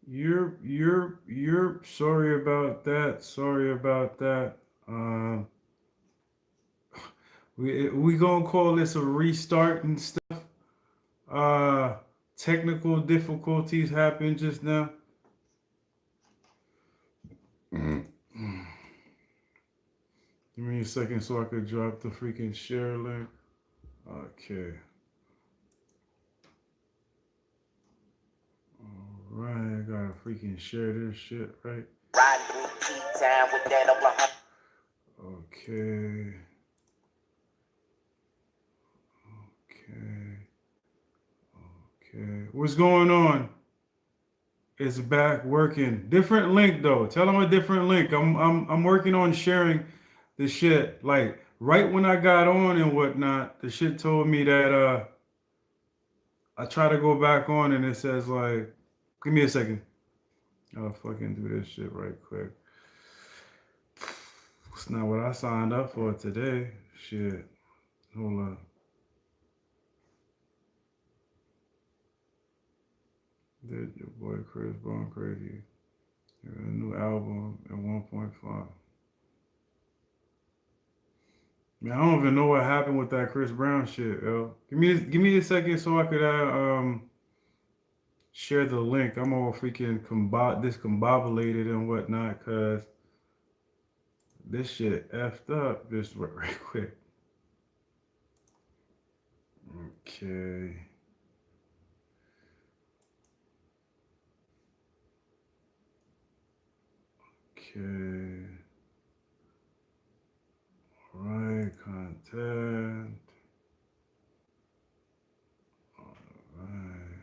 You're sorry about that. Sorry about that. Um, we gonna call this a restart and stuff. Uh, Technical difficulties happened just now. Give me a second so I could drop the freaking share link. Okay. Alright, I gotta freaking share this shit, right? Riding through T-Town with that Oklahoma. Okay. Okay. What's going on? It's back working. Different link though. Tell them a different link. I'm working on sharing the shit. Like right when I got on and whatnot, the shit told me that I try to go back on and it says like, give me a second. I'll fucking do this shit right quick. It's not what I signed up for today. Shit. Hold on. Did your boy Chris Brown crazy? A new album at 1.5. Man, I don't even know what happened with that Chris Brown shit, yo. Give me a second so I could share the link. I'm all freaking discombobulated and whatnot, cause this shit effed up just right quick. Okay. Okay. All right, content. All right.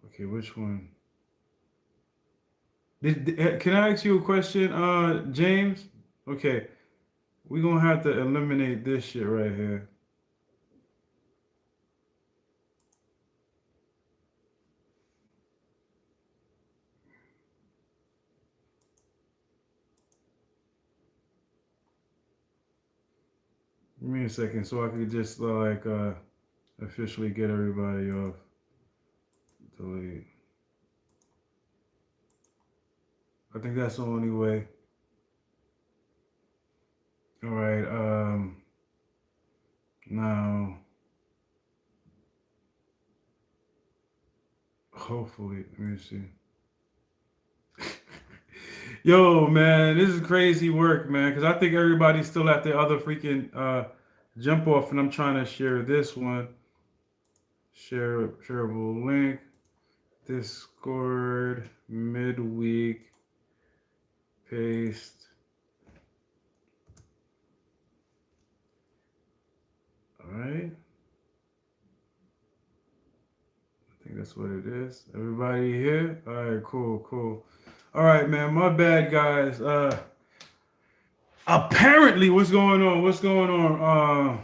Okay, which one? Can I ask you a question, James? Okay, we're gonna have to eliminate this shit right here. Give me a second so I could just like officially get everybody off. Delete. I think that's the only way. All right. Now, hopefully, let me see. Yo, man, this is crazy work, man. Because I think everybody's still at the other freaking jump off, and I'm trying to share this one. Shareable link. Discord midweek. Paste. All right. I think that's what it is. Everybody here? All right, cool. All right, man. My bad, guys. Apparently, what's going on? What's going on?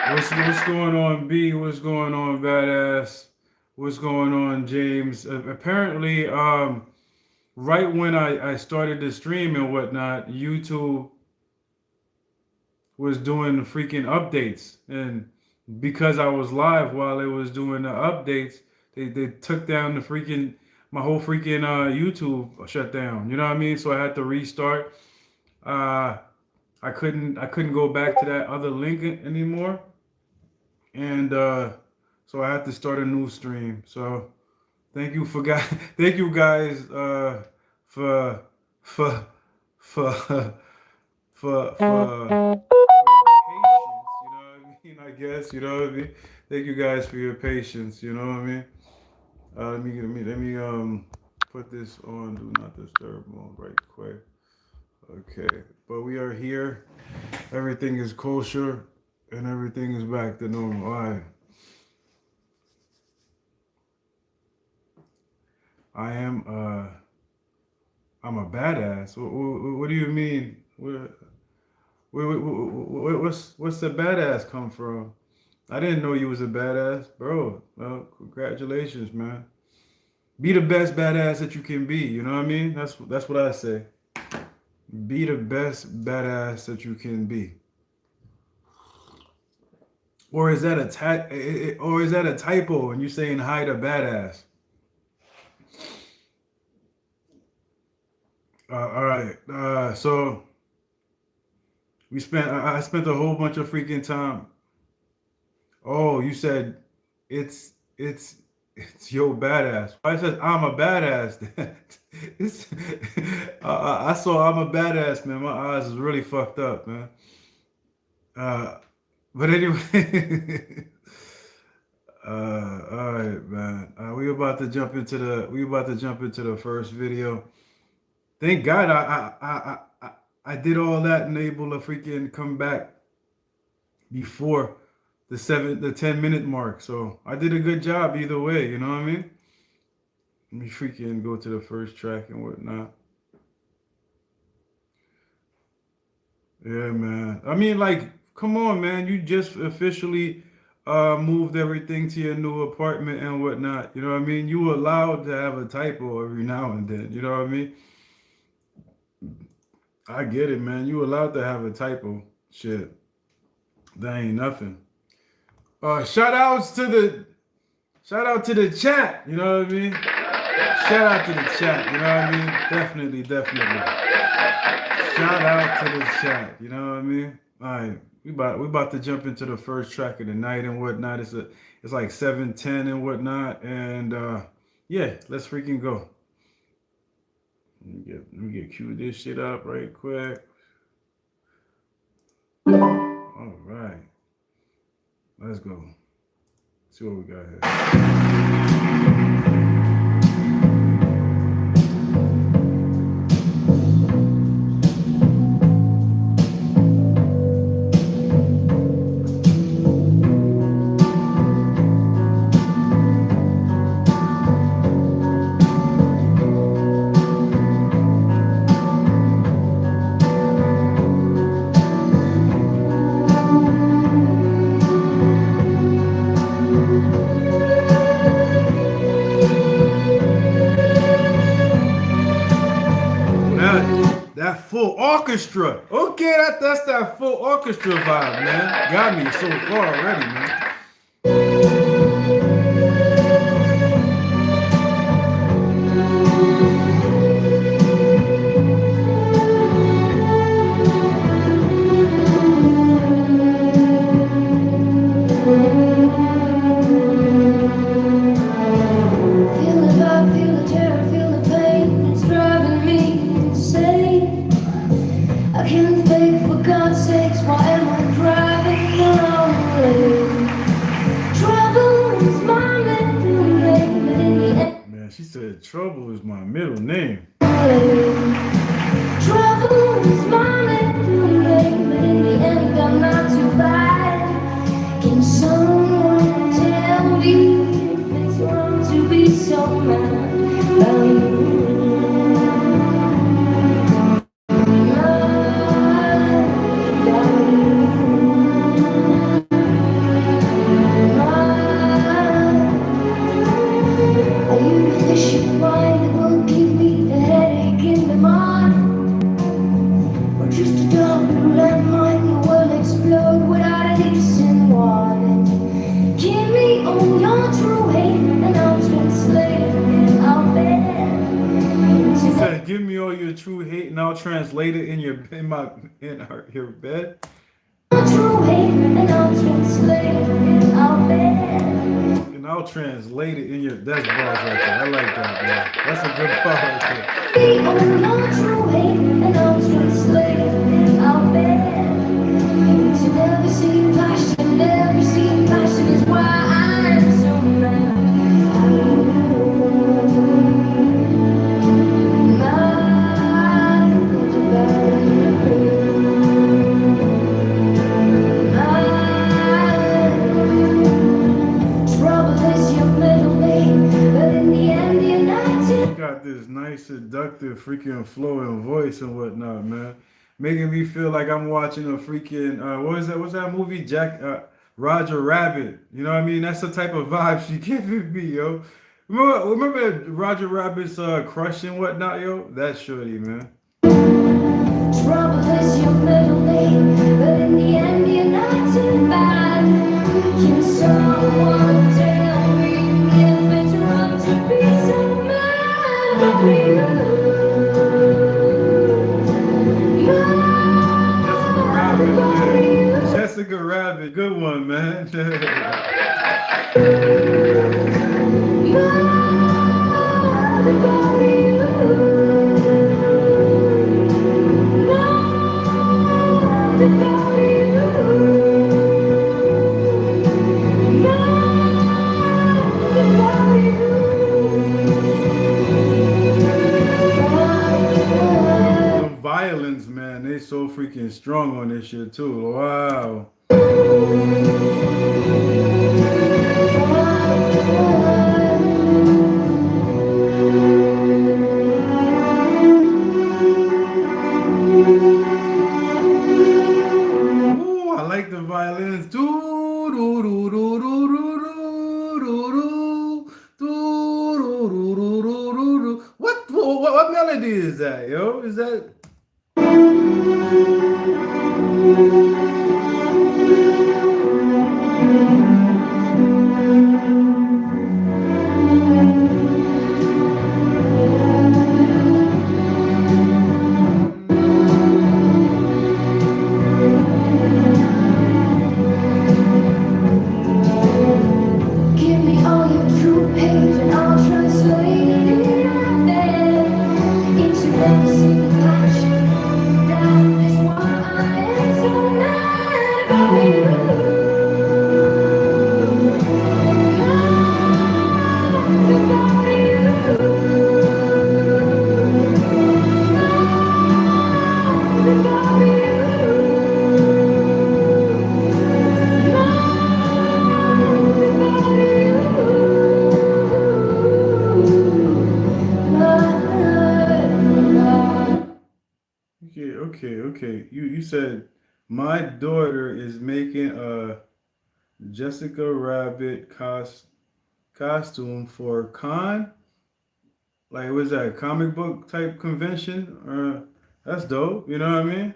What's going on, B? What's going on, badass? What's going on, James? Apparently, right when I started the stream and whatnot, YouTube was doing the freaking updates, and because I was live while it was doing the updates, they took down the freaking my whole freaking YouTube shut down. You know what I mean? So I had to restart. I couldn't go back to that other link anymore, and so I had to start a new stream. So thank you for guys. Thank you guys for for for for patience. You know what I mean? I guess you know what I mean. Thank you guys for your patience. You know what I mean. Let me put this on do not disturb mode right quick. Okay, but we are here. Everything is kosher, and everything is back to normal. All right. I'm a badass. What do you mean? What's the badass come from? I didn't know you was a badass, bro. Well, congratulations, man. Be the best badass that you can be. You know what I mean? That's what I say. Be the best badass that you can be. Or is that a typo and you saying hi to badass? All right. So I spent a whole bunch of freaking time. Oh, you said it's it's it's yo badass. I said I'm a badass. it's, I saw I'm a badass, man. My eyes is really fucked up, man. Uh, but anyway, all right, man. We about to jump into the first video. Thank God I did all that and able to freaking come back before the 10-minute mark. So I did a good job either way, you know what I mean? Let me freaking go to the first track and whatnot. Yeah, man. I mean, like, come on, man. You just officially moved everything to your new apartment and whatnot. You know what I mean? You allowed to have a typo every now and then. You know what I mean? I get it, man. You allowed to have a typo. Shit. That ain't nothing. Shout out to the chat, you know what I mean? Shout out to the chat, you know what I mean? Definitely. Shout out to the chat, you know what I mean? All right, we about to jump into the first track of the night and whatnot. It's like 7:10 and whatnot, and yeah, let's freaking go. Let me get cue this shit up right quick. All right, let's go. See what we got here. That full orchestra. Okay, that's that full orchestra vibe, man. Got me so far already, man. She said, trouble is my middle name. Trouble is my middle name, but in the end I'm not too bad. Can someone tell me if it's wrong to be so mad about you? Give me all your true hate and I'll translate it in your bed. True hate and I'll translate it in our bed. And I'll translate it in your that's bars right there. I like that, man. That's a good bar right there. Give me all your true hate and I'll translate it in our bed. To never see passion is why I'm so mad. This nice seductive freaking flowing voice and whatnot, man, making me feel like I'm watching a freaking what's that movie, Roger Rabbit, you know what I mean? That's the type of vibe she giving me, yo. Remember Roger Rabbit's crush and whatnot, yo? That's shorty, man. on, man. The violins, man, they so freaking strong on this shit too. Wow. Ooh, I like the violins too. What melody is that, yo? Is that? Okay. You said my daughter is making a Jessica Rabbit costume for con. Like, was that a comic book type convention? That's dope. You know what I mean?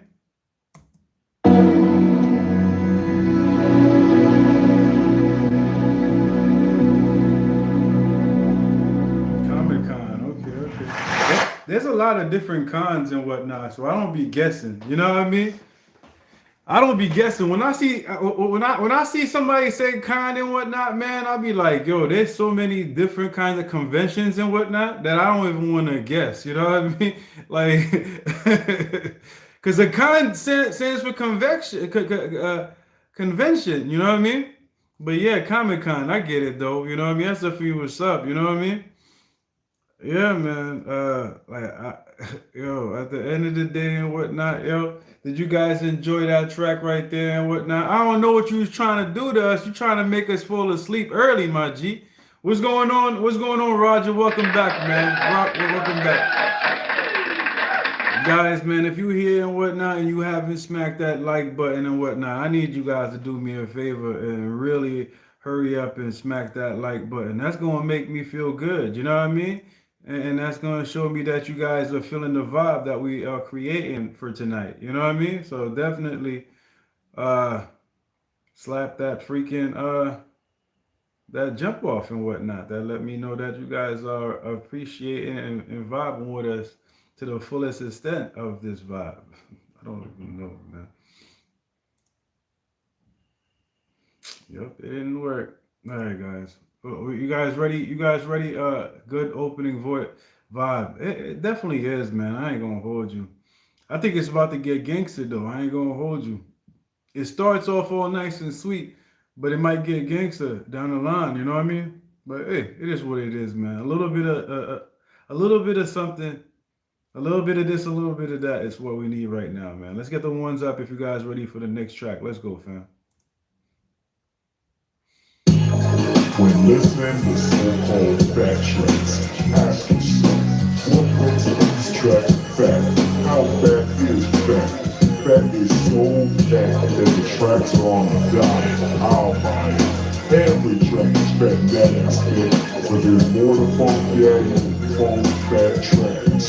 Comic Con. Okay. There's a lot of different cons and whatnot, so I don't be guessing. You know what I mean? I don't be guessing. When I see somebody say con and whatnot, man, I'll be like, yo, there's so many different kinds of conventions and whatnot that I don't even want to guess. You know what I mean? Like, because the con stands for convention. You know what I mean? But yeah, Comic Con, I get it though. You know what I mean? That's the feel what's up. You know what I mean? Yeah, man. Yo, at the end of the day and whatnot, yo, did you guys enjoy that track right there and whatnot? I don't know what you was trying to do to us. You trying to make us fall asleep early, my G. What's going on? What's going on, Roger? Welcome back, man. Welcome back. Guys, man, if you're here and whatnot and you haven't smacked that like button and whatnot, I need you guys to do me a favor and really hurry up and smack that like button. That's going to make me feel good. You know what I mean? And that's going to show me that you guys are feeling the vibe that we are creating for tonight. You know what I mean? So definitely slap that freaking that jump off and whatnot. That let me know that you guys are appreciating and vibing with us to the fullest extent of this vibe. I don't even know, man. Yep, it didn't work. All right, guys. You guys ready? You guys ready? Good opening vibe. It definitely is, man. I ain't gonna hold you. I think it's about to get gangster though. I ain't gonna hold you. It starts off all nice and sweet, but it might get gangster down the line. You know what I mean? But hey, it is what it is, man. A little bit of something, a little bit of this, a little bit of that is what we need right now, man. Let's get the ones up if you guys ready for the next track. Let's go, fam. When listening to so-called fat tracks, ask yourself, what makes these tracks fat? How fat is fat? Fat is so fat that the tracks are on a diet. I'll buy it. Every track is fat in that aspect, but there's more to funk than funk fat tracks.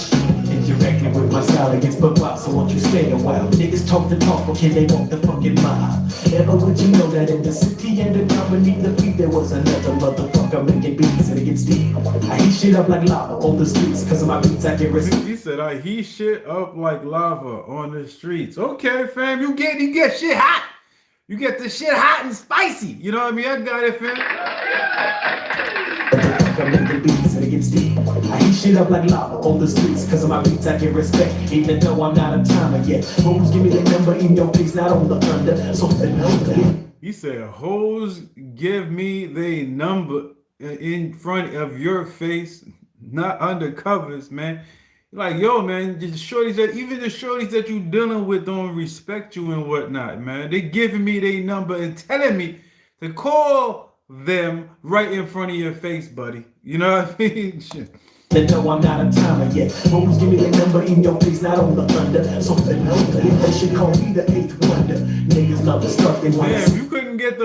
Interacting with my style against pop, so won't you stay a while? Niggas talk the talk, okay, they walk the fucking mile. Never would you know that in the city and the town beneath the feet there was another motherfucker making beats and it gets deep. I heat shit up like lava on the streets, cause of my beats I get risky. He said I heat shit up like lava on the streets. Okay, fam, you get shit hot. You get the shit hot and spicy. You know what I mean? I got it, fam. I make the beats and it gets deep. I heat shit up like lava on the streets. Cause of my beats I get respect, even though I'm not a timer yet. Hoes give me the number in your face, not on the under. So they know that. He said, hoes give me the number in front of your face, not undercovers, man. Like, yo, man, the shorties that, even the shorties that you dealing with don't respect you and whatnot, man. They giving me their number and telling me to call them right in front of your face, buddy. You know what I mean? Shit. They know I'm not a timer yet. Hoes give me the number in your face, not on the under. So they know that they should call me the eighth wonder. Niggas love the stuff they want. Damn, you couldn't get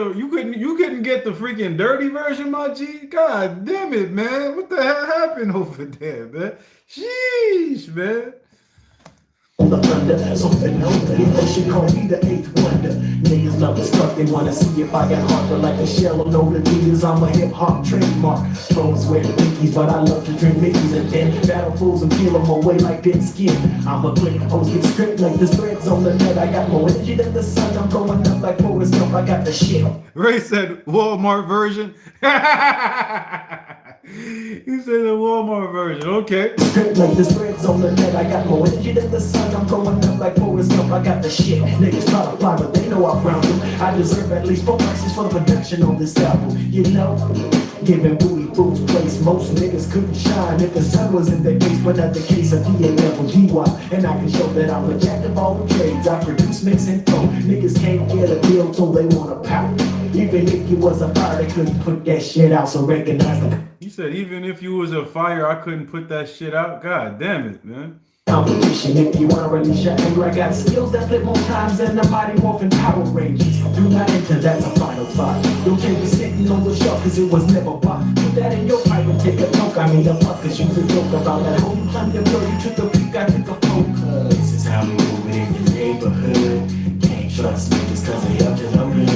the freaking dirty version, my G. God damn it, man. What the hell happened over there, man? Sheesh, man. On the under, so they know that they should call me the eighth wonder. Niggas love the stuff they wanna see. If I got harder like a shell or no Adidas, I'm a hip hop trademark. Pros wear Dickies, but I love to drink Mickeys and then battle fools and peel them away like dead skin. I'm a quick host, get straight like the threads on the net. I got more energy than the sun. I'm going up like Forrest Gump. I got the shit. Ray said Walmart version. He said the Walmart version. Okay. Straight like the threads on the net. I got more energy than the sun. I'm going up like Forrest Gump. I got the shit. Niggas try to fly, but they know I'm round them. I deserve at least 4 prices for the production on this album. You know, giving booty fools place. Most niggas couldn't shine if the sun was in their face, but not the case of PA level GY. And I can show that I'm a jack of all the trades. I produce, mix, and flow. Niggas can't get a deal till they want a pout. Even if you was a fire, they couldn't put that shit out. So recognize the. He said, even if you was a fire, I couldn't put that shit out. God damn it, man. Competition, if you wanna release your anger, I got skills that flip more times than the Mighty Morphin Power Rangers. Do not enter, that's a final fight. You can't be sitting on the shelf cause it was never bought. Put that in your pipe and take a toke. I mean a fuck cause you could joke about that. Whole you climbed the floor, you took a peek, I took a poke. This is how we do it in your neighborhood. Can't trust niggas cause they up to no good.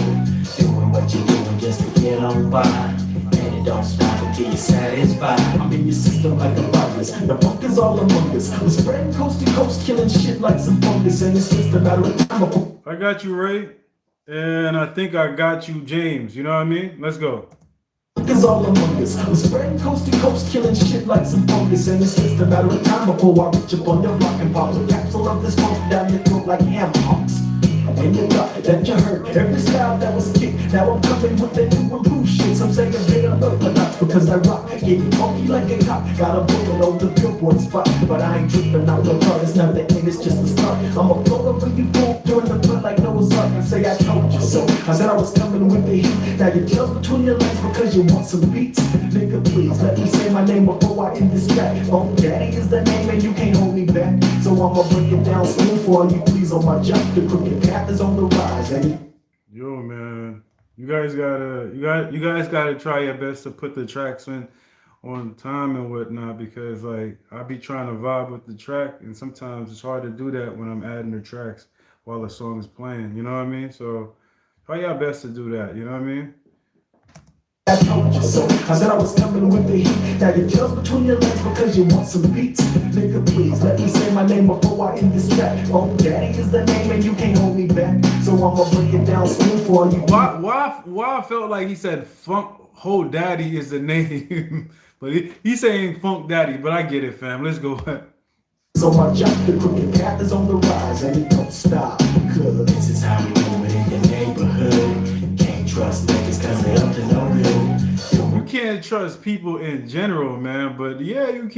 Doing what you're doing just to get on by. And it don't stop until you're satisfied. I'm in your system like a virus. The funk is all among us. We're spreading coast to coast, killing shit like some fungus. And it's just a matter of time. I got you, Ray. And I think I got you, James. You know what I mean? Let's go. Is all among us. We're spreading coast to coast, killing shit like some fungus. And it's just a matter of time before I reach up on your block and pop a capsule of this funk down your throat like ham hocks. And you thought that you heard every style that was kicked. Now I'm coming with the new improved shit. Some say I'm better but not because I rock. Getting funky like a cop. Got a bullet on the billboard spot. But I ain't tripping out no car. It's not the end, it's just the start. I'm a flow over you fool. During the blood like Noah's Ark. And say I told you so. I said I was coming with the heat. Now you jump between your legs because you want some beats. Nigga, please let me say my name before I end this track. Oh, Daddy is the name and you can't hold me back. So I'ma break it down smooth for you please on my jump. The crooked path is on the rise. And yo, man, you guys gotta try your best to put the tracks in on time and whatnot, because like I be trying to vibe with the track, and sometimes it's hard to do that when I'm adding the tracks while the song is playing. You know what I mean? So try your best to do that. You know what I mean? I told you so. I said I was coming with the heat. Now you jump between your legs because you want some beats. Nigga, please let me say my name before I end this track. Oh, Daddy is the name and you can't hold me back. So I'ma break it down smooth for you. Why I felt like he said Funk Ho Daddy is the name, but he's saying Funk Daddy. But I get it, fam. Let's go. So my jump, the crooked path is on the rise and it don't stop. Cause this is how we do it in your neighborhood. Can't trust niggas cause they up to no good. You can't trust people in general, man. But yeah, you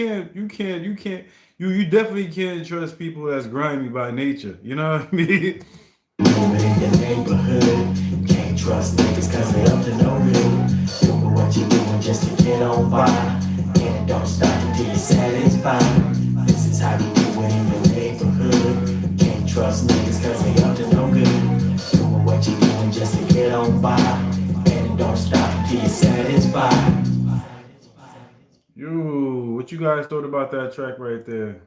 definitely can't trust people that's grimy by nature. You know what I mean? Doing in your neighborhood. Can't trust niggas cause they up to no good. Doing what you're doing just to get on by. And it don't stop until you're satisfied. This is how you do it in your neighborhood. Can't trust niggas cause they up to no good. Doing what you're doing just to get on by. And it don't stop until you're satisfied. Yo, what you guys thought about that track right there?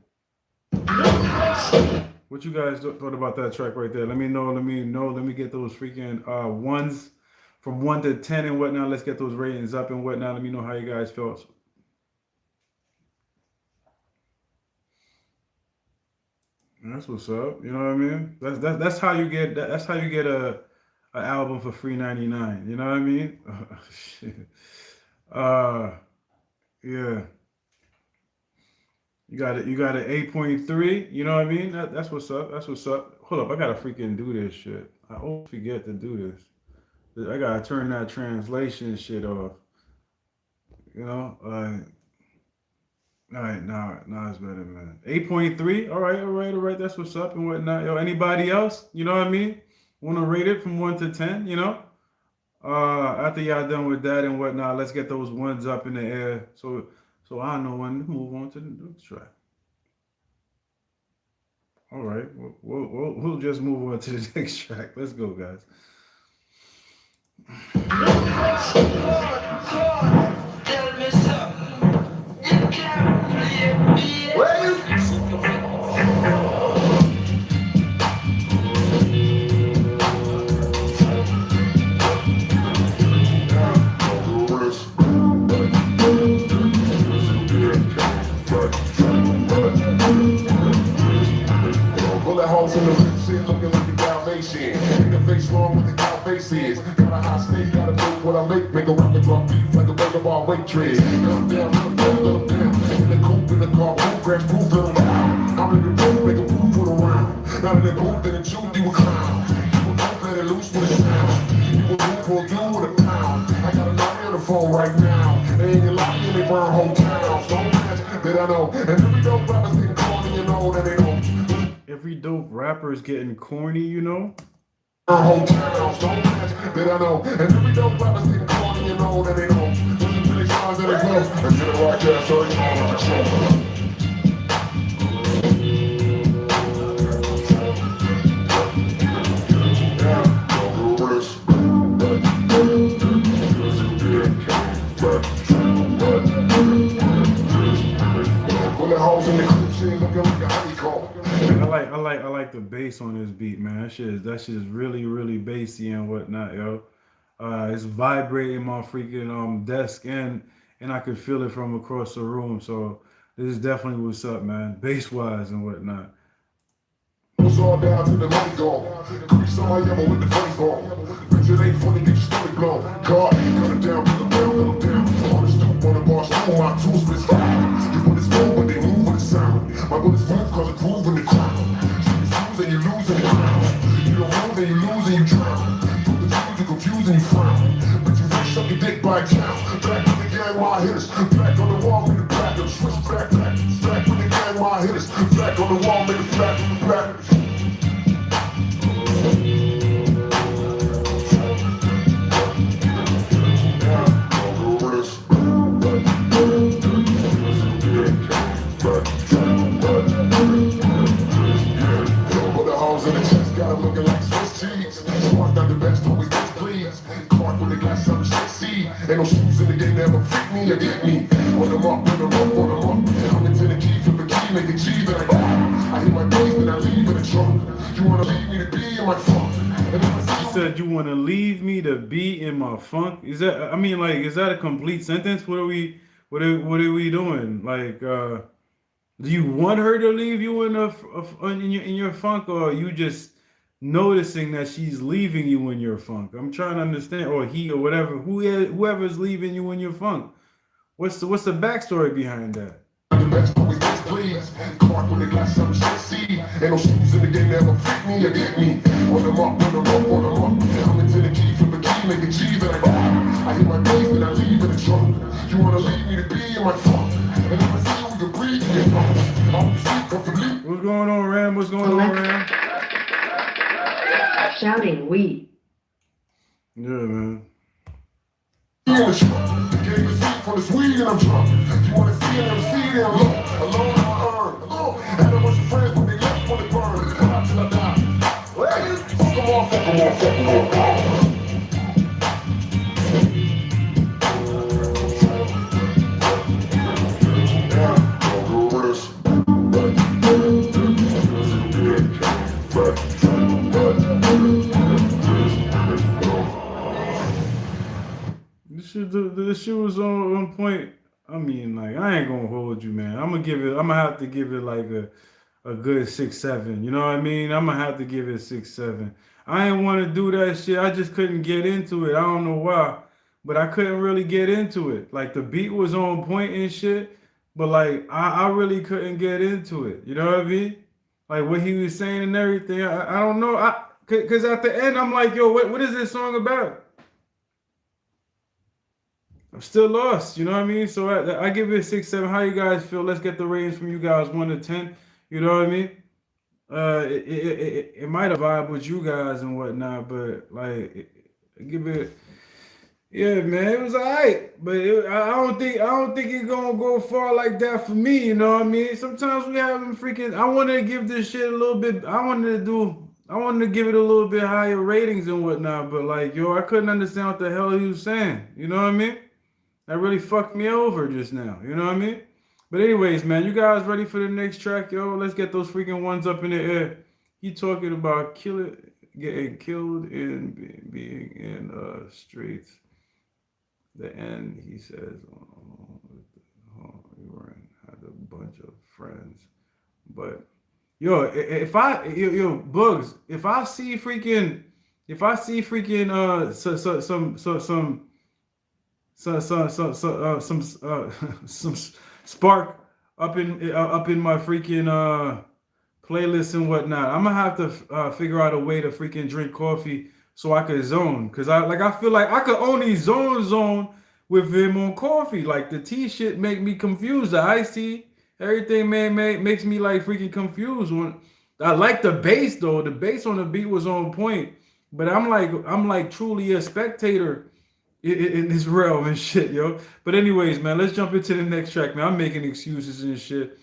What you guys thought about that track right there? Let me know. Let me get those freaking ones from 1 to 10 and whatnot. Let's get those ratings up and whatnot. Let me know how you guys felt. That's what's up. You know what I mean? That's how you get. That's how you get a an album for free 99. You know what I mean? Shit. Uh, yeah. You got it. You got an 8.3. You know what I mean? That's what's up. That's what's up. Hold up, I gotta freaking do this shit. I always forget to do this. I gotta turn that translation shit off. You know, all right, now it's better, man. 8.3. All right, all right, all right. That's what's up and whatnot. Yo, anybody else? You know what I mean? Want to rate it from 1 to 10? You know. After y'all done with that and whatnot, let's get those ones up in the air. So I know when to move on to the next track. All right, we'll just move on to the next track. Let's go, guys. Holes in the rip shit looking like a Dalmatian. In the face wrong with the cow face is. Got a high state, gotta make what I make a rocket drop beef like a burger bar weight trade. Come down, look down, look down. In the coupe, in the car, progress, proof it around. I'm in the booth, make a move for the round. Not in the booth, in the truth, you a clown. You a dope, let it loose with a sound. You a move for a dude with a pound. I got a line on the phone right now. They ain't your lock, they burn whole towns. Don't match that I know. And every dope rapper's getting corny, you know that they don't. Every dope rapper is getting corny, you know? Whole towns don't match that I know. And every dope rapper's getting corny, you know that they don't. Listen to the songs that they flow. And to the rock ass, so they all on control. I like the bass on this beat, man. That shit is really, really bassy and whatnot, yo. It's vibrating my freaking desk and I could feel it from across the room. So this is definitely what's up, man. Bass wise and whatnot. It's all down to the money gone. Crease on my yellow with the face gone. Bitch, it ain't funny, get your stomach blown. God, cut it down, cut it down, cut it down. On the stoop, on the bar, stool, my tools spit style. You bullets move, but they move with the sound. My bullets move cause it groove in the crowd. You confuse and you lose in the crowd. You don't move and you lose and you drown. You confuse, you confuse and you frown. But you really suck your dick by a town. Back with the gang, my hitters. Black on the wall, make it black. Switch back, black. Back with the gang, my hitters. Black on the wall, make it black, black. Ain't no shoes in the game that ever fit me or get me. On them up, on them up, on them up. I'm into the key, flip the key, make a G, then I die. I hit my bass, then I leave in the trunk. You wanna leave me to be in my funk? You said you wanna leave me to be in my funk? Is that, I mean, like, is that a complete sentence? What are we doing? Like, do you want her to leave you in your funk, or are you just noticing that she's leaving you in your funk? I'm trying to understand, or he or whatever, whoever's leaving you in your funk. What's the backstory behind that? The best always best please. Clark when they got some shit see. Ain't no shoes in the game that ever fit me or get me. On them up, on them up, on them up. I'm into the key, flip the key, make a G, then I die. I hit my bass, then I leave in the trunk. You wanna leave me to be in my funk? And if I see you, we can breathe in your lungs. I'm sleep, I'm sleep. What's going on, Ram? What's going on, Ram? Shouting weed. Yeah, man. The game is deep for this weed and I'm drunk. You wanna see it, I'm seeing it, I'm alone, I'm alone. Had a bunch of friends, but they left when they burned. Come out till I die. Hey, fuck them all, fuck them all, fuck them all. This shit was on point. I mean, like, I ain't gonna hold you, man. I'm gonna have to give it like a good 6-7. You know what I mean? I'm gonna have to give it 6-7. I didn't want to do that shit. I just couldn't get into it. I don't know why, but I couldn't really get into it. Like the beat was on point and shit, but like I really couldn't get into it. You know what I mean? Like what he was saying and everything. I don't know. Cause at the end I'm like, yo, what is this song about? I'm still lost. You know what I mean? So I give it 6-7. How you guys feel? Let's get the ratings from you guys, 1 to 10. You know what I mean? It might have vibe with you guys and whatnot, but like, give it. Yeah, man, it was alright, but I don't think it's gonna go far like that for me. You know what I mean? Sometimes we have them freaking. I wanted to give this shit a little bit. I wanted to give it a little bit higher ratings and whatnot, but like, yo, I couldn't understand what the hell he was saying. You know what I mean? That really fucked me over just now. You know what I mean? But anyways, man, you guys ready for the next track, yo? Let's get those freaking ones up in the air. He talking about getting killed and being in streets. The end, he says, we had a bunch of friends, but yo, Bugs, if I see freaking some spark up in my freaking playlist and whatnot, I'm gonna have to figure out a way to freaking drink coffee so I could zone, cause I feel like I could only zone with him on coffee. Like the tea shit make me confused. The iced tea, everything makes me like freaking confused. I like the bass though. The bass on the beat was on point, but I'm like truly a spectator in this realm and shit, yo. But anyways, man, let's jump into the next track, man. I'm making excuses and shit.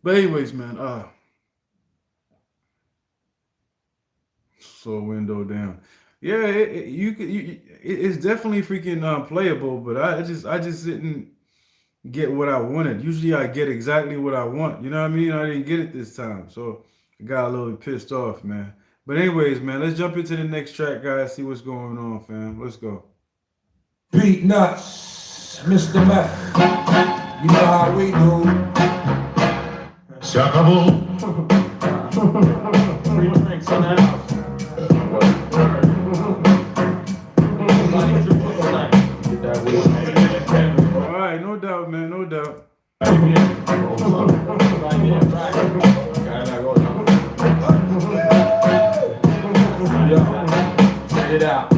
But anyways, man, slow window down. Yeah, it's definitely freaking playable, but I just didn't get what I wanted. Usually I get exactly what I want. You know what I mean? I didn't get it this time, so I got a little pissed off, man. But anyways, man, let's jump into the next track, guys. See what's going on, fam. Let's go. Beatnuts, Mr. Meth. You know how we do. Acabo. Free drinks in the house. All right, no doubt, man, no doubt. Check it out.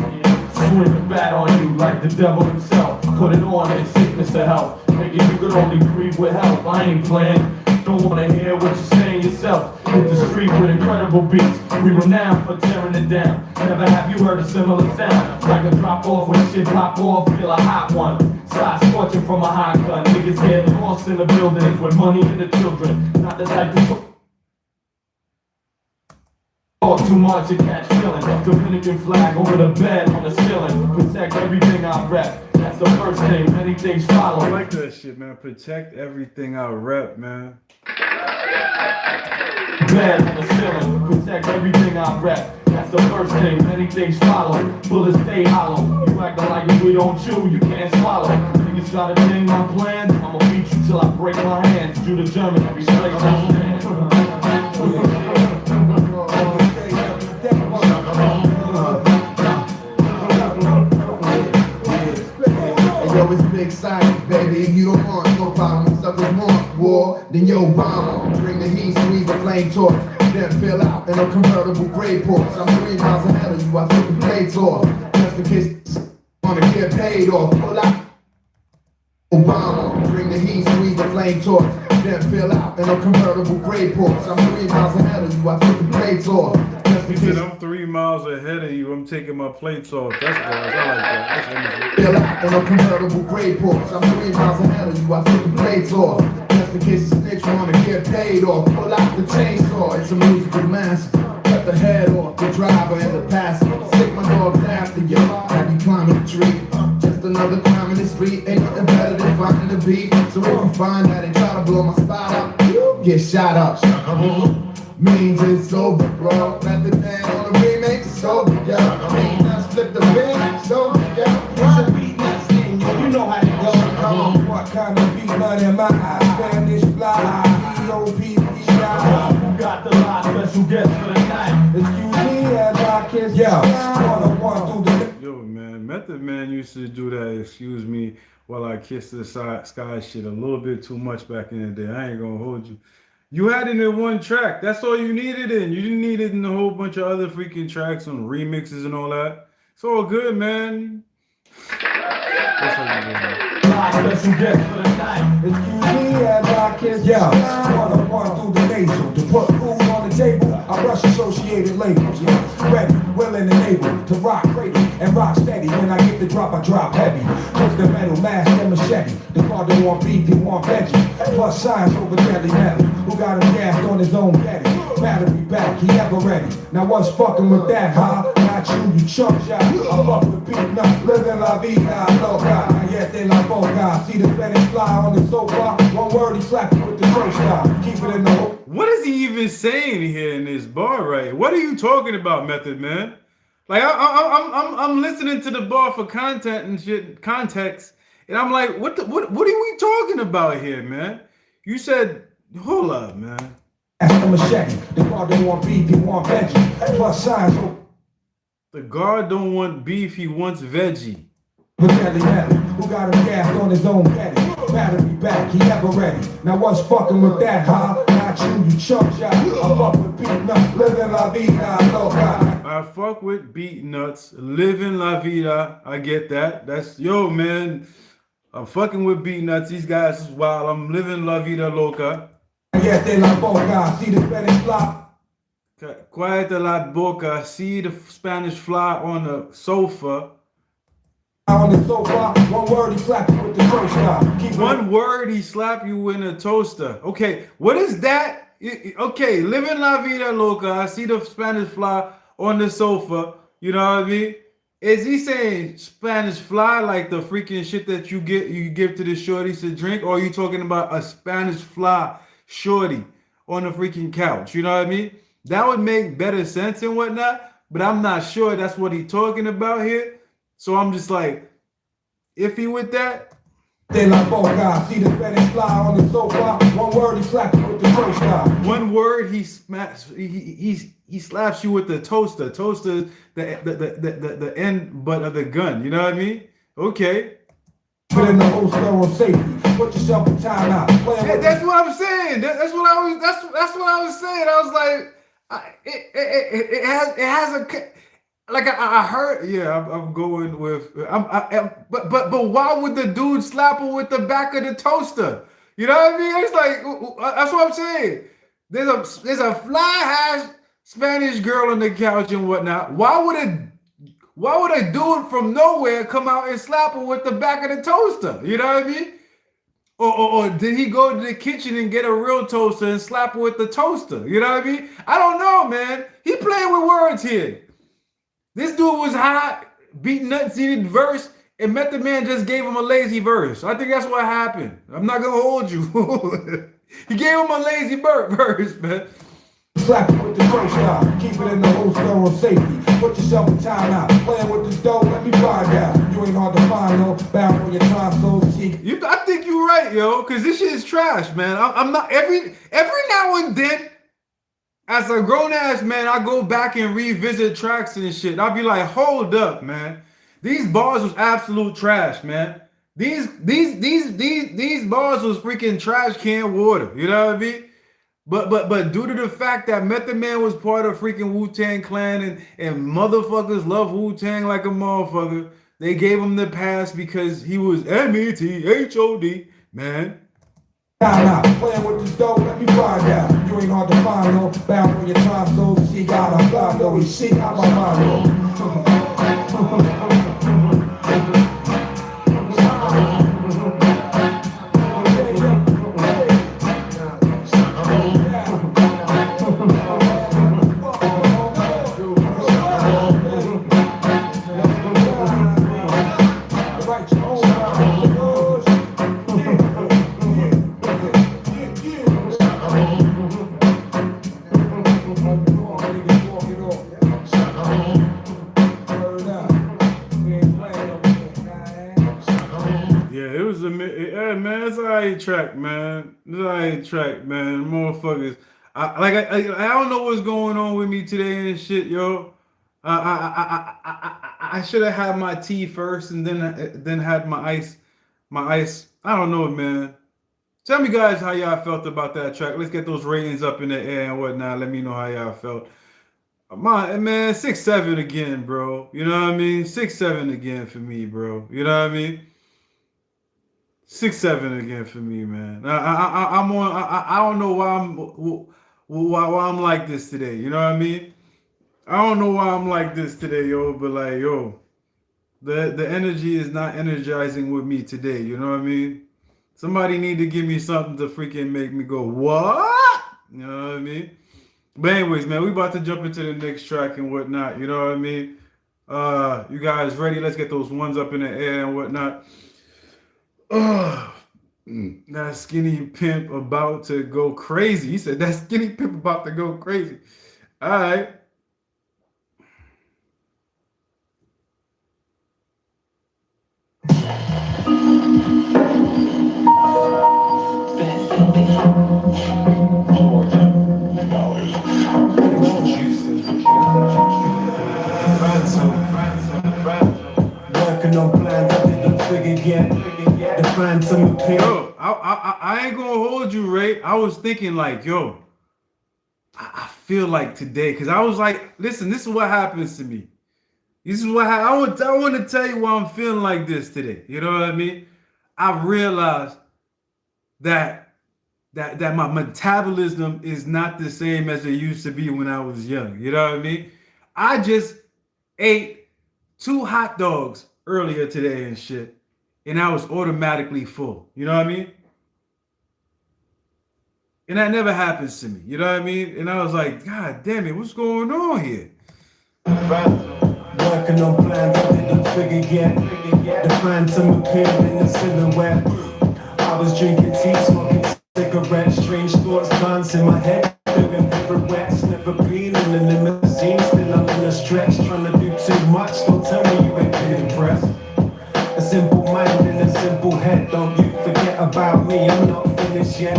Swing the bat on you like the devil himself. Put it on in sickness to health. Making you could only breathe with help. I ain't playing. Don't wanna hear what you're saying yourself. Hit the street with incredible beats. We renowned for tearing it down. Never have you heard a similar sound. Like a drop off when shit pop off. Feel a hot one. Side scorching from a hot gun. Niggas getting lost in the buildings with money and the children. Not the type of talk too much and catch feeling. Dominican flag over the bed on the ceiling. Protect everything I rep. That's the first thing. Many things follow. I like that shit, man. Protect everything I rep, man. Bed on the ceiling. Protect everything I rep. That's the first thing. Many things follow. Bullets stay hollow. You acting like if we don't chew, you can't swallow. Niggas try to change my plans. I'ma beat you till I break my hands. Do the German every place I stand. Yo, it's big side, baby. If you don't want no problem, suckers want war, then yo, bomb. Bring the heat, squeeze the flame torch. Then fill out in a convertible gray Porsche. I'm 3 miles ahead of you, I took the plates off. Just in case wanna get paid off. Pull out Obama. Bring the heat, squeeze the flame torch. Then fill out in a convertible gray Porsche. I'm 3 miles ahead of you, I took the plates off. He said, I'm 3 miles ahead of you. I'm taking my plates off. That's bars. I like that. That's energy. Fill out in a convertible gray Porsche. I'm 3 miles ahead of you. I took the plates off. Just in case the snitch wanna get paid off. Pull out the chainsaw. It's a musical massacre. Cut the head off the driver and the passenger. Stick my dogs after you. Have you climbing the tree? Just another crime in the street. Ain't nothing better than finding the beat. So if you find that and try to blow my spot up, get shot up. Means it's over, bro. Let the man on the remix, it's over, yo. Beatnuts flip the beat, it's over, yo. It's a Beatnuts thing, you know how it goes. Come on, what kind of beat nut am I? Spanish fly, EOP, Yeah, 101 through the. Yo, man, Method Man used to do that. Excuse me, while I kiss the sky shit a little bit too much back in the day. I ain't gonna hold you. You had it in one track. That's all you needed in. You didn't need it in a whole bunch of other freaking tracks on remixes and all that. It's all good, man. That's what you do, man. Special guest for the night. Excuse me as I kiss. Yeah, 101 through the nasal. To put food on the table, I brush associated labels. Yeah, ready, willing, and able to rock cradle and rock steady. When I get the drop, I drop heavy. Took the metal, mask, and machete. The car don't want beef, he want veggie. Plus signs over deadly metal. Who got him gassed on his own Betty? Battery back, he ever ready. Now what's fucking with that, huh? Not you chump shot. I'm up with Beatnuts, living la vida loca. Yes, they like boca. See the Spanish fly on the sofa. One word, he slap you with the first style. Keep it in the hole. What is he even saying here in this bar, right? What are you talking about, Method Man? Like I'm listening to the bar for content and shit, context, and I'm like, what are we talking about here, man? You said, hold up, man. A machete. The guard don't want beef, he want veggie. Plus signs. The guard don't want beef, he wants veggie. With deadly metal. Who got him gassed on his own Betty? Battery back, he ever ready. Now what's fucking with that, huh? Not you chump shot. I'm up with Beatnuts, living la vida loca. I fuck with Beatnuts, living la vida. I get that. That's, yo, man. I'm fucking with Beatnuts. These guys is wild. I'm living la vida loca. Yes, they like boca. See the Spanish fly. Quiet la boca. See the Spanish fly on the sofa. On the sofa, one word he slap you with the toaster. One word he slap you in a toaster. Okay, what is that? Okay, living la vida loca. I see the Spanish fly on the sofa. You know what I mean? Is he saying Spanish fly like the freaking shit that you give to the shorties to drink, or are you talking about a Spanish fly shorty on the freaking couch? You know what I mean? That would make better sense and whatnot, but I'm not sure that's what he's talking about here. So I'm just like, iffy with that. They like boca. See the Spanish fly on the sofa. One word he slap you with the toaster. One word he slaps you with the toaster. Toaster, the end butt of the gun. You know what I mean? Okay. Put in the holster on safety. Put yourself in timeout. That's what I'm saying. That's what I was saying. I was like, it has a. Like I heard, yeah, I'm going with, but why would the dude slap her with the back of the toaster? You know what I mean? It's like, that's what I'm saying. There's a fly ass Spanish girl on the couch and whatnot. Why would a dude from nowhere come out and slap her with the back of the toaster? You know what I mean? Or did he go to the kitchen and get a real toaster and slap her with the toaster? You know what I mean? I don't know, man. He playing with words here. This dude was hot, Beatnuts needed verse, and Method Man just gave him a lazy verse. I think that's what happened. I'm not gonna hold you. He gave him a lazy verse, man. Slap it with the first style. Keep it in the holster on safety. Put yourself in timeout. Playing with this dough, let me find out. You ain't hard to find, no. Bound on your tonsils. I think you're right, yo, because this shit is trash, man. I'm not every now and then. As a grown-ass man, I go back and revisit tracks and shit. I'll be like, hold up, man. These bars was absolute trash, man. These bars was freaking trash can water. You know what I mean? But due to the fact that Method Man was part of freaking Wu-Tang Clan and motherfuckers love Wu-Tang like a motherfucker, they gave him the pass because he was METHOD, man. Playing with this dough, let me find out. You ain't hard to find, no. Bound on your tonsils. She got a fly, though. She got my mind, Track, man. This ain't track, man. Motherfuckers. I don't know what's going on with me today and shit, yo. I should have had my tea first and then had my ice. My ice. I don't know, man. Tell me guys how y'all felt about that track. Let's get those ratings up in the air and whatnot. Let me know how y'all felt. My man, 6-7 again, bro. You know what I mean? 6-7 again for me, bro. You know what I mean? 6-7 again for me, man. I'm on. I don't know why I'm like this today. You know what I mean? I don't know why I'm like this today, yo. But like, yo, the energy is not energizing with me today. You know what I mean? Somebody need to give me something to freaking make me go, what? You know what I mean? But anyways, man, we about to jump into the next track and whatnot. You know what I mean? You guys ready? Let's get those ones up in the air and whatnot. That skinny pimp about to go crazy. He said that skinny pimp about to go crazy. All right. Working on plans I didn't figure yet. Define some appeal. Yo, I ain't gonna hold you, Ray. I was thinking like, yo, I feel like today, because I was like, listen, this is what happens to me. This is what I want to tell you why I'm feeling like this today. You know what I mean? I realized that my metabolism is not the same as it used to be when I was young. You know what I mean? I just ate 2 hot dogs earlier today and shit, and I was automatically full. You know what I mean? And that never happens to me. You know what I mean? And I was like, God damn it, what's going on here? Working on plans I didn't figure yet. Define some appeal in the silhouette. I was drinking tea, smoking cigarettes, strange thoughts dance in my head, doing pirouettes. Never been in a limousine, still I'm in a stretch, trying to do too much. Don't tell me you ain't been impressed. A simple mind in a simple head. Don't you forget about me, I'm not finished yet.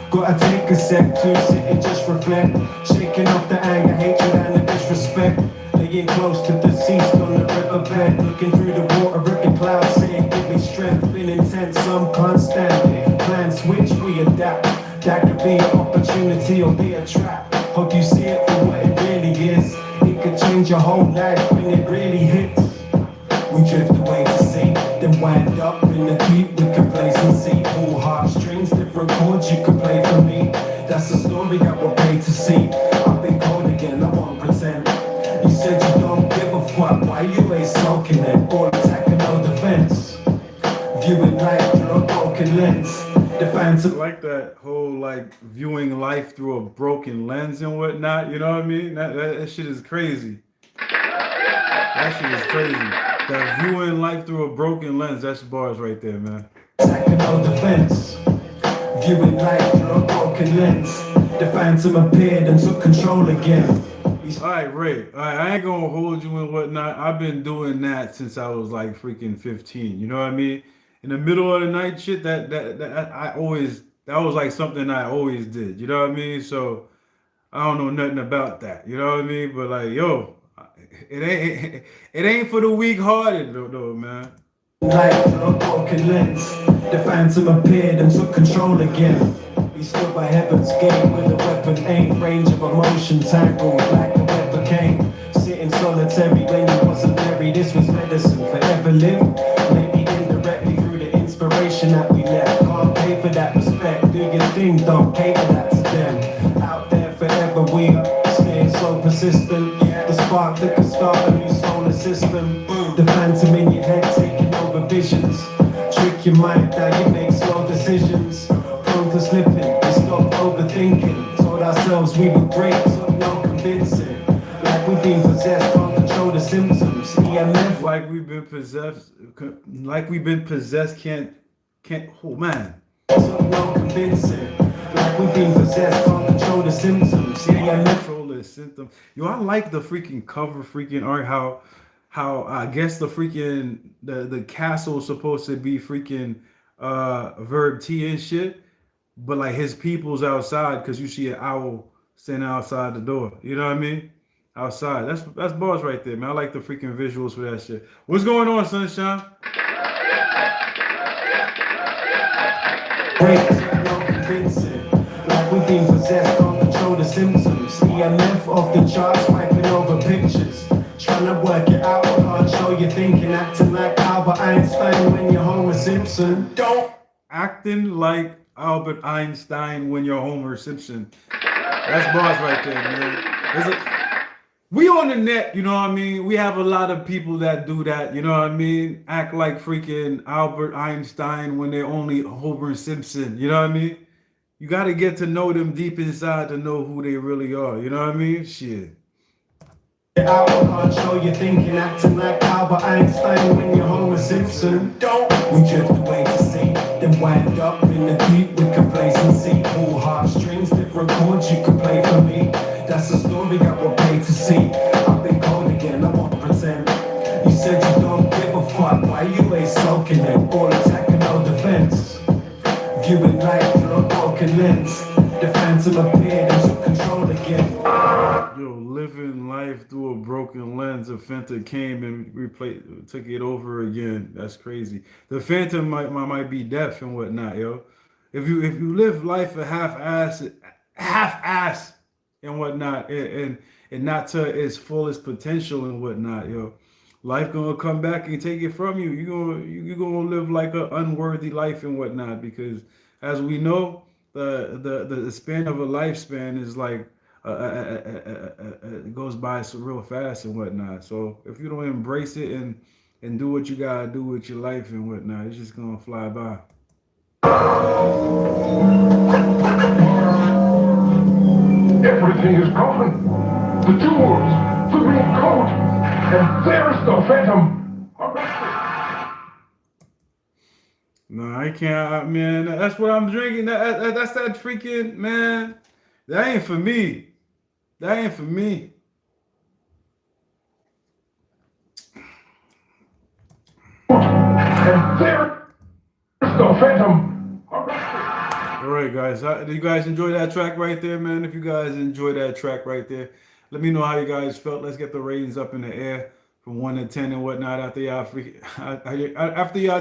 Gotta take a sec to sit and just reflect. Shaking off the anger, hatred and the disrespect. Laying close to the deceased on the riverbed. Looking through the water, ripping clouds, saying give me strength. Been intense, some can't stand it. Plan switch, we adapt. That could be an opportunity or be a trap. Hope you see it for what it really is. It could change your whole life when it really hits. We drift away to sea, then wind up in the deep with complacency. Pull heartstrings, different chords you can play for me. That's the story I will pay to see. I've been cold again, I won't pretend. You said you don't give a fuck, why you ain't sulking it? Or attacking no defense. Viewing life through a broken lens. I like that whole like viewing life through a broken lens and whatnot. You know what I mean? That shit is crazy. That shit is crazy. That viewing life through a broken lens, that's bars right there, man. Attacking no defense. Viewing life through a broken lens. The phantom appeared and took control again. Alright, Ray. Alright, I ain't gonna hold you and whatnot. I've been doing that since I was like freaking 15. You know what I mean? In the middle of the night shit, that was like something I always did. You know what I mean? So I don't know nothing about that. You know what I mean? But like, yo, it ain't for the weak-hearted though, man. Life through a broken lens. The phantom appeared and took control again. We stood by heaven's gate with a weapon aimed, range of emotion tangled like the web became. Sitting solitary when he wasn't married. This was medicine forever lived. Maybe indirectly through the inspiration that we left. Can't pay for that respect. Do your thing, don't cater that to them. Out there forever we are staying so persistent. The spark that could start a new solar system. The phantom in your head taking over visions. Trick your mind that you make slow decisions. Prone to slipping, we stop overthinking. Told ourselves we were great, took no convincing. Like we've been possessed, can't control the symptoms. EMF. Like we've been possessed, can't, oh man. Took no convincing. Like we've been possessed, can't control the symptoms. EMF. Control the symptom. Yo, I like the freaking cover freaking art, how I guess the freaking the castle is supposed to be freaking Verb T and shit, but like his people's outside because you see an owl standing outside the door. You know what I mean? outside. That's bars right there, man. I like the freaking visuals for that shit. What's going on, Sunshine? Breaks, no convincing. Like we've been possessed, can't control the symptoms. EMF off the charts, wiping over pictures. Trying to work it out, can't show you thinking, acting like Albert Einstein when you're Homer Simpson. Don't Acting like Albert Einstein when you're Homer Simpson. That's bars right there, man. We on the net, you know what I mean? We have a lot of people that do that, you know what I mean? Act like freaking Albert Einstein when they're only Homer Simpson, you know what I mean? You got to get to know them deep inside to know who they really are, you know what I mean? Shit. out, can't show you thinking, acting like Albert Einstein when you're Homer Simpson. Don't we drift away to sea, then wind up in the deep with complacency. Pull heartstrings, different chords you can play for me. That's the story I will pay to see. I've been cold again, I won't pretend. You said you don't give a fuck, why you ain't sulking then? All attack and no defense. Viewing life through a broken lens. The phantom appeared and took control again. Yo, living life through a broken lens. The Phantom came and took it over again. That's crazy. The Phantom might be deaf and whatnot, yo. If you live life a half ass and whatnot, and not to its fullest potential and whatnot, yo, life gonna come back and take it from you. You gonna live like an unworthy life and whatnot, because as we know, the span of a lifespan is like it goes by so real fast and whatnot. So if you don't embrace it and do what you gotta do with your life and whatnot, it's just gonna fly by. Everything is broken. The jewels, the green coat, and there's the Phantom. No, I can't, man. That's what I'm drinking. That's that freaking, man. That ain't for me. That ain't for me. And there's the Phantom. All right, guys. Did you guys enjoy that track right there, man? If you guys enjoy that track right there, let me know how you guys felt. Let's get the ratings up in the air from 1 to 10 and whatnot. After y'all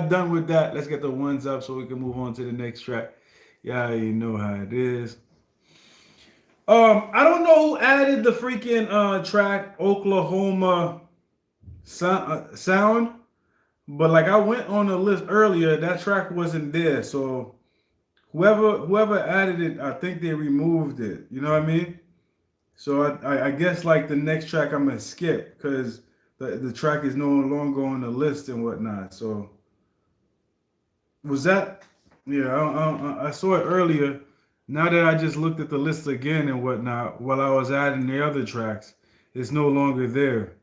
done with that, let's get the ones up so we can move on to the next track. Yeah, you know how it is. I don't know who added the freaking track Oklahoma sound, but like I went on the list earlier, that track wasn't there. So whoever added it, I think they removed it. You know what I mean? So I guess like the next track I'm gonna skip because the track is no longer on the list and whatnot. So was that? Yeah, I saw it earlier. Now that I just looked at the list again and whatnot, while I was adding the other tracks, it's no longer there.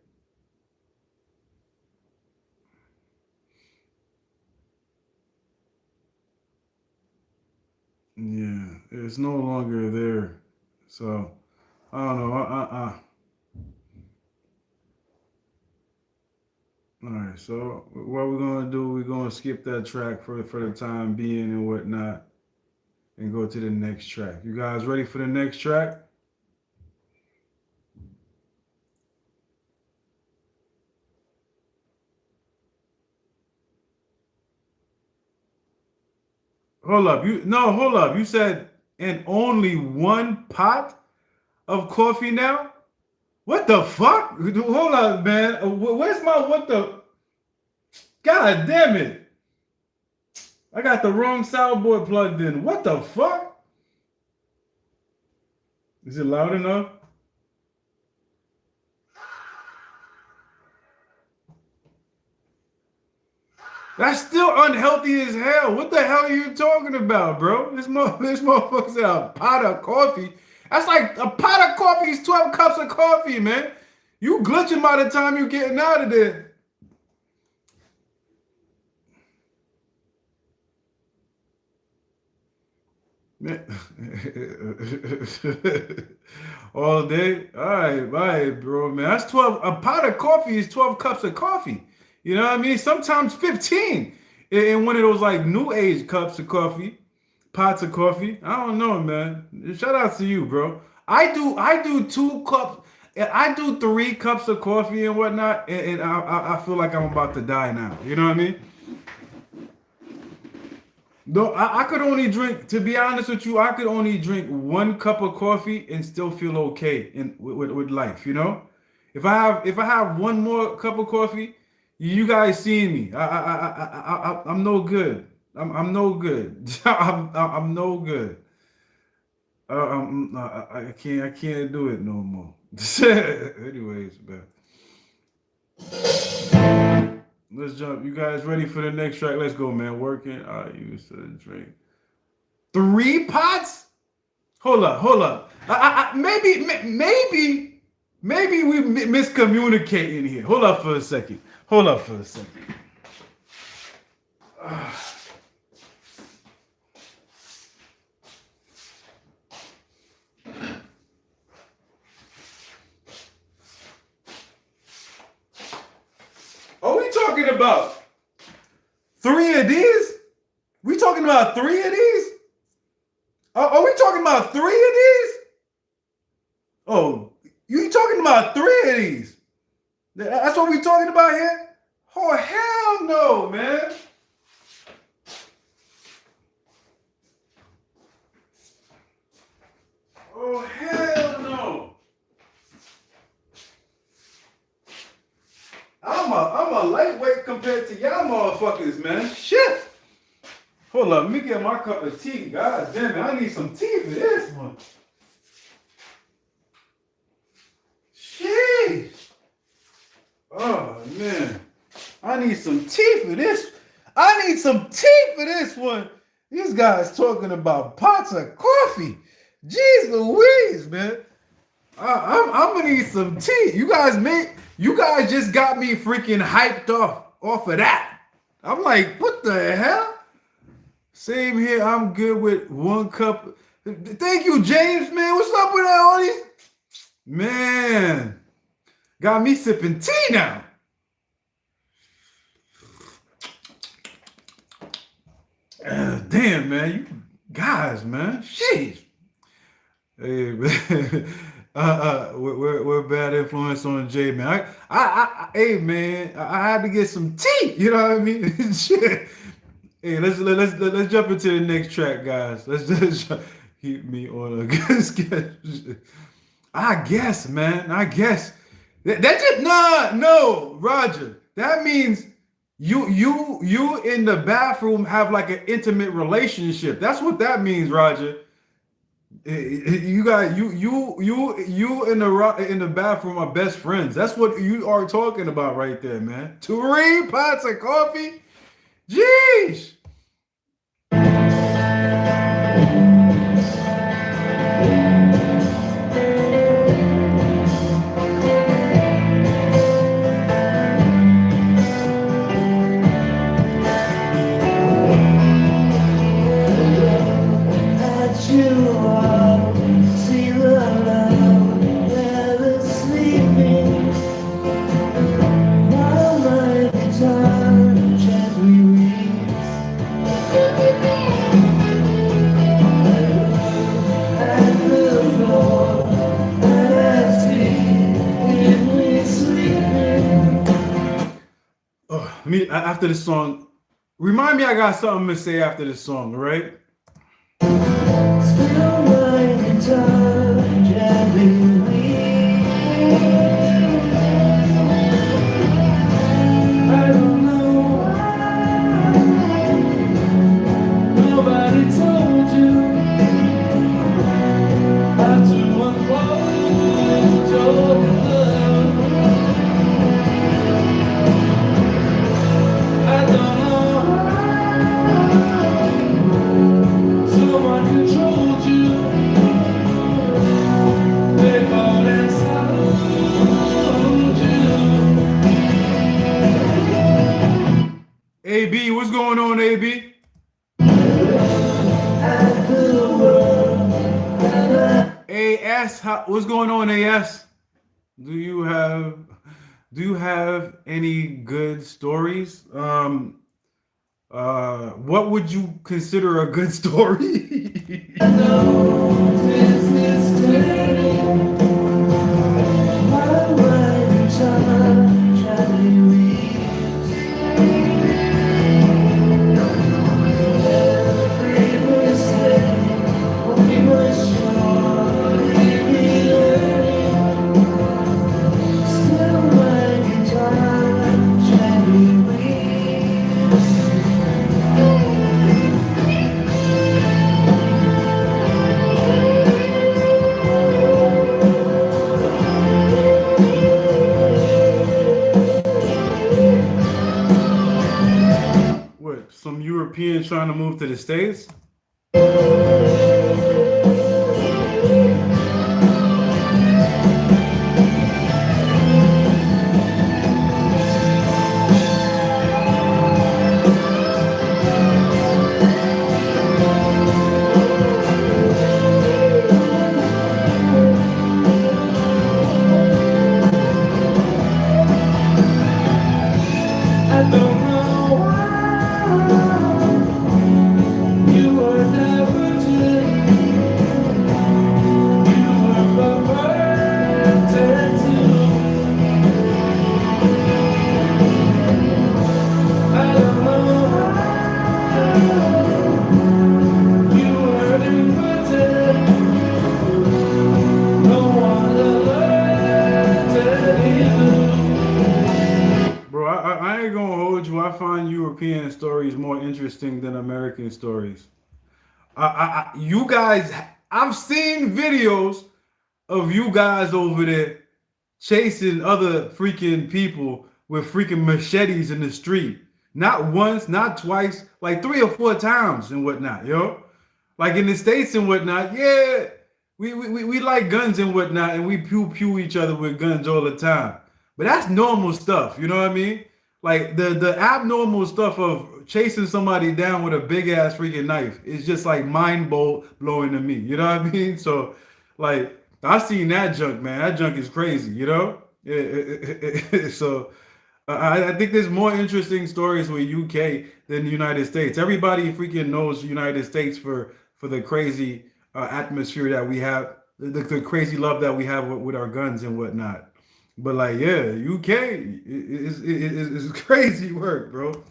Yeah, it's no longer there. So I don't know. All right, so what we're gonna do, we're gonna skip that track for the time being and whatnot, and go to the next track. You guys ready for the next track? Hold up. Hold up. You said in only one pot of coffee now? What the fuck? Hold up, man. Where's my what the? God damn it. I got the wrong soundboard plugged in. What the fuck? Is it loud enough? That's still unhealthy as hell. What the hell are you talking about, bro? This motherfucker's a pot of coffee. That's like a pot of coffee is 12 cups of coffee, man. You glitching by the time you getting out of there. All day? All right, bro, man. That's 12. A pot of coffee is 12 cups of coffee. You know what I mean? Sometimes 15 in one of those like new age cups of coffee, pots of coffee. I don't know, man. Shout out to you, bro. I do 2 cups. I do 3 cups of coffee and whatnot, and I feel like I'm about to die now. You know what I mean? No, I could only drink. To be honest with you, I could only drink 1 cup of coffee and still feel okay with life. You know, if I have 1 more cup of coffee, you guys seeing me. I'm no good. I'm no good. I'm no good. I can't do it no more. Anyways, man. Let's jump. You guys ready for the next track? Let's go, man. Working. I used to drink 3 pots. Hold up. Maybe we miscommunicating here. Hold up for a second. Are we talking about 3 of these? We talking about 3 of these? Are we talking about 3 of these? Oh, you talking about 3 of these? That's what we talking about here? Oh, hell no, man. Oh, hell no. I'm a lightweight compared to y'all motherfuckers, man. Shit. Hold up, let me get my cup of tea. God damn it, I need some tea for this one. Sheesh. Oh man, I need some tea for this. One. These guys talking about pots of coffee. Jeez Louise, man. I'm gonna need some tea. You guys just got me freaking hyped off of that. I'm like, what the hell? Same here. I'm good with 1 cup. Thank you, James, man. What's up with all these? Man, got me sipping tea now. Damn, man. You guys, man. Jeez. Hey, man. We're bad influence on Jay, man. Hey, man, I had to get some tea. You know what I mean? Shit. Hey, let's jump into the next track, guys. Let's just keep me on a good schedule. I guess, man. That just no, Roger. That means you in the bathroom have like an intimate relationship. That's what that means, Roger. You got you in the bathroom are best friends. That's what you are talking about right there, man. 3 pots of coffee. Jeez. After the song, remind me I got something to say after the song, right? AB, what's going on, AB? AS, what's going on, AS? Do you have any good stories? What would you consider a good story? Europeans trying to move to the States? I ain't gonna hold you. I find European stories more interesting than American stories. You guys, I've seen videos of you guys over there chasing other freaking people with freaking machetes in the street. Not once, not twice, like 3 or 4 times and whatnot, yo. Like in the States and whatnot, yeah, we like guns and whatnot, and we pew each other with guns all the time. But that's normal stuff, you know what I mean? Like the abnormal stuff of chasing somebody down with a big ass freaking knife is just like mind blowing to me. You know what I mean? So like I seen that junk, man. That junk is crazy, you know? So I think there's more interesting stories with UK than the United States. Everybody freaking knows the United States for the crazy atmosphere that we have, the crazy love that we have with our guns and whatnot. But like, yeah, UK is crazy work, bro.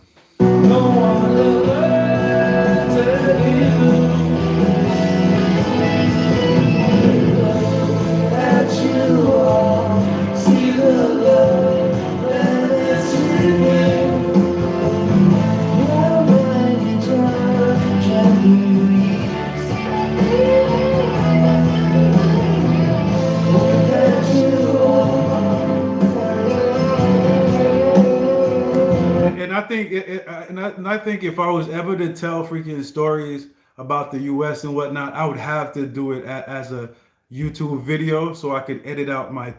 And I think if I was ever to tell freaking stories about the U.S. and whatnot, I would have to do it as a YouTube video so I could edit out my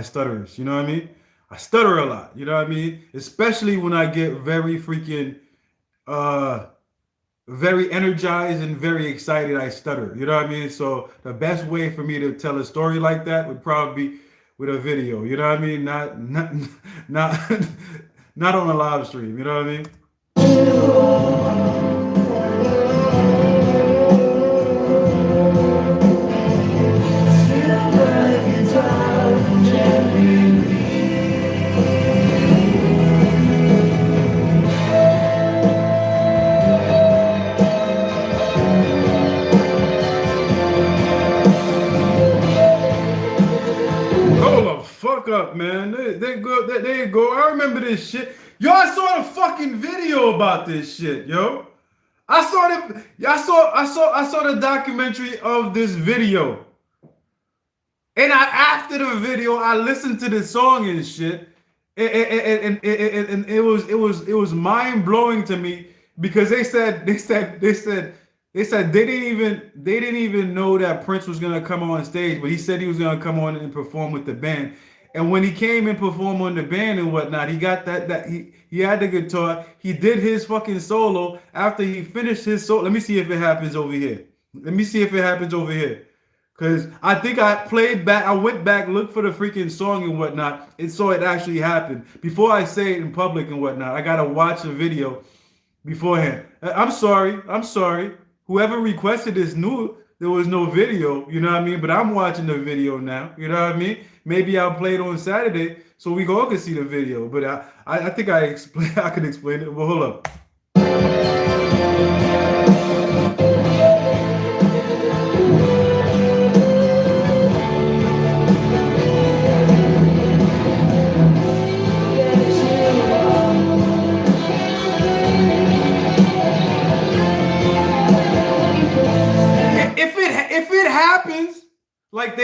stutters. You know what I mean? I stutter a lot. You know what I mean? Especially when I get very freaking very energized and very excited, I stutter. You know what I mean? So the best way for me to tell a story like that would probably be with a video. You know what I mean? Not on a live stream, you know what I mean? Fuck up, man. They go. I remember this shit. Yo, I saw the fucking video about this shit, yo. I saw the documentary of this video. And after the video, I listened to the song and shit. And it was mind blowing to me because they said they didn't even know that Prince was gonna come on stage, but he said he was gonna come on and perform with the band. And when he came and performed on the band and whatnot, he got he had the guitar. He did his fucking solo. After he finished his solo, let me see if it happens over here. Cause I think I went back, looked for the freaking song and whatnot, and saw it actually happen. Before I say it in public and whatnot, I gotta watch the video beforehand. I'm sorry. Whoever requested this knew there was no video, you know what I mean? But I'm watching the video now, you know what I mean? Maybe I'll play it on Saturday so we all can see the video. But I think I can explain it. Well, hold up. If it happens like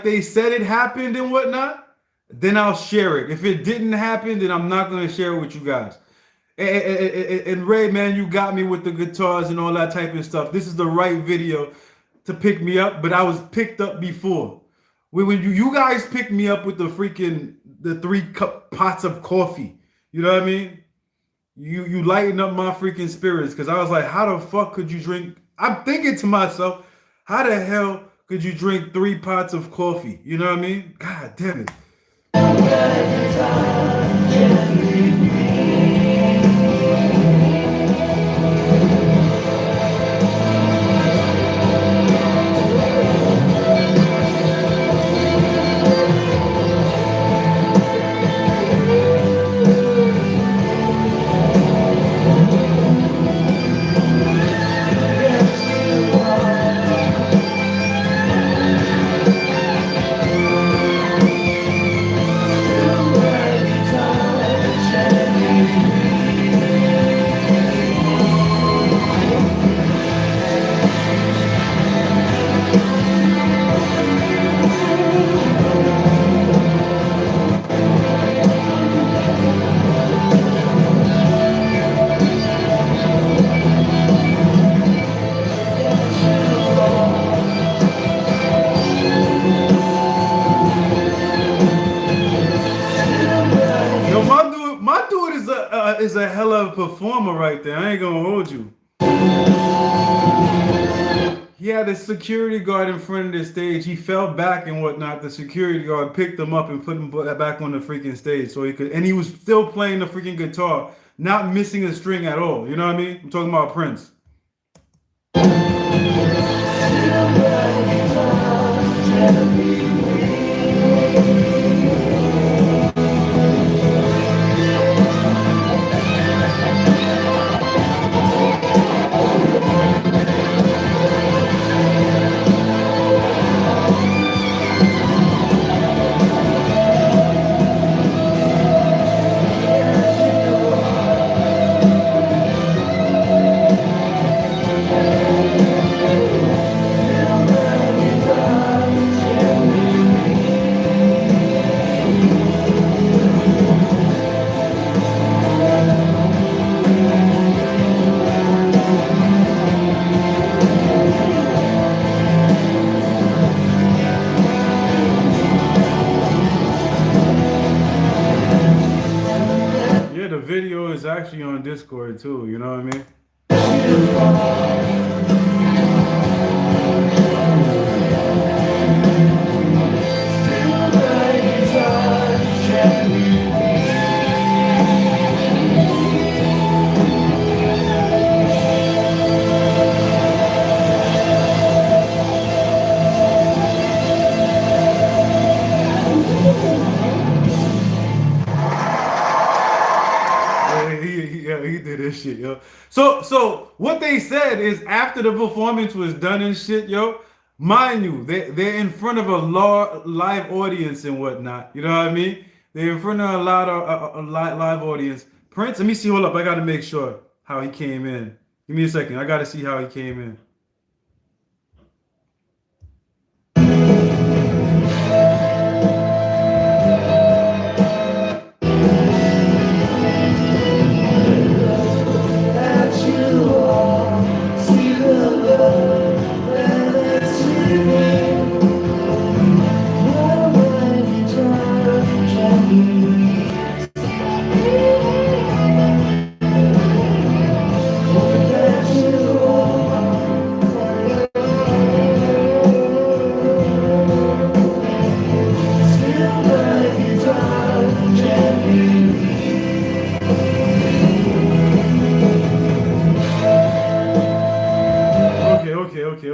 they said it happened and whatnot, then I'll share it. If it didn't happen, then I'm not going to share it with you guys. And Ray, man, you got me with the guitars and all that type of stuff. This is the right video to pick me up, but I was picked up before. When you guys picked me up with the 3-cup pots of coffee, you know what I mean? You lighten up my freaking spirits, because I was like, how the fuck could you drink? I'm thinking to myself, how the hell could you drink 3 pots of coffee? You know what I mean? God damn it. Is a hell of a performer right there. I ain't gonna hold you. He had a security guard in front of the stage. He fell back and whatnot. The security guard picked him up and put him back on the freaking stage so he could. And he was still playing the freaking guitar, not missing a string at all. You know what I mean? I'm talking about Prince. Video is actually on Discord too, you know what I mean? He did this shit, yo. So what they said is after the performance was done and shit, yo, mind you, they're in front of a live audience and whatnot. You know what I mean? They're in front of a live audience. Prince, let me see. Hold up, I gotta make sure how he came in. Give me a second. I gotta see how he came in.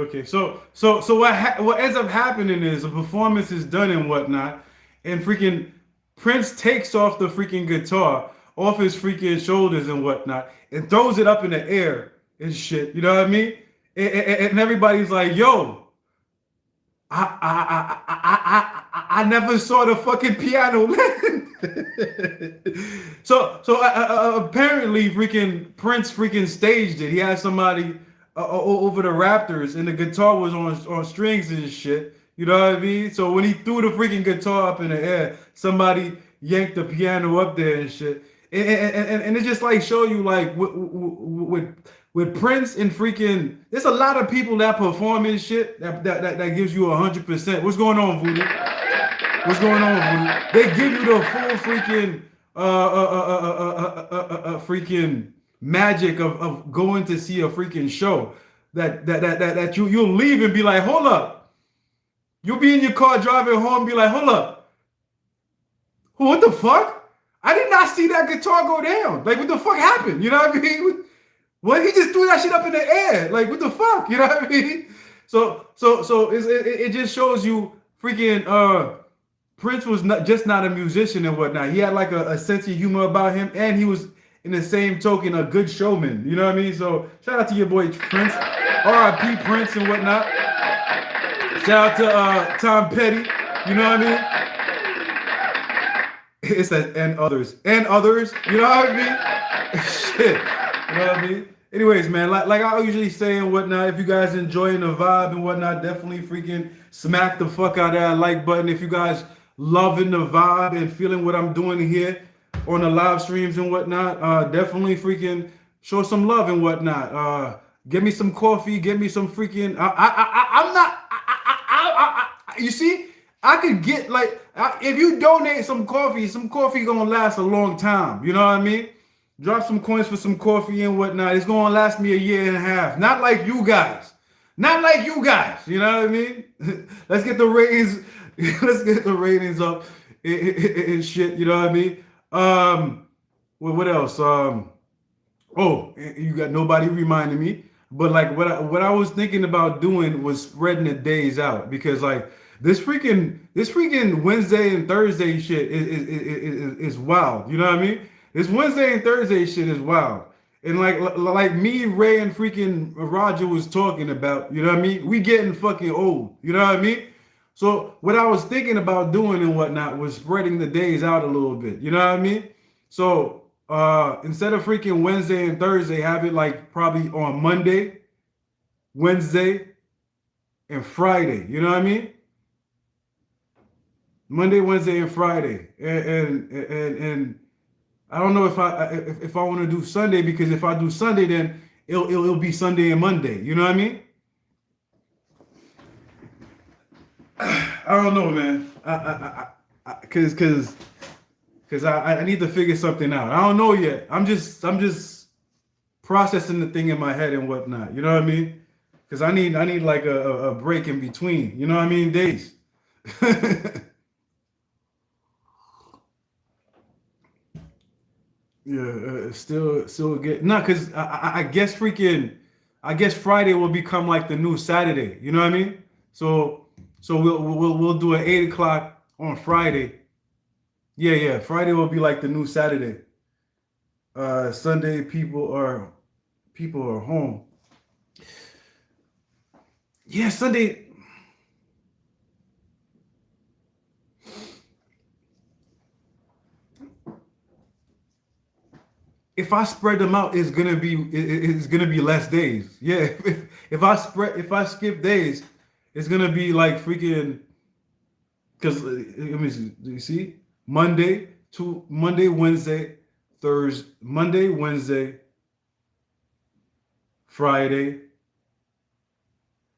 Okay. So what ends up happening is the performance is done and whatnot, and freaking Prince takes off the freaking guitar off his freaking shoulders and whatnot and throws it up in the air and shit. You know what I mean? And everybody's like, "Yo, I never saw the fucking piano land." So apparently freaking Prince freaking staged it. He had somebody over the Raptors, and the guitar was on strings and shit. You know what I mean? So when he threw the freaking guitar up in the air, somebody yanked the piano up there and shit. and it just like show you like with Prince and freaking. There's a lot of people that perform and shit that gives you 100%. What's going on, Voodoo? What's going on, Voodoo? They give you the full freaking freaking magic of going to see a freaking show that you'll leave and be like, hold up. You'll be in your car driving home and be like, hold up. What the fuck? I did not see that guitar go down. Like, what the fuck happened? You know what I mean? What, he just threw that shit up in the air. Like, what the fuck? You know what I mean? So it just shows you freaking Prince was not a musician and whatnot. He had like a sense of humor about him, and he was in the same token a good showman. You know what I mean? So shout out to your boy Prince, R.I.P. Prince and whatnot. Shout out to Tom Petty. You know what I mean? It's that and others. You know what I mean? Shit. You know what I mean? Anyways, man, like I usually say and whatnot, if you guys enjoying the vibe and whatnot, definitely freaking smack the fuck out of that like button. If you guys loving the vibe and feeling what I'm doing here on the live streams and whatnot, definitely freaking show some love and whatnot. Give me some coffee, give me some freaking. You see, I could get like, if you donate some coffee gonna last a long time. You know what I mean? Drop some coins for some coffee and whatnot. It's gonna last me a year and a half. Not like you guys. Not like you guys. You know what I mean? Let's get the ratings. Let's get the ratings up and shit. You know what I mean? Well, what else? Oh, you got nobody reminding me. But like what I was thinking about doing was spreading the days out, because like this freaking Wednesday and Thursday shit is wild. You know what I mean? This Wednesday and Thursday shit is wild. And like me, Ray, and freaking Roger was talking about, you know what I mean? We getting fucking old. You know what I mean? So what I was thinking about doing and whatnot was spreading the days out a little bit. You know what I mean? So instead of freaking Wednesday and Thursday, have it like probably on Monday, Wednesday, and Friday. You know what I mean? Monday, Wednesday, and Friday. And I don't know if I want to do Sunday, because if I do Sunday, then it'll be Sunday and Monday. You know what I mean? I don't know, man. Cause I need to figure something out. I don't know yet. I'm just processing the thing in my head and whatnot. You know what I mean? Cause I need like a break in between. You know what I mean? Days. Yeah, still get cause I guess Friday will become like the new Saturday. You know what I mean? So we'll do an 8 o'clock on Friday. Yeah. Friday will be like the new Saturday. Sunday people are home. Yeah, Sunday. If I spread them out, it's gonna be less days. Yeah, if I skip days, it's gonna be like freaking. Because let me see. Do you see? Monday, Wednesday, Thursday, Monday, Wednesday, Friday.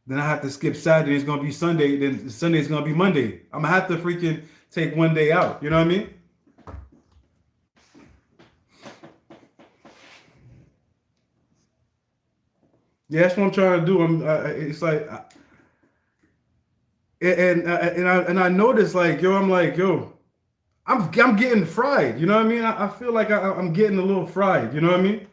Then I have to skip Saturday. It's gonna be Sunday. Then Sunday is gonna be Monday. I'm gonna have to freaking take one day out. You know what I mean? Yeah, that's what I'm trying to do. It's like, and I noticed like, I'm getting fried. You know what I mean? I feel like I'm getting a little fried. You know what I mean?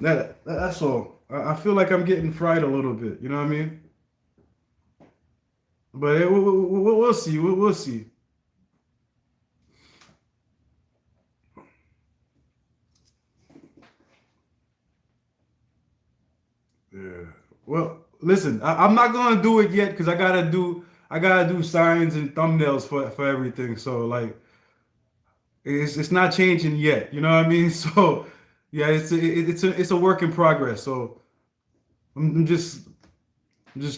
That's all. I feel like I'm getting fried a little bit. You know what I mean? But we'll see. We'll see. Yeah. Well, listen, I'm not gonna do it yet because I gotta do signs and thumbnails for everything. So like, it's not changing yet. You know what I mean? So yeah, it's a work in progress. So I'm just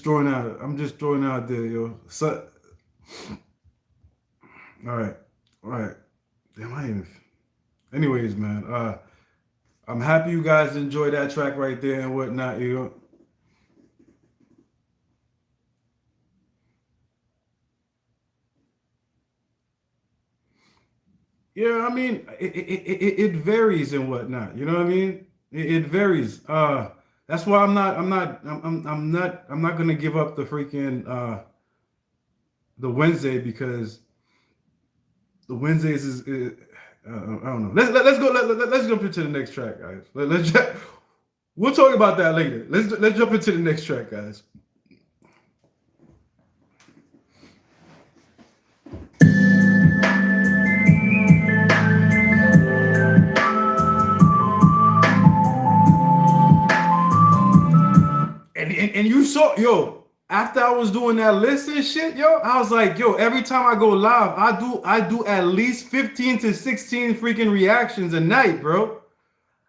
throwing out. I'm just throwing out there, yo. So, all right. Damn, I even. anyways, man, I'm happy you guys enjoy that track right there and whatnot. You know. Yeah, I mean, it varies and whatnot. You know what I mean? It varies. That's why I'm not gonna give up the freaking the Wednesday, because the Wednesdays is I don't know. Let's go. Let's jump into the next track, guys. We'll talk about that later. Let's jump into the next track, guys. And you saw, yo, after I was doing that list and shit, yo, I was like, yo, every time I go live, I do at least 15 to 16 freaking reactions a night, bro.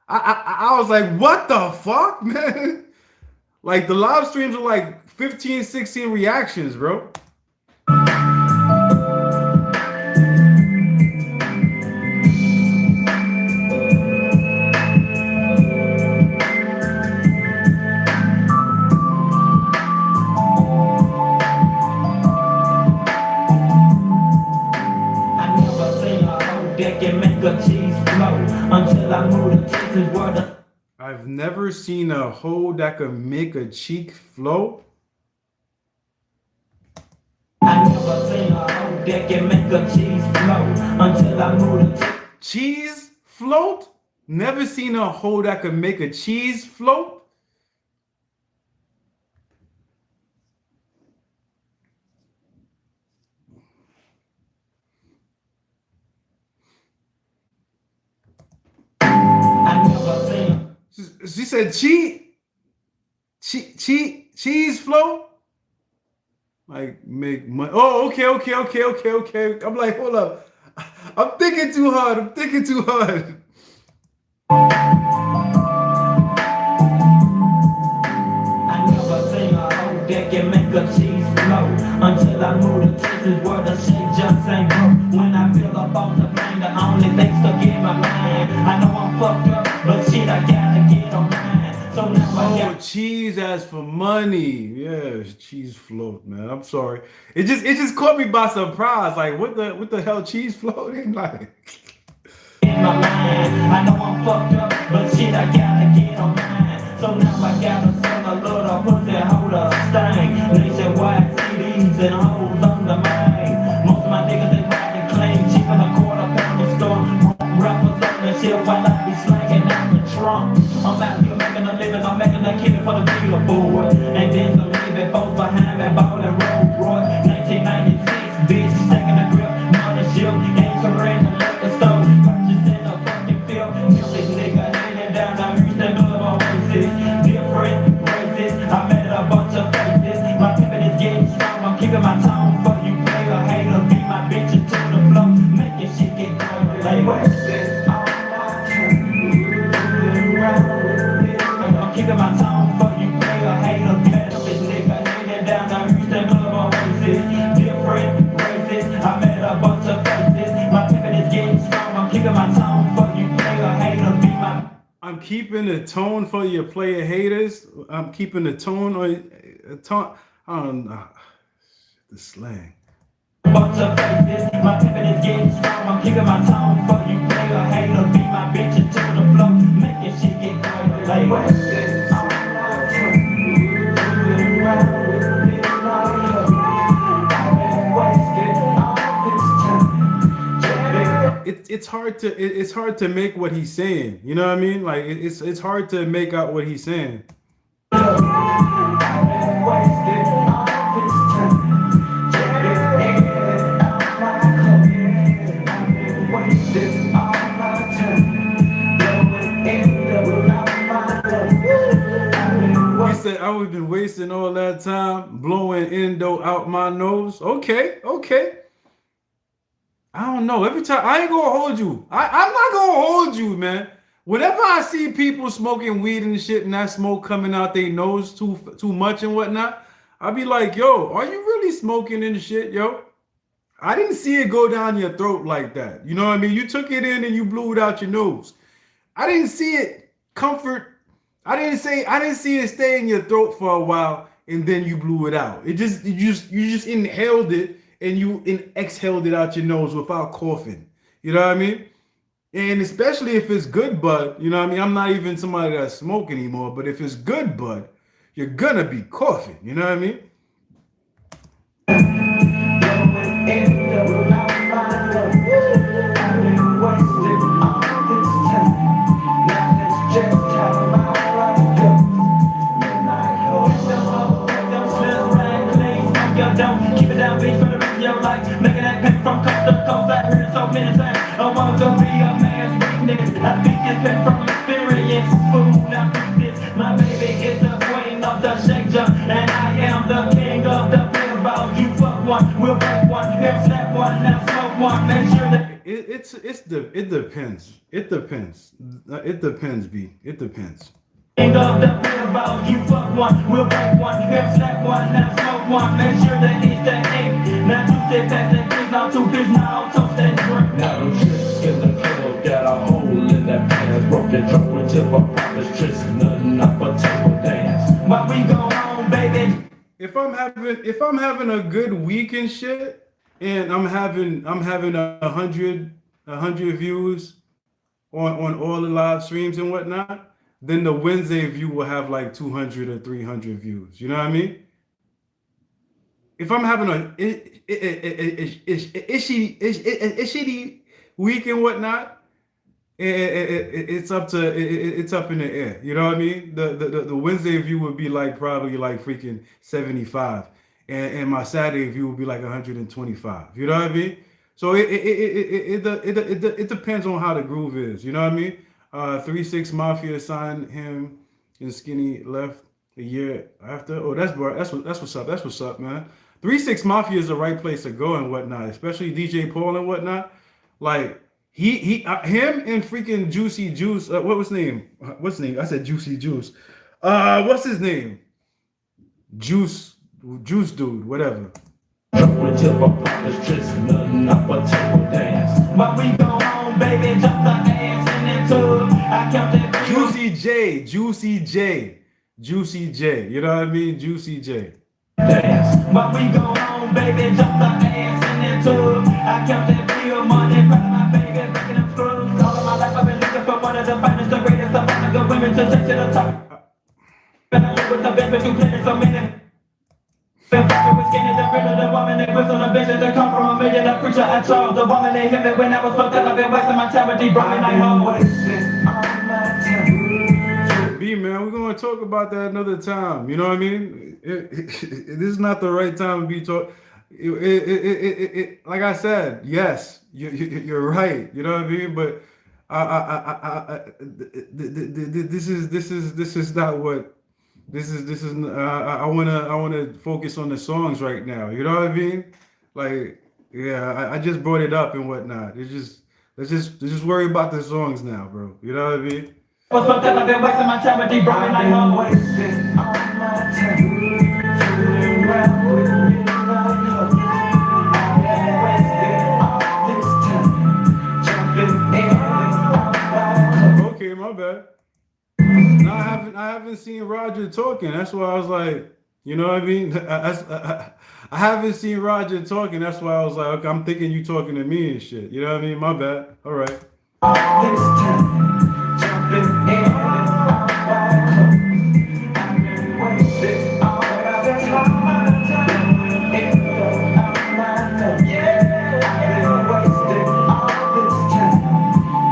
I was like, what the fuck, man? Like, the live streams are like 15, 16 reactions, bro. I've never seen a hoe that could make a cheek flow. I never seen a hoe that can make a cheese float until I move the cheese float? Never seen a hoe that could make a cheese float? She said cheese flow, like make money. Oh, okay. I'm like, hold up. I'm thinking too hard. I never seen a hoe that can make a cheese flow until I move the Texas where the shit just ain't broke. When I feel up on the plane, the only thing stuck in my mind. I know I'm fucked up, but shit, I gotta get on mine. So now cheese as for money. Yeah, cheese float, man. I'm sorry. It just caught me by surprise. Like, what the hell cheese floating? Like, in my mind, I know I'm fucked up, but shit, I gotta get on mine. So now I gotta sell a little pussy holder stain. Nationwide CDs and hoes on the mind. Most of my niggas, they riding clean, cheap in a quarter pound of store. Rappers on the shit while I be slanging out the trunk. I'm out here making a living, I'm making a killing for the dealer boy. And then some heavy folks behind me, ballin' Rolls Royce. 1996, bitch, taking a grip, mothership, entering the liquor store, purchasing a fucking field. Kill this nigga, handing down the Houston of Oasis. Different races, I met a bunch of faces. My pimpin' is getting strong, I'm keeping my tone for you player haters. Beat my bitches to the floor, making shit get going. Like, what's this? I'm keeping my tone for you player haters. Better this nigga handing down the Houston of Oasis. Different races, I met a bunch of faces. My pimpin' is getting strong, I'm keeping my tone for you player haters. Beat my I'm keeping the tone for your player haters. I'm keeping the tone on tone. I don't know. The slang. bunch of faces. My pimpin' is getting strong, I'm keeping my tone for you player haters. Beat my bitches to the floor, making shit get going. Like, what's this? It's hard to make what he's saying. You know what I mean? Like, it's hard to make out what he's saying. He said, I would have been wasting all that time blowing endo out my nose. Okay. I don't know. Every time, I ain't gonna hold you. I'm not gonna hold you, man. Whenever I see people smoking weed and shit and that smoke coming out their nose too much and whatnot, I'll be like, yo, are you really smoking and shit, yo? I didn't see it go down your throat like that. You know what I mean? You took it in and you blew it out your nose. I didn't see it comfort. I didn't see it stay in your throat for a while and then you blew it out. You just inhaled it and you exhaled it out your nose without coughing. You know what I mean? And especially if it's good bud, you know what I mean? I'm not even somebody that smoke anymore, but if it's good bud, you're gonna be coughing. You know what I mean? Keep it down, bitch, for the rest of your life. Making that pain from coast to coast. I heard it so many times. I want to be a man's weakness. I speak this pain from experience. Food, I think this. My baby is the queen of the shake jump, and I am the king of the pinball. You fuck one, we'll break one, hip slap one, now smoke one. Make sure that it depends. It depends. It depends, B. It depends. king of the pinball. You fuck one, we'll break one, hip slap one, now smoke one. Make sure that it's the ink. Now you sit back and kiss now two fish now toast and drink. Now them tricks in the club got a hole in that pants. Broken truck with tip of promise tricks. Nothing up but table dance. While we go home, baby. If I'm having a good week and shit, and I'm having 100 views on all the live streams and whatnot, then the Wednesday view will have like 200 or 300 views. You know what I mean? If I'm having a shitty week and whatnot, it's up in the air. You know what I mean? The Wednesday view would be like probably like freaking 75, and my Saturday view would be like 125. You know what I mean? So it depends on how the groove is. You know what I mean? 3-6 Mafia signed him and Skinny left a year after. Oh, that's what's up. That's what's up, man. 3-6 Mafia is the right place to go and whatnot, especially DJ Paul and whatnot. Like him and freaking Juicy Juice. What was his name? What's his name? I said Juicy Juice. What's his name? Juice dude, whatever. With tip of promise tricks, nothing up but table dance. While we go home, baby, jump the ass in the tub. I count that Juicy J. You know what I mean? Juicy J. dance. While we go home, baby, jump the ass in the tub. I count that real money, proud of my baby, breaking them screws. All of my life I've been looking for one of the finest, the greatest of all the good women to take to the top. Been I live with the best, but you playing so many. Been fucking with skinny, the real of the woman, they whips on the bitches that come from a million. The preacher I chose, the woman they hit me when I was fucked up. I've been wasting my time with deep brought me like home. B, man, we're gonna talk about that another time. You know what I mean? This is not the right time to be talking. Like I said, yes, you're right. You know what I mean? But this is not what. This is I wanna focus on the songs right now. You know what I mean? Like, yeah, I just brought it up and whatnot. Let's just worry about the songs now, bro. You know what I mean? Was fucked up, I've been wasting my time with deep brought me like home. Wasting all my time fooling around with you like her. I wasted all this time jumping in and out. Okay, my bad. No, I haven't seen Roger talking. That's why I was like, you know what I mean? I haven't seen Roger talking. That's why I was like, okay, I'm thinking you talking to me and shit. You know what I mean? My bad. All right. All this time jumping in and out like her. I've been wasting all that time in the outline. Yeah, I've been wasting all this time.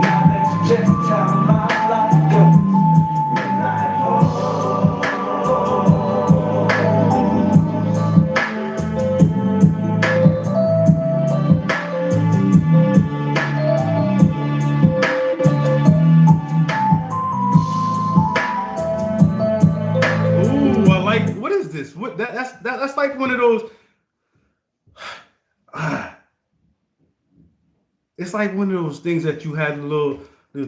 Now that's just how my life goes. What that's like one of those. It's like one of those things that you had a little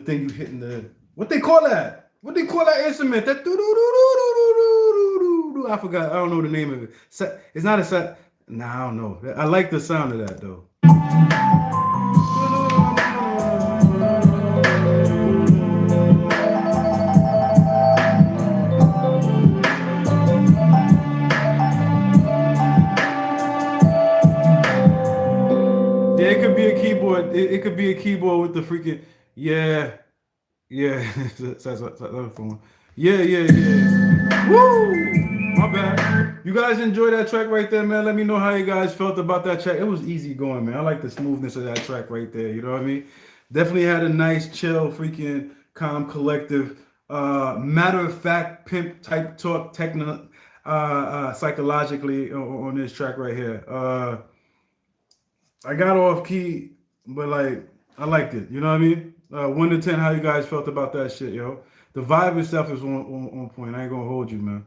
thing you hitting the what they call that? What they call that instrument? That I forgot. I don't know the name of it. It's not a set. Nah, I don't know. I like the sound of that though. Yeah, it could be a keyboard. It could be a keyboard with the freaking yeah, yeah. That's phone. Yeah, yeah, yeah. Woo! My bad. You guys enjoy that track right there, man. Let me know how you guys felt about that track. It was easy going, man. I like the smoothness of that track right there. You know what I mean? Definitely had a nice, chill, freaking calm, collective, matter of fact, pimp type talk, psychologically on this track right here. I got off key, but like I liked it. You know what I mean? 1 to 10, how you guys felt about that shit, yo? The vibe itself is on point. I ain't gonna hold you, man.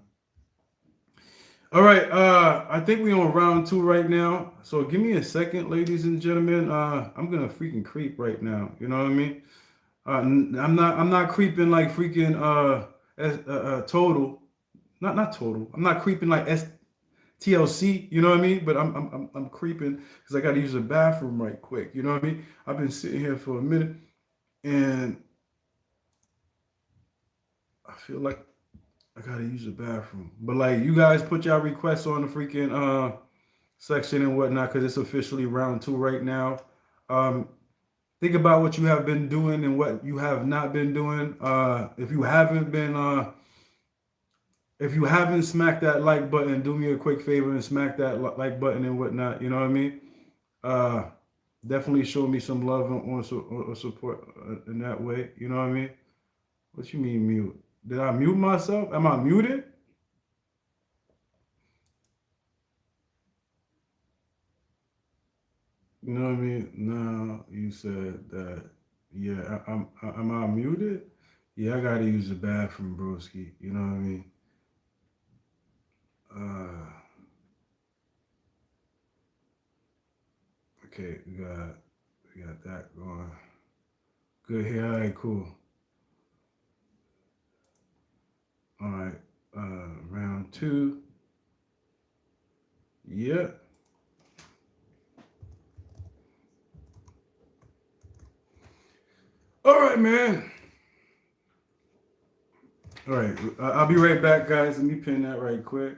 All right, I think we on round 2 right now. So give me a second, ladies and gentlemen. I'm gonna freaking creep right now. You know what I mean? I'm not creeping like freaking total. Not total. I'm not creeping like TLC, you know what I mean? But I'm creeping because I got to use the bathroom right quick. You know what I mean? I've been sitting here for a minute, and I feel like I got to use the bathroom. But like, you guys put y'all requests on the freaking section and whatnot because it's officially round 2 right now. Think about what you have been doing and what you have not been doing. If you haven't smacked that like button, do me a quick favor and smack that like button and whatnot. You know what I mean? Uh, Definitely show me some love on support in that way. You know what I mean? What you mean mute? Did I mute myself? Am I muted? You know what I mean? No, you said that. Yeah, am I muted? Yeah, I gotta use the bathroom, broski. You know what I mean? Uh, okay, we got that going. Good here. All right, cool. All right, round 2. Yeah. All right, man. All right, I'll be right back, guys. Let me pin that right quick.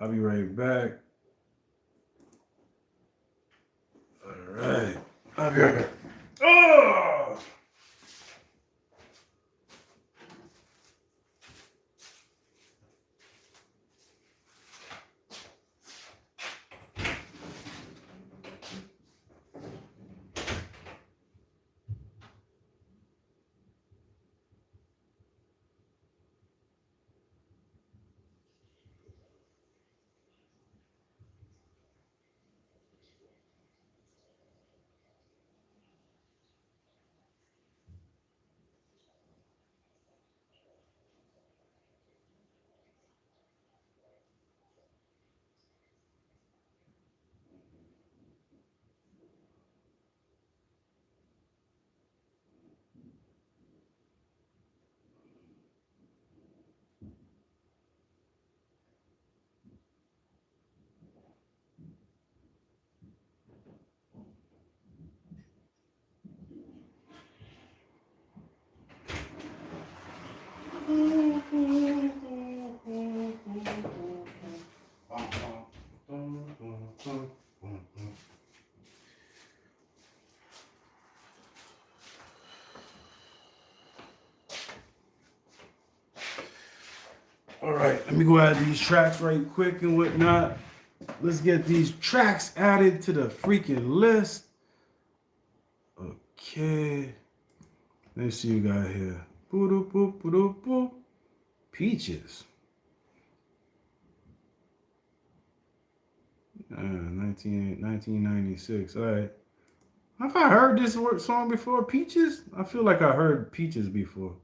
I'll be right back. All right, I'll be right back. Oh! All right, let me go add these tracks right quick and whatnot. Let's get these tracks added to the freaking list. Okay. Let's see what we got here. Boop, boop, boop, boop. Peaches. 1996. All right. Have I heard this song before? Peaches? I feel like I heard Peaches before.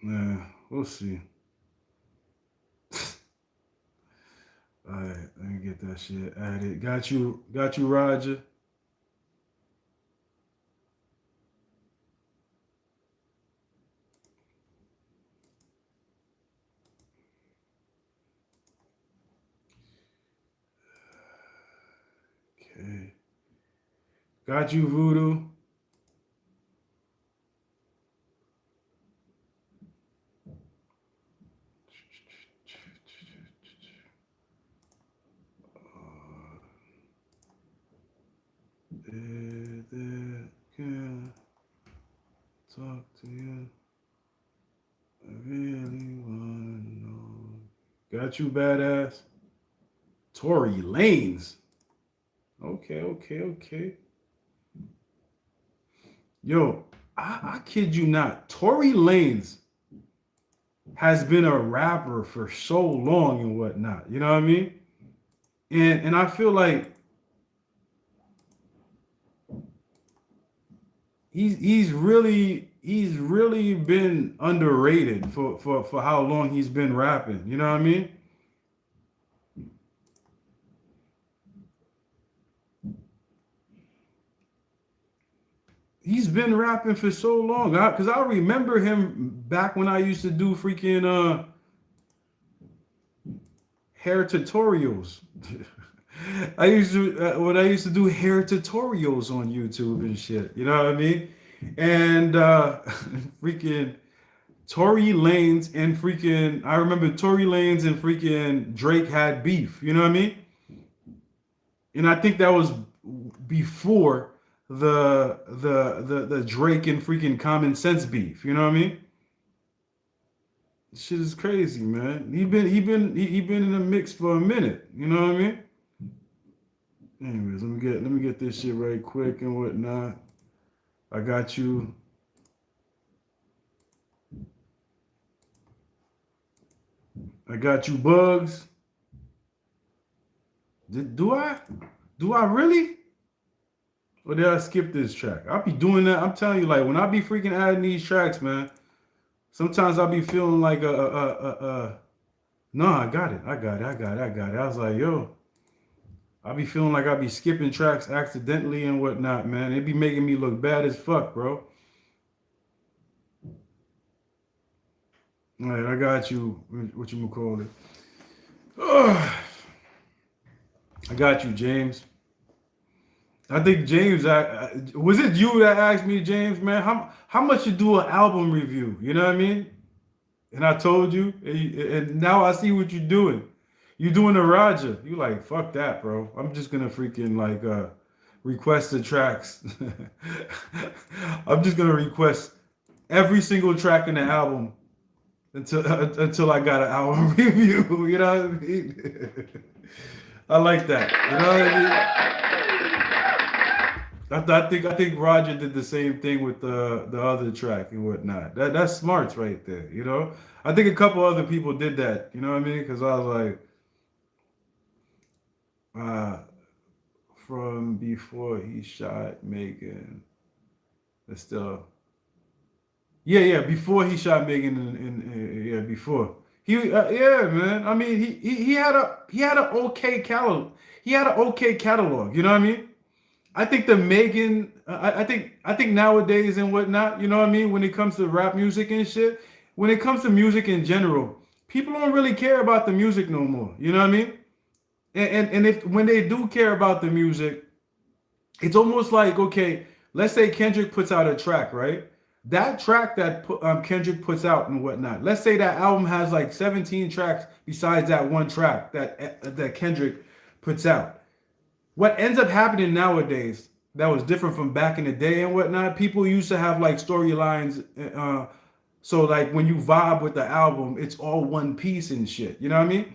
Nah, we'll see. All right, let me get that shit added. Got you, Roger. Okay. Got you, Voodoo. Can talk to you. I really wanna know. Got you, badass. Tory Lanez. Okay. Yo, I kid you not. Tory Lanez has been a rapper for so long and whatnot. You know what I mean? And I feel like he's really been underrated for how long he's been rapping. You know what I mean? He's been rapping for so long. Because I remember him back when I used to do freaking hair tutorials. I used to when I used to do hair tutorials on YouTube and shit. You know what I mean? And freaking Tory Lanez and freaking I remember Tory Lanez and freaking Drake had beef. You know what I mean? And I think that was before the Drake and freaking Common Sense beef. You know what I mean? Shit is crazy, man. He been in the mix for a minute. You know what I mean? Anyways, let me get this shit right quick and whatnot. I got you. I got you, Bugs. Do I really? Or did I skip this track? I'll be doing that. I'm telling you, like when I be freaking adding these tracks, man. Sometimes I'll be feeling like no, I got it. I was like, yo. I be feeling like I be skipping tracks accidentally and whatnot, man. It be making me look bad as fuck, bro. All right, I got you. What you gonna call it? Ugh. I got you, James. I think James, was it you that asked me, James, man? How much you do an album review? You know what I mean? And I told you, and now I see what you're doing. You doing a Roger. You like, fuck that, bro. I'm just gonna freaking like request the tracks. I'm just gonna request every single track in the album until I got an album review. You know what I mean? I like that. You know what I mean? I think Roger did the same thing with the other track and whatnot. That's smarts right there. You know, I think a couple other people did that. You know what I mean? Because I was like. From before he shot Megan, that's still, yeah, before he shot Megan, before he, yeah, man. I mean, he had a okay catalog. He had an okay catalog. You know what I mean? I think the Megan, I think nowadays and whatnot, you know what I mean? When it comes to rap music and shit, when it comes to music in general, people don't really care about the music no more. You know what I mean? And if when they do care about the music, it's almost like, okay, let's say Kendrick puts out a track, right? That track that Kendrick puts out and whatnot, let's say that album has like 17 tracks besides that one track that Kendrick puts out. What ends up happening nowadays that was different from back in the day and whatnot, people used to have like storylines. So like when you vibe with the album, it's all one piece and shit. You know what I mean?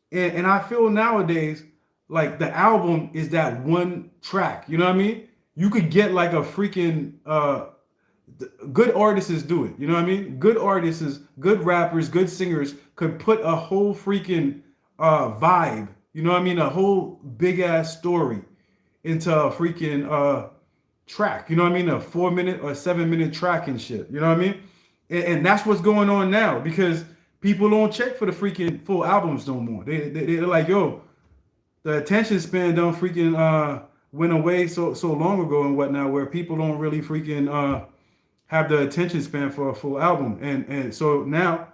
And I feel nowadays like the album is that one track. You know what I mean? You could get like a freaking good artists do it. You know what I mean? Good artists, good rappers, good singers could put a whole freaking vibe. You know what I mean? A whole big ass story into a freaking track. You know what I mean? A 4-minute or 7-minute track and shit. You know what I mean? And that's what's going on now because people don't check for the freaking full albums no more. They're like, yo, the attention span done freaking went away so long ago and whatnot, where people don't really freaking have the attention span for a full album. And so now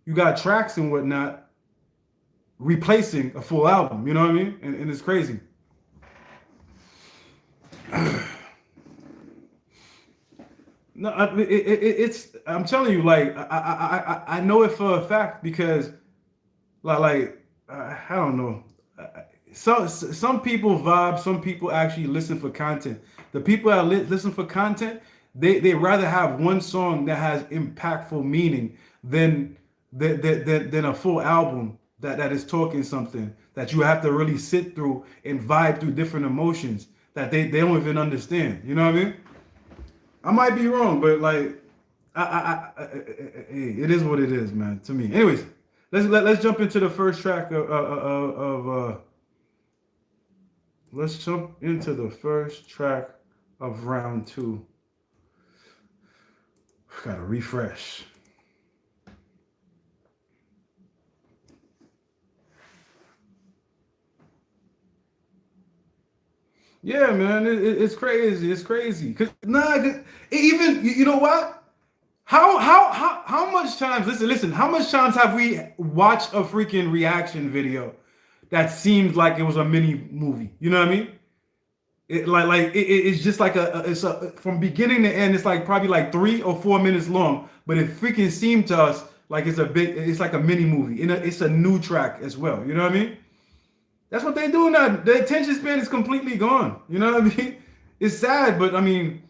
you got tracks and whatnot replacing a full album. You know what I mean? And it's crazy. No, it's. I'm telling you, like I know it for a fact because I don't know. Some people vibe. Some people actually listen for content. The people that listen for content, they rather have one song that has impactful meaning than a full album that is talking something that you have to really sit through and vibe through different emotions that they don't even understand. You know what I mean? I might be wrong, but like, it is what it is, man. To me, anyways, let's jump into the first track let's jump into the first track of round two. Gotta refresh. Yeah, man, it's crazy. It's crazy. Even you know what? How much times? Listen. How much times have we watched a freaking reaction video that seemed like it was a mini movie? You know what I mean? It's just like it's from beginning to end. It's like probably like 3 or 4 minutes long, but it freaking seemed to us like it's like a mini movie. And it's a new track as well. You know what I mean? That's what they do now. The attention span is completely gone. You know what I mean? It's sad, but I mean,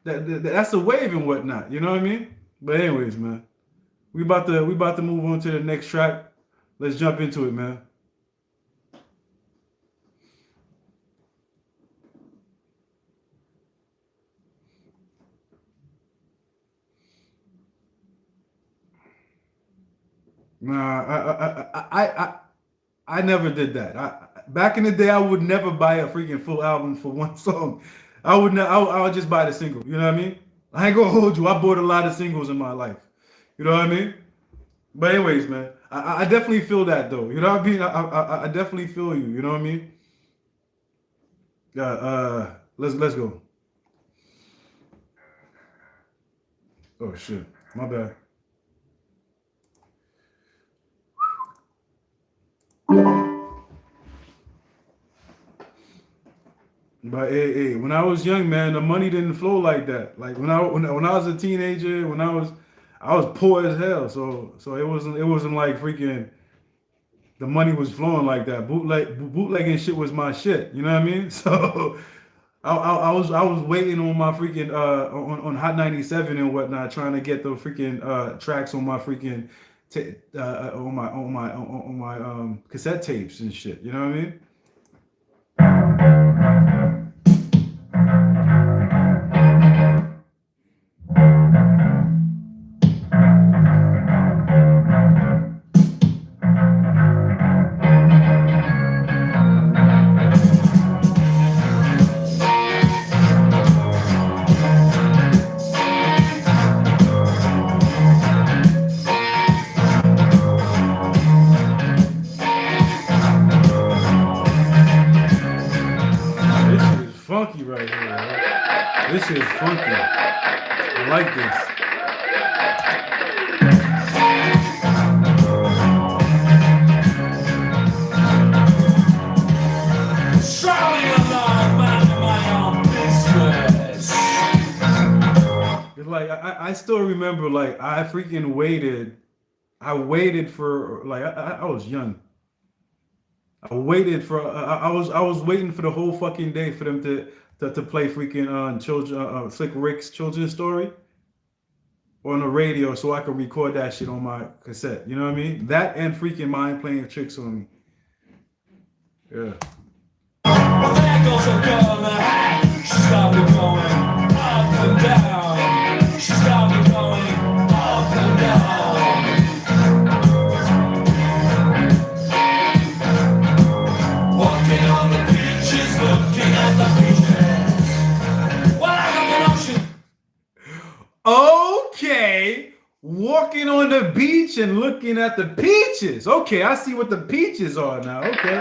that's the wave and whatnot. You know what I mean? But anyways, man, we about to move on to the next track. Let's jump into it, man. Nah, I never did that. Back in the day, I would never buy a freaking full album for one song. I would just buy the single. You know what I mean? I ain't gonna hold you. I bought a lot of singles in my life. You know what I mean? But anyways, man, I definitely feel that though. You know what I mean? I definitely feel you. You know what I mean? Let's go. Oh shit, my bad. But hey, when I was young, man, the money didn't flow like that. Like when I was a teenager, I was poor as hell. So it wasn't like freaking the money was flowing like that. Bootlegging shit was my shit. You know what I mean? So I was waiting on my freaking on Hot 97 and whatnot, trying to get the freaking tracks on my freaking on my cassette tapes and shit. You know what I mean? This is funky. I like this. It's like I still remember, like I freaking waited. I waited for like I was young. I waited for I was waiting for the whole fucking day for them to play freaking children Slick Rick's children's story on the radio so I could record that shit on my cassette. You know what I mean? That and freaking Mind Playing Tricks on Me. Yeah. Well, there goes a girl in the hat. She's got me going up and down. She's got me going up and down. Walking on the beaches, looking at the beaches. Okay, walking on the beach and looking at the peaches. Okay, I see what the peaches are now. Okay.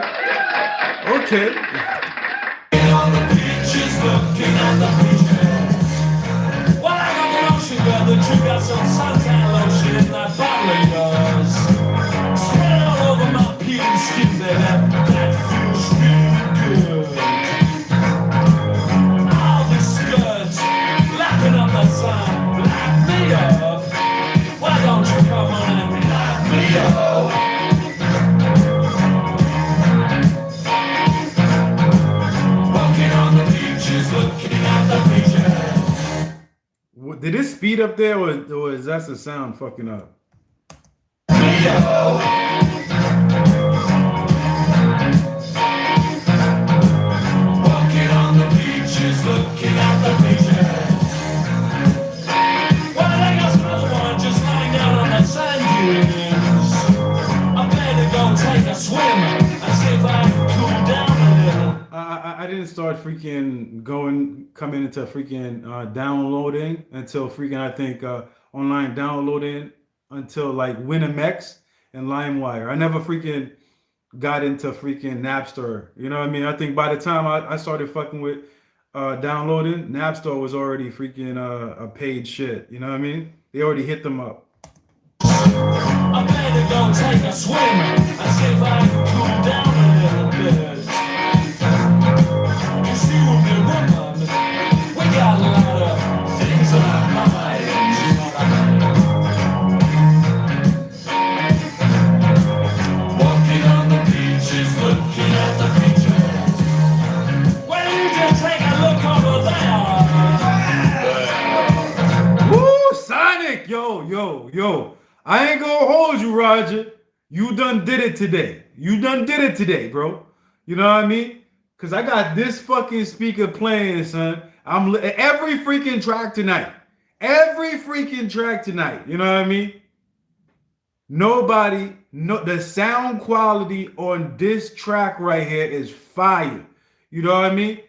On the beaches, looking at the beaches. Well, I got the notion, girl, that you got some suntan lotion in that bottle of yours. Spread it all over my peeling skin, baby. That feels real good. All the skirts, lapping up the sun. did it speed up there, or is that the sound fucking up? Walking on the beaches, looking at the beaches. Well, I got another one just lying down on the sand dunes. I better go take a swim and see if I can cool down a little. I didn't start freaking coming into freaking downloading until freaking I think online downloading until like WinMX and LimeWire. I never freaking got into freaking Napster. You know what I mean? I think by the time I started fucking with downloading, Napster was already freaking a paid shit. You know what I mean? They already hit them up. I better go take a swim and see if I can cool down a little bit. Cause you and me woman, we got a lot of things on our minds, you know what I mean? Walking on the beaches, looking at the beaches. Well, you just take a look over there. Woo, Sonic! Yo. I ain't gonna hold you, Roger. You done did it today. Bro. You know what I mean? Cause I got this fucking speaker playing, son. Every freaking track tonight. You know what I mean? The sound quality on this track right here is fire. You know what I mean?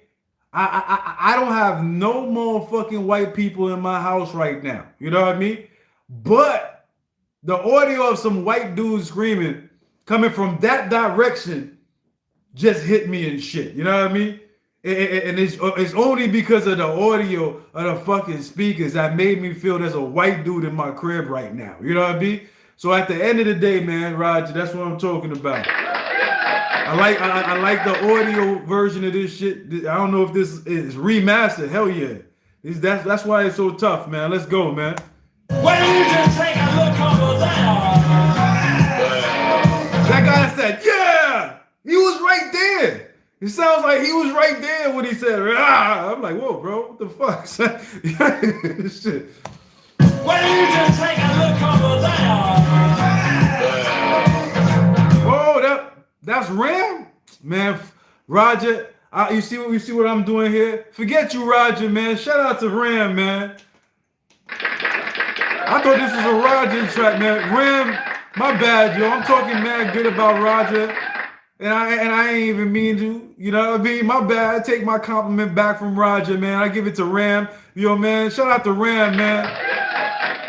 I don't have no more fucking white people in my house right now. You know what I mean? But the audio of some white dudes screaming coming from that direction just hit me and shit. You know what I mean? And it's only because of the audio of the fucking speakers that made me feel there's a white dude in my crib right now. You know what I mean? So at the end of the day, man, Roger, that's what I'm talking about. I like the audio version of this shit. I don't know if this is remastered. Hell yeah. That's why it's so tough, man. Let's go, man. Well, you just take a look over there. That guy said, yeah, he was right there. It sounds like he was right there when he said, ah. I'm like, whoa, bro, what the fuck? Shit. Well, you just take a look over there. Oh, that's Ram? Man, Roger, you see what I'm doing here? Forget you, Roger, man. Shout out to Ram, man. I thought this was a Roger track, man. Ram, my bad, yo. I'm talking mad good about Roger, and I ain't even mean to. You know what I mean? My bad. I take my compliment back from Roger, man. I give it to Ram. Yo, man. Shout out to Ram, man.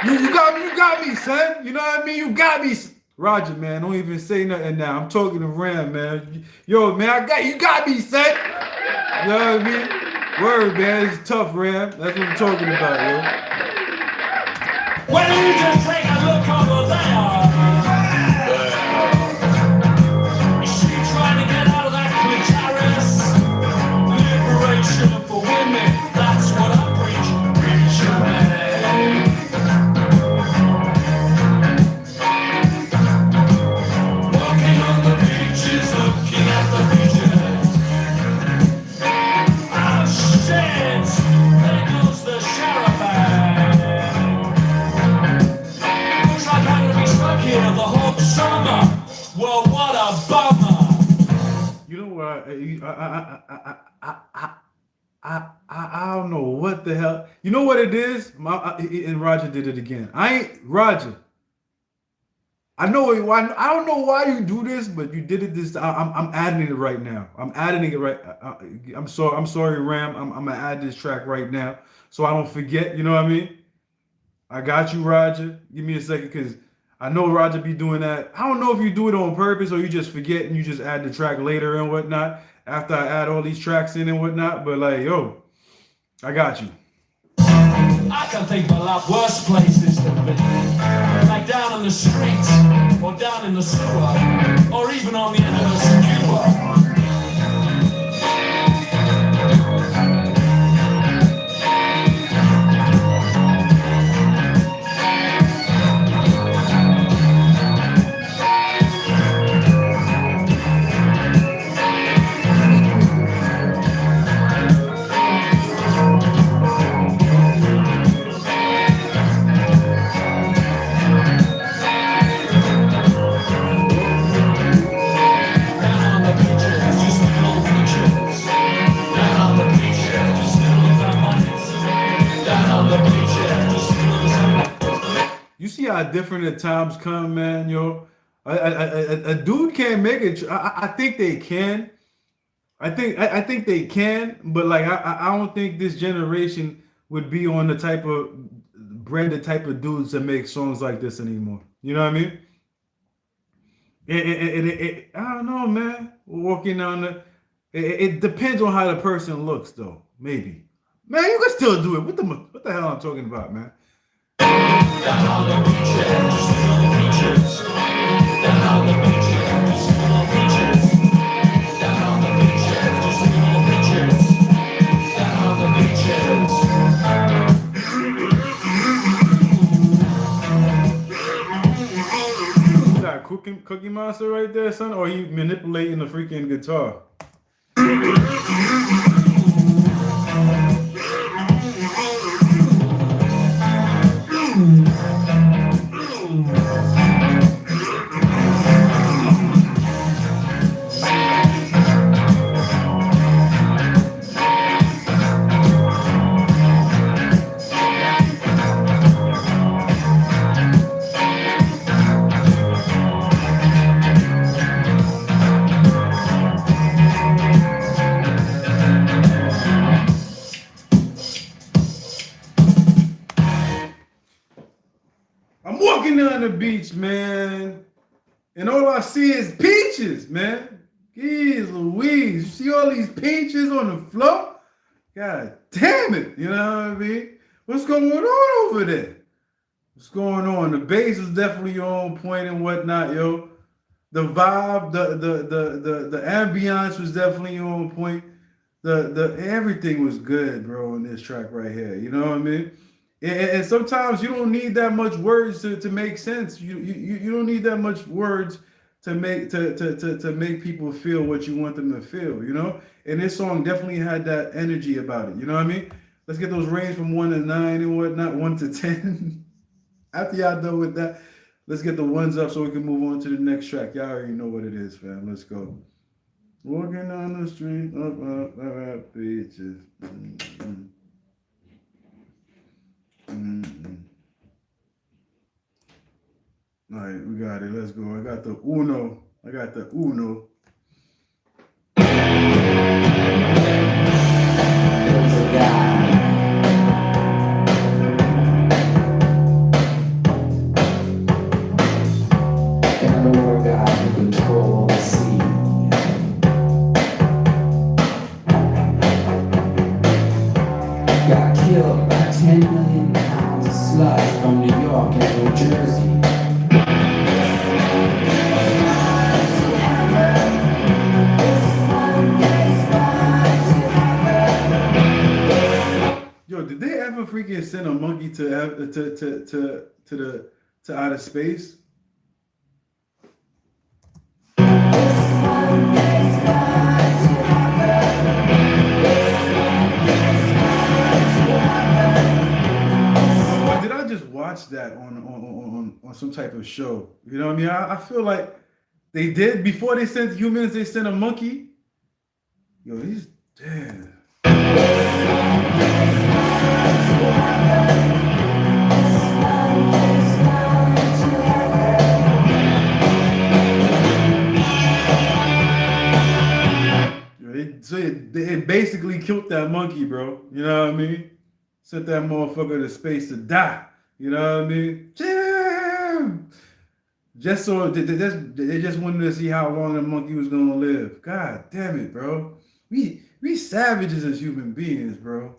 You got me, son. You know what I mean? You got me, Roger, man. Don't even say nothing now. I'm talking to Ram, man. Yo, man, you got me, son. You know what I mean? Word, man. It's tough, Ram. That's what I'm talking about, yo. Well, you just take a look over there. Is she trying to get out of that clitoris? Liberation for women, that's what I preach. Preach your man. Walking on the beaches, looking at the beaches. Oh shit! There goes the sheriff. Here the whole summer. Well, what a bummer. You know what? I don't know what the hell. You know what it is? And Roger did it again. Roger. I don't know why you do this, but you did it this time. I'm adding it right now. I'm sorry, Ram. I'm gonna add this track right now so I don't forget. You know what I mean? I got you, Roger. Give me a second, because I know Roger be doing that. I don't know if you do it on purpose or you just forget and you just add the track later and whatnot after I add all these tracks in and whatnot. But like, yo, I got you. I can think of a lot worse places to be. Like down on the street, or down in the sewer, or even on the end of the skewer. how different the times come, man. Yo, a dude can't make it. I think they can. I think they can, but like I don't think this generation would be on the type of branded type of dudes that make songs like this anymore. You know what I mean? I don't know, man. Walking down the, it depends on how the person looks, though. Maybe, man, you can still do it. What the hell I'm talking about, man? Got Cookie Monster right there, son, or he manipulating the freaking guitar. Walking down the beach, man, and all I see is peaches, man. Jeez Louise, you see all these peaches on the floor? God damn it, you know what I mean? What's going on over there? What's going on? The bass is definitely on point and whatnot, yo. The vibe, the ambiance was definitely on point. The everything was good, bro, on this track right here. You know what I mean? And sometimes you don't need that much words to make sense. You don't need that much words to make people feel what you want them to feel, you know? And this song definitely had that energy about it, you know what I mean? Let's get those range from 1 to 9 and whatnot, 1 to 10. After y'all done with that, let's get the ones up so we can move on to the next track. Y'all already know what it is, fam. Let's go. Walking down the street, up, beaches. Mm-hmm. Mm-hmm. All right, we got it. Let's go. I got the Uno. There's a guy an underwater guy who controls the sea. Got killed by 10 million pounds of sludge from New York and New Jersey. Yo, did they ever freaking send a monkey to outer space? Or did I just watch that on some type of show? You know what I mean? I feel like they did before they sent humans. They sent a monkey. Yo, he's dead. So it basically killed that monkey, bro. You know what I mean? Sent that motherfucker to space to die. You know what I mean? Damn! Just so they just wanted to see how long the monkey was gonna live. God damn it, bro. We savages as human beings, bro.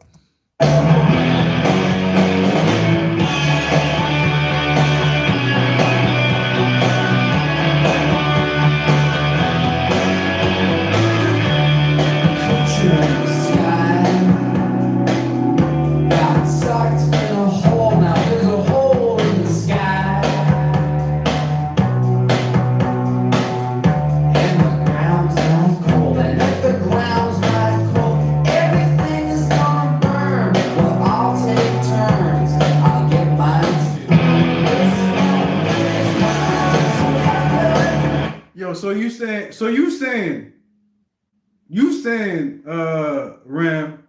So you saying, Ram,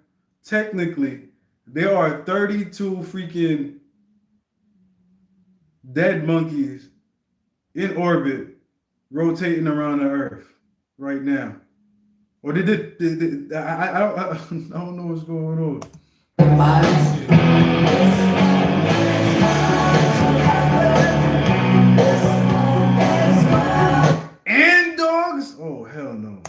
technically there are 32 freaking dead monkeys in orbit rotating around the Earth right now. Or I don't know what's going on. And dogs? Oh, hell no.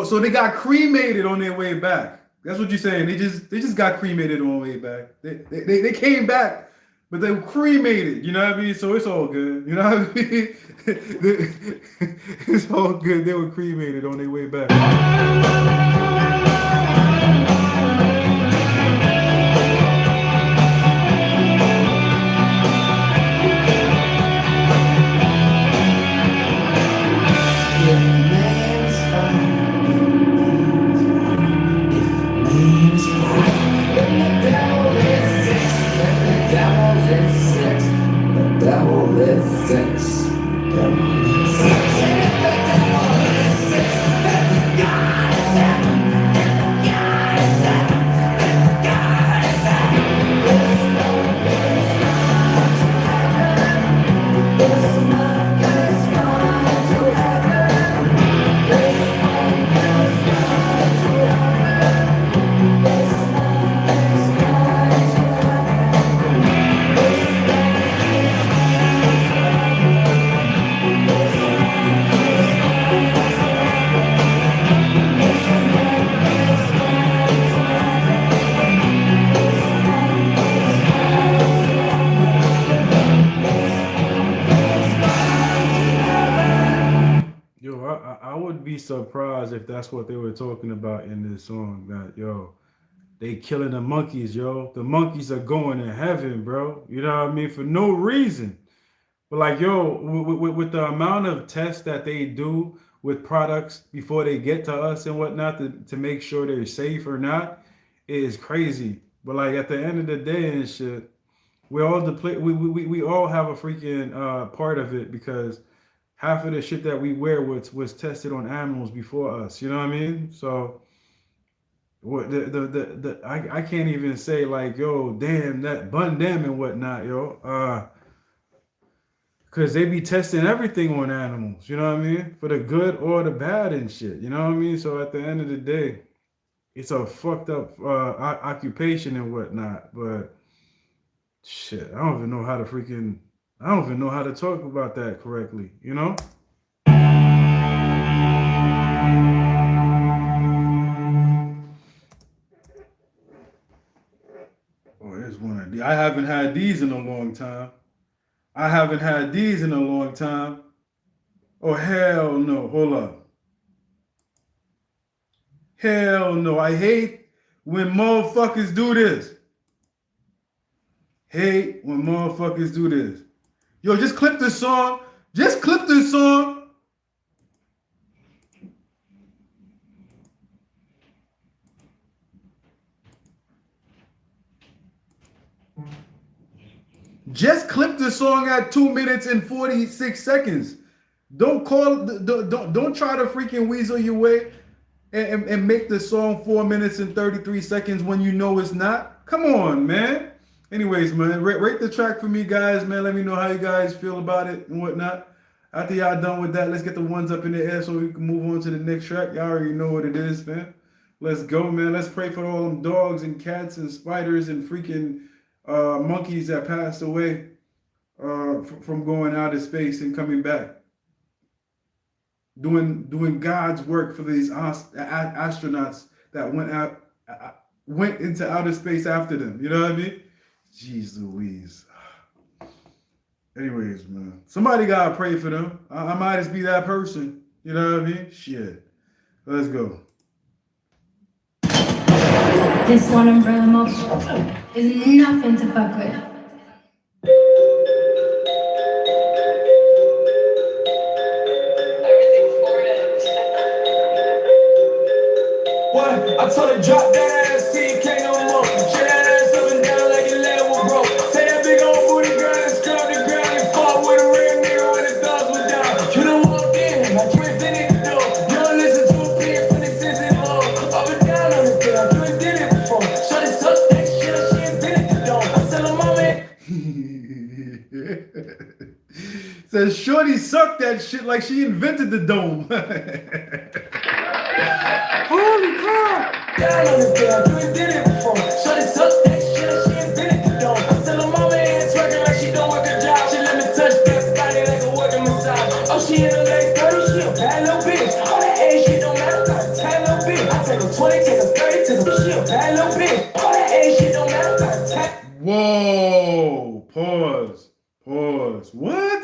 So they got cremated on their way back. That's what you're saying. They just got cremated on their way back. They came back, but they were cremated. You know what I mean? So it's all good. You know what I mean? It's all good. They were cremated on their way back. I would be surprised if that's what they were talking about in this song. That they killing the monkeys, yo. The monkeys are going to heaven, bro. You know what I mean? For no reason. But like, with the amount of tests that they do with products before they get to us and whatnot to make sure they're safe or not, it is crazy. But like at the end of the day and shit, we all we all have a freaking part of it because half of the shit that we wear was tested on animals before us. You know what I mean? So what I can't even say like, yo, damn, that bun them and whatnot, yo. Cause they be testing everything on animals, you know what I mean? For the good or the bad and shit. You know what I mean? So at the end of the day, it's a fucked up occupation and whatnot. But shit, I don't even know how to talk about that correctly, you know? Oh, there's one of these. I haven't had these in a long time. Oh, hell no. Hold up. Hell no. I hate when motherfuckers do this. Yo, just clip this song. Just clip the song at 2 minutes and 46 seconds. Don't try to freaking weasel your way and make the song 4 minutes and 33 seconds when you know it's not. Come on, man. Anyways, man, rate the track for me, guys, man. Let me know how you guys feel about it and whatnot. After y'all done with that, let's get the ones up in the air so we can move on to the next track. Y'all already know what it is, man. Let's go, man. Let's pray for all them dogs and cats and spiders and freaking monkeys that passed away from going out of space and coming back. Doing God's work for these astronauts that went into outer space after them. You know what I mean? Jeez Louise. Anyways, man, somebody gotta pray for them. I might just be that person. You know what I mean? Shit. Let's go. This one umbrella motion is nothing to fuck with. What? I told her drop that ass, see you can't no more. Shit that ass up and down like your leg was broke. Say that big old booty girl and scrub the ground and fought with a real nigga when his thumbs were down. You done walked in like you invented the door. You don't listen to a pin from the sense in love. Up and down on the girl, you ain't did it before. Shorty suck that shit, she invented the door. I tell her mama. Says Shorty sucked that shit like she invented the dome. Holy crap! Down on the girl, you ain't did it before. Shorty suck that shit, she invented the dome. I tell her mama ain't twerking like she don't work a job. She let me touch that body like a working massage. Oh, she in her late 30s, she a bad little bitch. All that age shit don't matter, got a tight little bitch. I take a 20, take a 30, take a she a bad little bitch. All that age shit don't matter, got a tight. Whoa! Pause. What?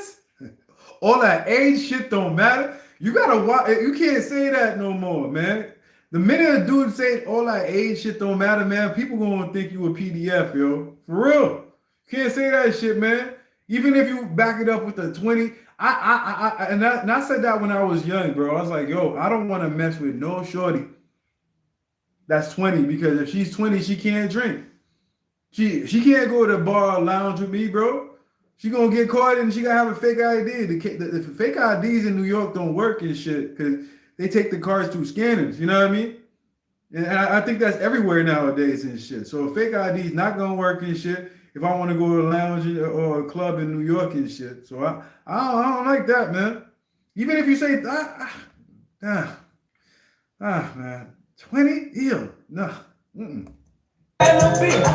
All that age shit don't matter. You gotta watch. You can't say that no more, man. The minute a dude say all that age shit don't matter, man, people gonna think you a PDF, yo. For real. You can't say that shit, man. Even if you back it up with the 20. I said that when I was young, bro. I was like, yo, I don't want to mess with no shorty that's 20, because if she's 20, she can't drink. She can't go to the bar or lounge with me, bro. She gonna get caught and she gotta have a fake ID. The fake IDs in New York don't work and shit because they take the cars through scanners. You know what I mean? And I think that's everywhere nowadays and shit. So a fake ID is not gonna work and shit if I want to go to a lounge or a club in New York and shit. So I don't like that, man. Even if you say man, 20, ew, nah. I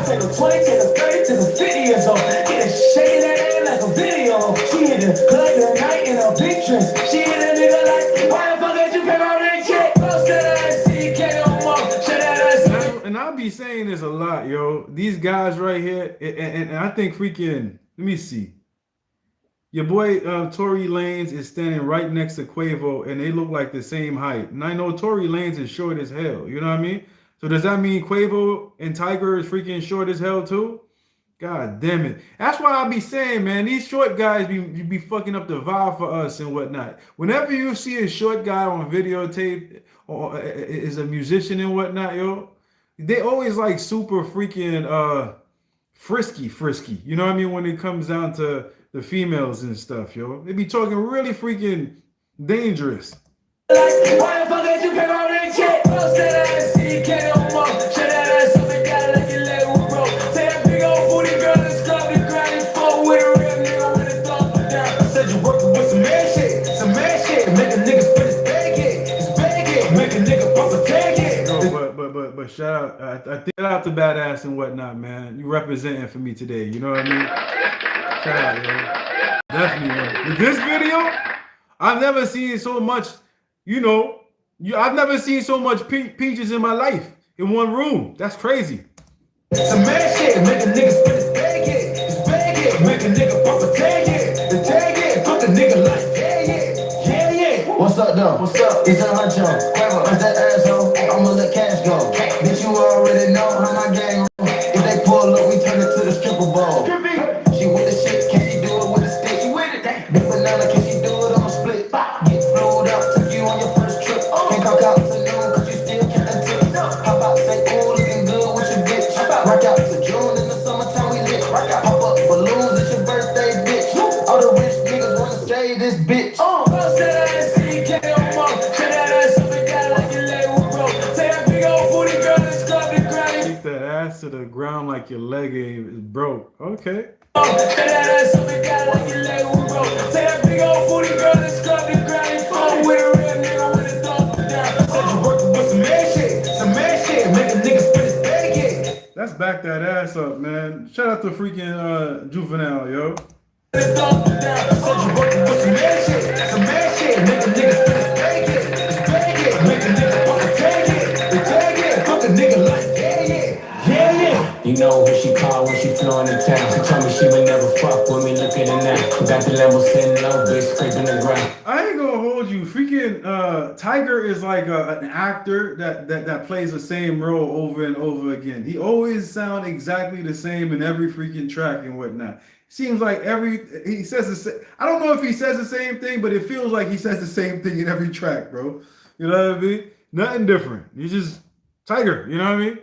take a 20, take a 30, take a 50 years old. Get a shaking that ass like a video. She hit the club that night in a big dress. She hit a nigga like, why the fuck did you pay my rent check? Post that ass, see you can't no more. Shut that ass. And I'll be saying this a lot, yo. These guys right here, and I think freaking, let me see. Your boy Tory Lanez is standing right next to Quavo, and they look like the same height. And I know Tory Lanez is short as hell, you know what I mean? So does that mean Quavo and Tyga is freaking short as hell too? God damn it. That's why I be saying, man, these short guys be fucking up the vibe for us and whatnot. Whenever you see a short guy on videotape or is a musician and whatnot, yo, they always like super freaking frisky. You know what I mean? When it comes down to the females and stuff, yo. They be talking really freaking dangerous. Like, why the fuck did you pay my rent check? Post that ass, see you can't no more. Shut that ass up and got it like your leg was broke. Say that big old booty girl and scrub the ground and fought with a real nigga when his thumbs were down. I said you working with some man shit. Make a nigga spit his bag head. Make a nigga pop a tag head. But shout out, I think out to Badass and whatnot, man. You representing for me today, you know what I mean? Shout out, yo. Definitely, man. With this video, I've never seen so much, you know, I've never seen so much peaches in my life in one room. That's crazy. Some man shit, make a nigga spit his bag head. Make a nigga pop a tag head. The tag head, fuck a nigga like, yeah. What's up, though? What's up? It's a huncho. Where's that asshole? I'ma let cash go. Bitch, you already know how my gang roll. If they pull up, we turn it to the stripper ball. She with the shit, can she do it with a stick? She with it. Big banana, can she do it on a split? Get flued up, took you on your first trip. Can't cock out to noon, cause you still can't tip. Hop out, say, ooh, looking good with your bitch. Rock out to June in the summertime, we lit. Pop up balloons, it's your birthday, bitch. All the rich niggas wanna say this bitch. Post that ass, see you can't no more. Shut that ass up and got it like your leg was broke. Say that big old booty girl and scrub the ground. Take that ass to the ground like your leg is broke. Okay. Shut that ass up and got it like your leg was broke. Say that big old booty girl and scrub the ground and fought with a real nigga when his thumbs were down. I said you working with some man shit. Make a nigga spit his bag head. Let's back that ass up, man. Shout out to freaking Juvenile, yo. His thumbs were down. I said you working with some man shit. Make a nigga spit his bag head. Make a nigga pop a tag head. The tag head, fuck a nigga like, yeah. You know who she called when she flew into town. She told me she would never fuck with me, look at her now. Got the Lambo sitting low, bitch scraping the ground. I ain't gonna gonna hold you. Freaking Tyga is like an actor that plays the same role over and over again. He always sounds exactly the same in every freaking track and whatnot. Seems like he says the same. I don't know if he says the same thing, but it feels like he says the same thing in every track, bro. You know what I mean? Nothing different. He's just Tyga. You know what I mean?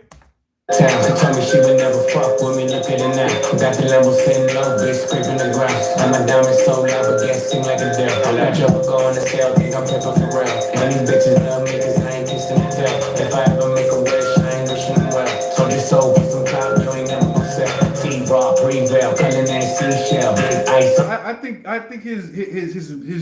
She told me she would never fuck with me, look at it now. Got the level sitting low, bitch, scraping the ground. And my diamonds so loud, but gas seem like a deal. I let Joe go on the scale, think I'm Pimp for real. And these bitches love me, cause I ain't kissing the tail. If I ever make a wish, I ain't wishing them well. So just sold for some clout, you ain't never gonna sell. T-Raw, Prevail, color name seashell, big ice. I think his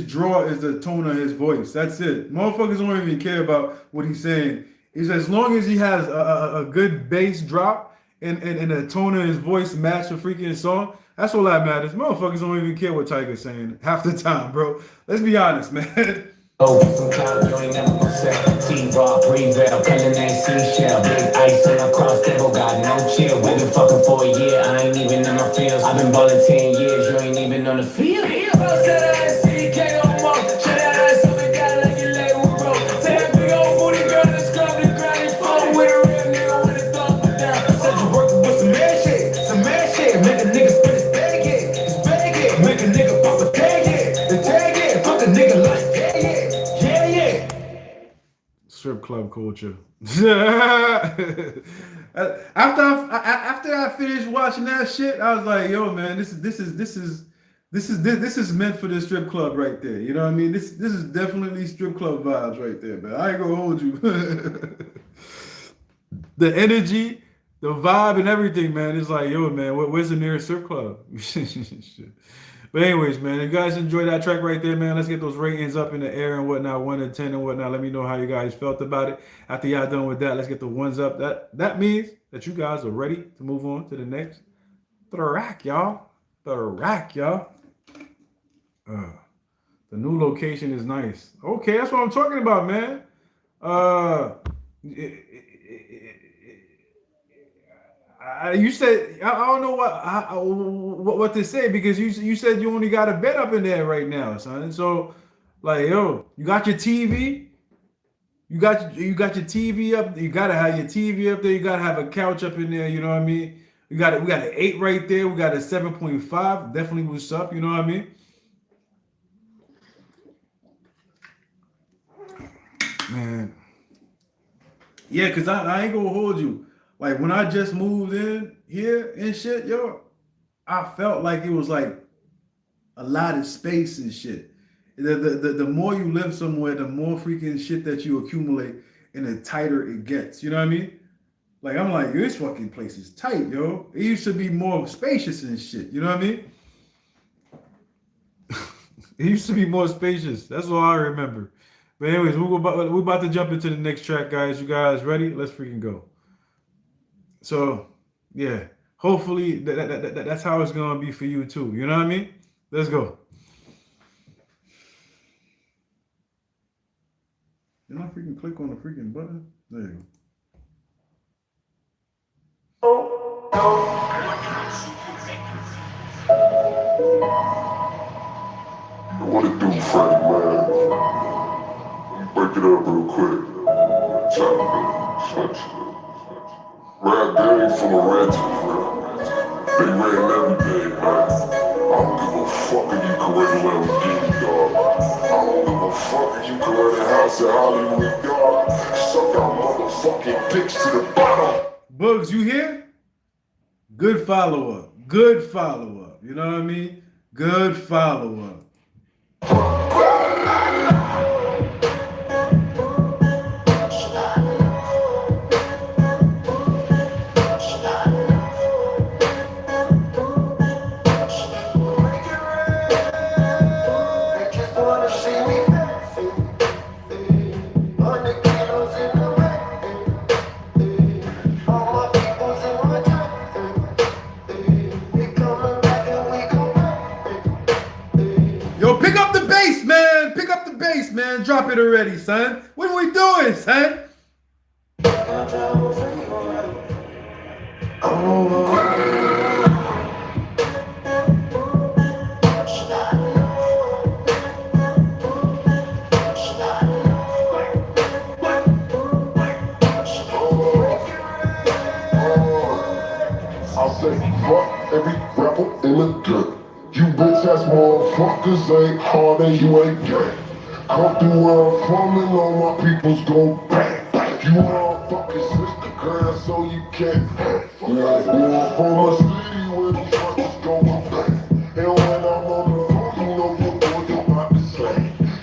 draw is the tone of his voice. That's it. Motherfuckers don't even care about what he's saying. Is as long as he has a good bass drop and the tone of his voice match the freaking song, that's all that matters. Motherfuckers don't even care what Tyga's saying half the time, bro. Let's be honest, man. Oh, some cloud, you ain't never gonna sell. T-Raw, Prevail, color name seashell, big ice on a cross table, got no chill. We been fucking for a year, I ain't even in my fields. I've been balling 10 years, you ain't even on the field. Strip club culture. After I finished watching that shit, I was like, yo, man, this is meant for the strip club right there. You know what I mean? This is definitely strip club vibes right there, man. I ain't gonna hold you. The energy, the vibe, and everything, man. It's like, yo, man, where's the nearest strip club? Shit. But anyways, man, if you guys enjoyed that track right there, man, let's get those ratings up in the air and whatnot, 1 to 10 and whatnot. Let me know how you guys felt about it. After y'all done with that, let's get the ones up. That means that you guys are ready to move on to the next track, y'all. The new location is nice. Okay, that's what I'm talking about, man. You said I don't know what to say, because you said you only got a bed up in there right now, son. So like, yo, you got your TV. You got your TV up. You gotta have your TV up there. You gotta have a couch up in there. You know what I mean? We got an 8 right there. We got a 7.5. Definitely what's up. You know what I mean? Man, yeah, cause I ain't gonna hold you. Like when I just moved in here and shit, yo, I felt like it was like a lot of space and shit. The more you live somewhere, the more freaking shit that you accumulate, and the tighter it gets. You know what I mean? Like I'm like, this fucking place is tight, yo. It used to be more spacious and shit. You know what I mean? It used to be more spacious. That's all I remember. But anyways, we're about to jump into the next track, guys. You guys ready? Let's freaking go. So, yeah, hopefully that's how it's going to be for you too. You know what I mean? Let's go. Did I freaking click on the freaking button? There you What it do, Frank, man? Break it up real quick. Rap game full of ratchets, man. They ran every day, man. I don't give a fuck if you can rent a Lamborghini, dog. I don't give a fuck if you can rent a house in Hollywood, dog. Suck our motherfucking dicks to the bottom. Bugs, you here? Good follow-up. Good follow-up. You know what I mean? Good follow-up. Man, drop it already, son. What are we doing, son? You bitch ass motherfuckers ain't hard and you ain't gay. Come through where I'm from and all my peoples go bang. You motherfuckers Instagram so you can't. Yeah, born from a city where these fuckers go bang. And when I'm on the phone, you know your boy you about to say.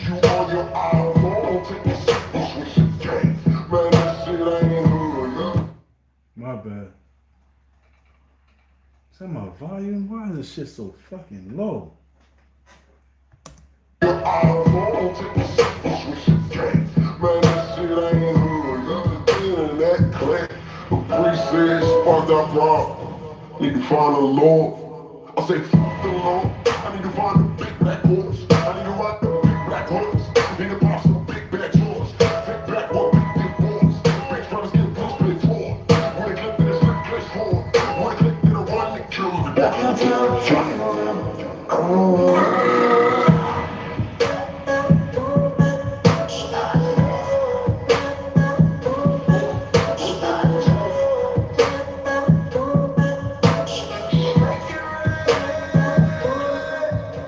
You on your iPhone, take a shit with your gang. Man, that shit ain't hood, yeah. My bad. Is that my volume? Why is this shit so fucking low? Your iPhone, take a shit with your gang. Man, that shit ain't hood, yeah. The internet click. The priest said, spark that rock. Need to find a Lord. I say, fuck the Lord. I need to find a big black horse. I need to ride the big black horse. Need to buy some big bad drawers. Take back what big big boys. Bitch brothers get blue split for. When they clip in the slip place for. When they clip in the one that kill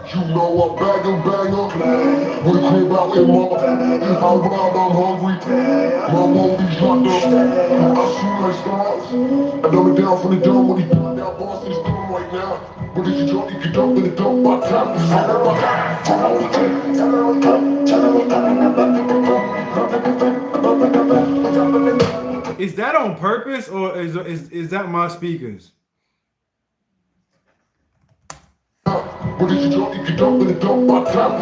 You know I bag and bang up. When the crib out in my I'm wild, I'm hungry. My movies locked up. I shoot like stars. I dumb it down from the dumb when he down boss is dumb right now. But if you drunk, you can dump in the dump by time. Is that on purpose or is that my speakers? But if you drunk, you can dump in the dump by time.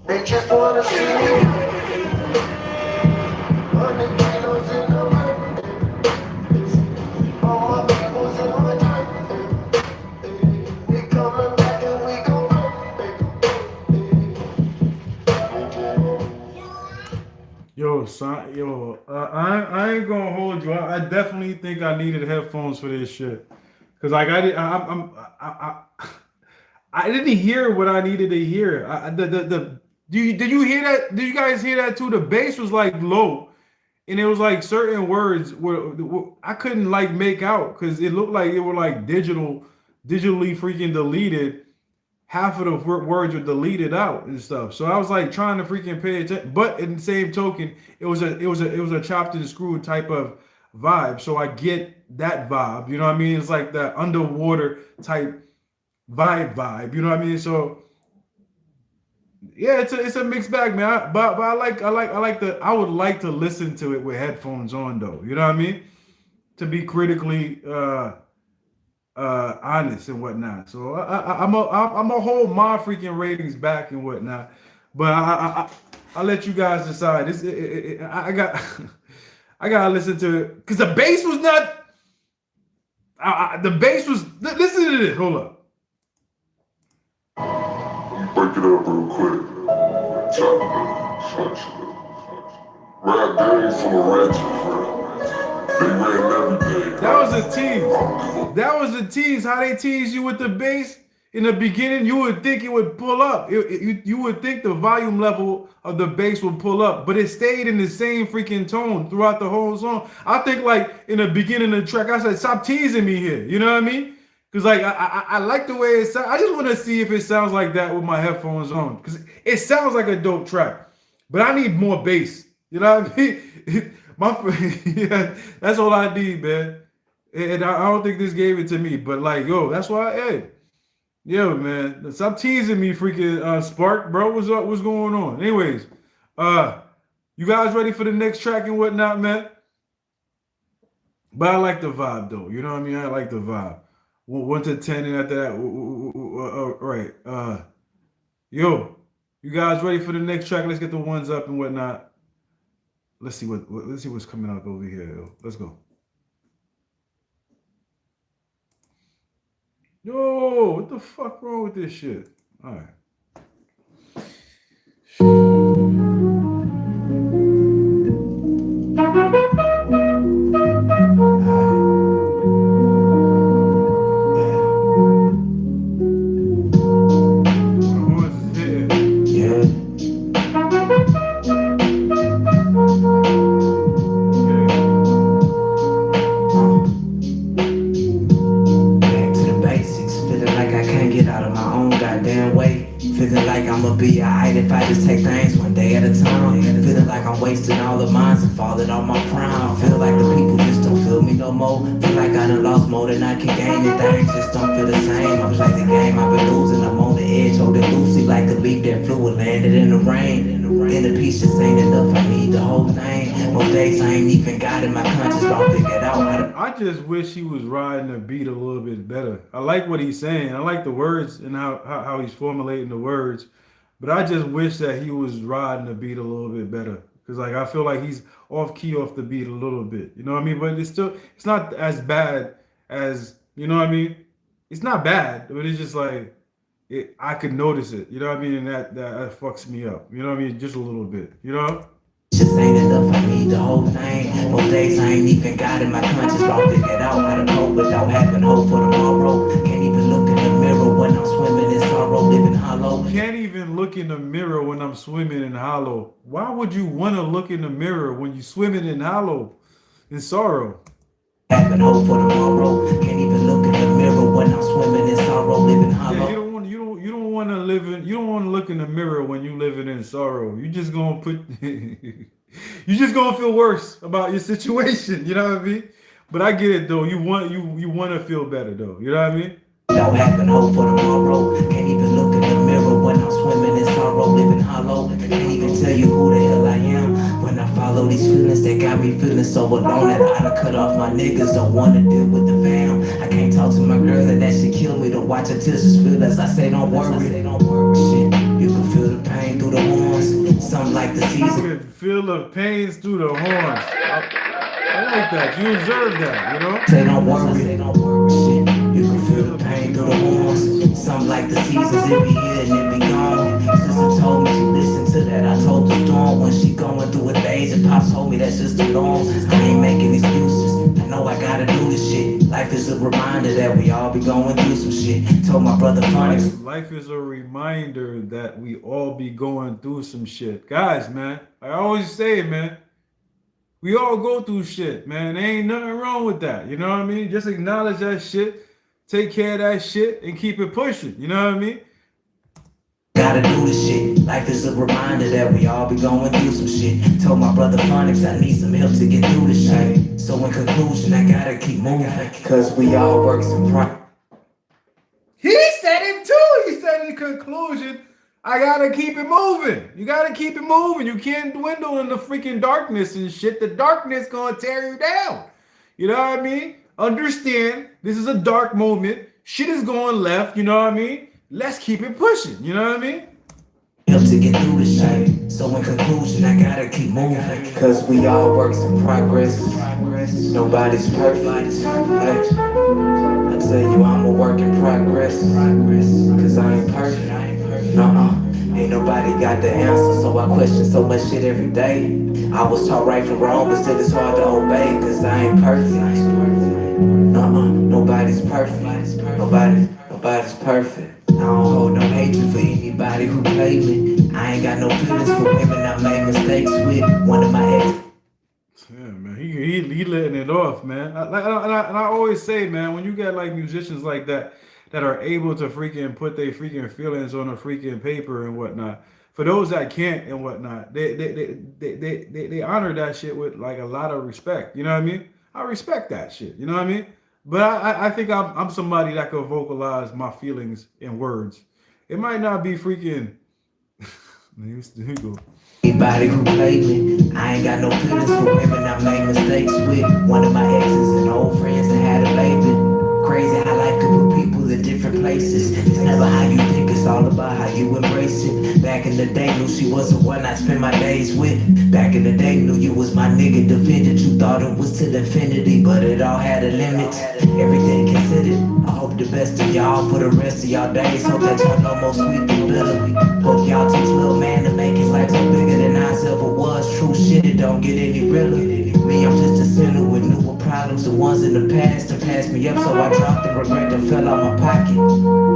They just wanna see me. All my people's in my time. We coming back and we gon' Yo, son, yo, I ain't gonna hold you. I definitely think I needed headphones for this shit, cause like I didn't hear what I needed to hear. Did you hear that? Did you guys hear that too? The bass was like low, and it was like certain words were I couldn't like make out because it looked like it were like digitally freaking deleted. Half of the words were deleted out and stuff. So I was like trying to freaking pay attention, but in the same token, it was a chopped and screwed type of vibe. So I get that vibe. You know what I mean? It's like that underwater type vibe. You know what I mean? So yeah, it's a mixed bag, man. But I would like to listen to it with headphones on though. You know what I mean? To be critically honest and whatnot. So I'm a hold my freaking ratings back and whatnot. But I'll let you guys decide. I got I gotta listen to it because the bass was not. The bass was. Listen to this. Hold up. Break it up real quick. Chop it up. Rap game full of ratchets, bro. They ran every day. That was a tease. That was a tease. How they tease you with the bass in the beginning, you would think it would pull up. You would think the volume level of the bass would pull up, but it stayed in the same freaking tone throughout the whole song. I think like in the beginning of the track, I said, "Stop teasing me here." You know what I mean? Because like I like the way it sounds. I just want to see if it sounds like that with my headphones on. Because it sounds like a dope track, but I need more bass. You know what I mean? Yeah, that's all I need, man. And I don't think this gave it to me, but like, yo, that's why. Hey, yo, man, stop teasing me, freaking Spark, bro. What's up? What's going on? Anyways, you guys ready for the next track and whatnot, man? But I like the vibe though. You know what I mean? I like the vibe. 1 to 10, and after that, right. Yo, you guys ready for the next track? Let's get the ones up and whatnot. Let's see what's coming up over here. Yo. Let's go. Yo, what the fuck wrong with this shit? All right. Be alright if I just take things one day at a time. Feeling like I'm wasting all of mine and falling on my prime. Feel like the people just don't feel me no more. Feel like I done lost more than I can gain, and things just don't feel the same. I play the game I've been losing. I'm on the edge, holding loosely like a leaf that flew and landed in the rain. And the piece just ain't enough, I need the whole thing. Most days I ain't even got in my conscience, but I'll figure it out. I just wish he was riding the beat a little bit better. I like what he's saying. I like the words and how he's formulating the words. But I just wish that he was riding the beat a little bit better. Because like I feel like he's off key off the beat a little bit. You know what I mean? But it's not as bad as, you know what I mean? It's not bad, but it's just like I could notice it. You know what I mean? And that fucks me up. You know what I mean? Just a little bit. You know? Just ain't enough, I need the whole thing. Most days I ain't even got in my conscience, but I'll figure it out how to cope without having hope for tomorrow. Can't even look in the mirror when I'm swimming in sorrow, living hollow. Can't even look in the mirror when I'm swimming in hollow. Why would you want to look in the mirror when you swimming in hollow, in sorrow? Having hope for tomorrow. Can't even look in the mirror when I'm swimming in sorrow, living hollow. Yeah, you don't want to look in the mirror when you living in sorrow. You just gonna feel worse about your situation. You know what I mean? But I get it though. You want to feel better though. You know what I mean? Without having hope for tomorrow. Can't even look in the mirror when I'm swimming in sorrow, living hollow. Can't even tell you who the hell I am when I follow these feelings that got me feeling so alone that I done cut off my niggas. Don't wanna deal with the fam. I can't talk to my girl and that shit kill me to watch her tears just feel as I say don't worry. Shit, you can feel the pain through the horns. Something like the season. You can feel the pains through the horns. I like that. You observe that, you know? Say don't worry. Shit, you can feel the pain through the horns. Something like the seasons, it be here and it be gone. Sister told me she listened to that. I told the storm when she going through her days, and Pops told me that's just the norm. I ain't making excuses. I know I gotta do this shit. Life is a reminder that we all be going through some shit. Told my brother Phoniks. Life is a reminder that we all be going through some shit. Guys, man, I always say it, man. We all go through shit, man. There ain't nothing wrong with that. You know what I mean? Just acknowledge that shit, take care of that shit, and keep it pushing. You know what I mean? Gotta do this shit. Life is a reminder that we all be going through some shit. Told my brother Phoniks I need some help to get through this shit. So in conclusion, I gotta keep moving. Cause we all work some progress. He said it too. He said in conclusion, I gotta keep it moving. You gotta keep it moving. You can't dwindle in the freaking darkness and shit. The darkness gonna tear you down. You know what I mean? Understand, this is a dark moment. Shit is going left, you know what I mean? Let's keep it pushing, you know what I mean? Help to get through this shit. So in conclusion, I gotta keep moving. Cause we all work some progress. Nobody's perfect. I tell you, I'm a work in progress. Cause I ain't perfect. Ain't nobody got the answer, so I question so much shit every day. I was taught right from wrong, but still it's hard to obey. Cause I ain't perfect. Nobody's perfect. Nobody's perfect. I don't hold no hatred for anybody who played me. I ain't got no feelings for women I made mistakes with. One of my ex. Yeah, man, he letting it off, man. And I always say, man, when you got like musicians like that are able to freaking put their freaking feelings on a freaking paper and whatnot. For those that can't and whatnot, they honor that shit with like a lot of respect. You know what I mean? I respect that shit. You know what I mean? But I think I'm somebody that could vocalize my feelings in words. It might not be freaking. Here you go. Anybody who played me, I ain't got no feelings for women I made mistakes with. One of my exes and old friends that had a baby. Crazy how life could put people the different places. It's never how you think, it's all about how you embrace it. Back in the day, knew she was the one I spent my days with. Back in the day, knew you was my nigga, defended. You thought it was till infinity, but it all had a limit. Everything considered, I hope the best of y'all for the rest of y'all days. Hope that y'all know more sweet than bitter. Hope y'all teach little man to make his life so bigger than I ever was. True shit, it don't get any realer. Me, I'm just a sinner with newer problems. The ones in the past that passed me up, so I dropped the regret that fell out my pocket.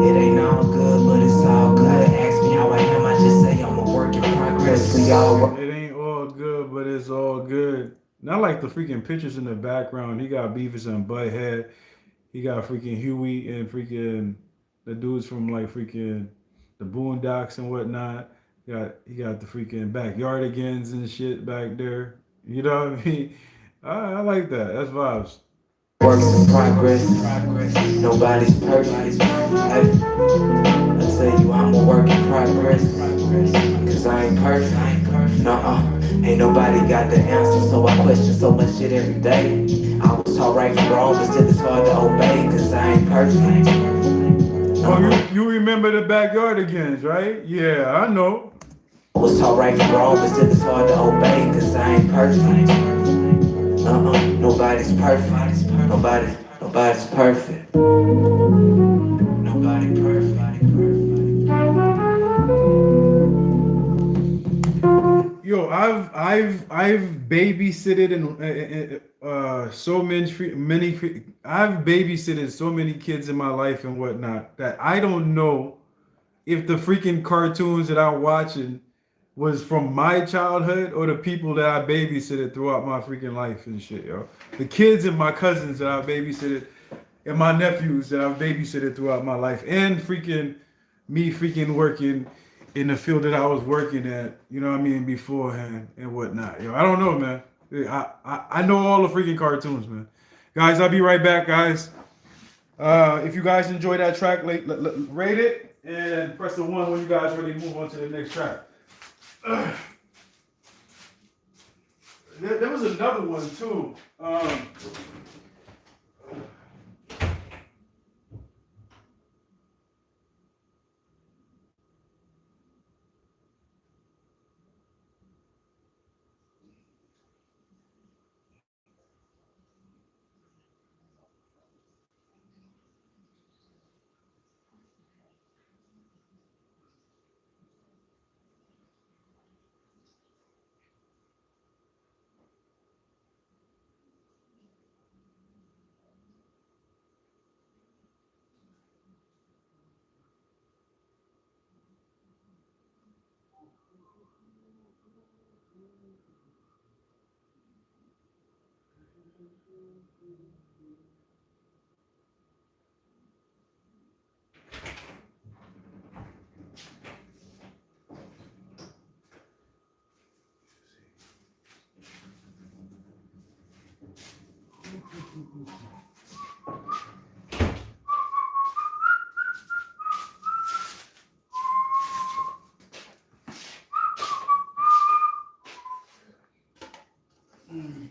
It ain't all good, but it's all good. Ask me how I am, I just say I'm a work in progress for y'all. It ain't all good, but it's all good. Not like the freaking pictures in the background. He got Beavis and Butthead. He got freaking Huey and freaking the dudes from like freaking the Boondocks and whatnot. He got the freaking Backyardigans and shit back there. You know what I mean? I like that. That's vibes. Works in progress. Nobody's perfect. I tell you I'm a work in progress. Cause I ain't perfect. Nuh-uh. Ain't nobody got the answer, so I question so much shit every day. I was taught right from wrong, but still it's hard to obey. Cause I ain't perfect. Oh, you remember the Backyardigans, right? Yeah, I know. I was taught right from wrong, but still it's hard to obey. Cause I ain't perfect. Nobody's perfect. Nobody's perfect. Nobody perfect. Yo, I've babysitted and so many I've babysitted so many kids in my life and whatnot that I don't know if the freaking cartoons that I'm watching was from my childhood or the people that I babysitted throughout my freaking life and shit, yo. The kids and my cousins that I babysitted and my nephews that I've babysitted throughout my life and freaking me freaking working in the field that I was working at, you know what I mean, beforehand and whatnot. Yo, I don't know, man. I know all the freaking cartoons, man. Guys, I'll be right back, guys. If you guys enjoy that track, rate it and press the 1 when you guys ready to move on to the next track. There was another one too.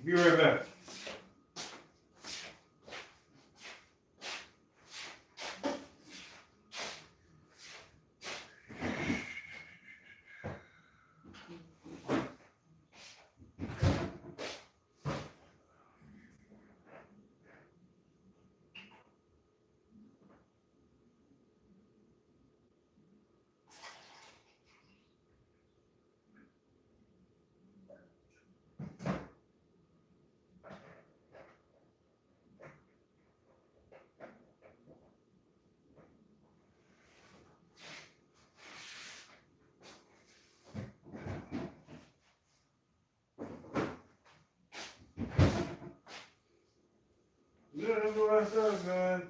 Be right back. Yeah, that's what I said, man.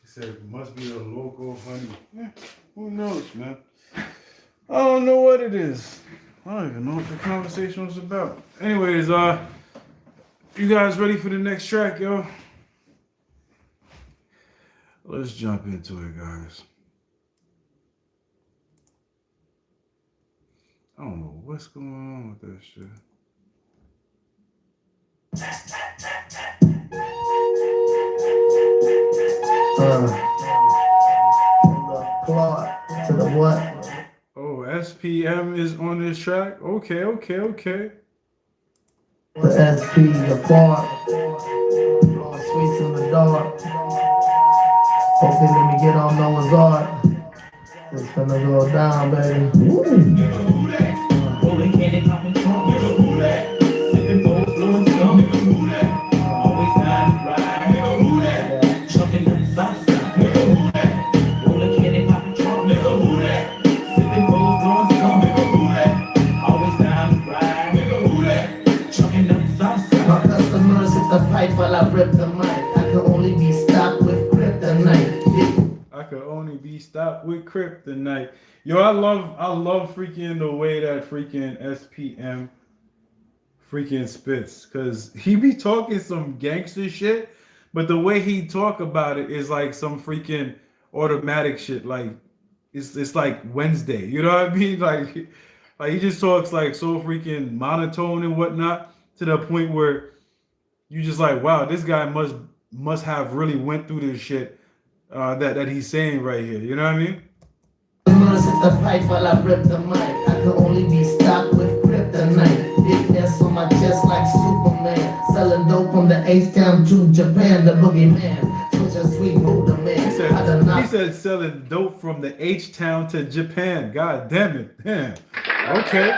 He said it must be a local honey. Yeah, who knows, man? I don't know what it is. I don't even know what the conversation was about. Anyways, you guys ready for the next track, yo? Let's jump into it, guys. I don't know what's going on with that shit. To the what? Oh, S.P.M is on this track. Okay. The SP, the fart. Blowing sweets in the dark. Hope they let me get on Noah's Ark. It's gonna go down, baby. Rolling candy, popping trunk, nigga, who that? Sipping bowls, blowing scum, nigga, who that? Always down to ride, nigga, who that? Chucking the south side, nigga, who that? Rolling candy, popping trunk, nigga, who that? Sipping bowls, blowing scum, nigga, who that? Always down to ride, nigga, who that? Chucking the south side. My customers hit the pipe while I rip the mic. I can only be stopped with kryptonite. I could only be stopped with kryptonite. Yo, I love freaking the way that freaking S.P.M freaking spits, cause he be talking some gangster shit, but the way he talk about it is like some freaking automatic shit. Like it's like Wednesday, you know what I mean? Like he just talks like so freaking monotone and whatnot, to the point where you just like, wow, this guy must have really went through this shit that he's saying right here. You know what I mean? Customers hit the pipe while I rip the mic. I can only be stopped with kryptonite. Big S on my chest like Superman. Selling dope from the H-Town to Japan, the boogeyman. Switch a sweet Buddha man. He said selling dope from the H-Town to Japan. God damn it. Damn. Okay.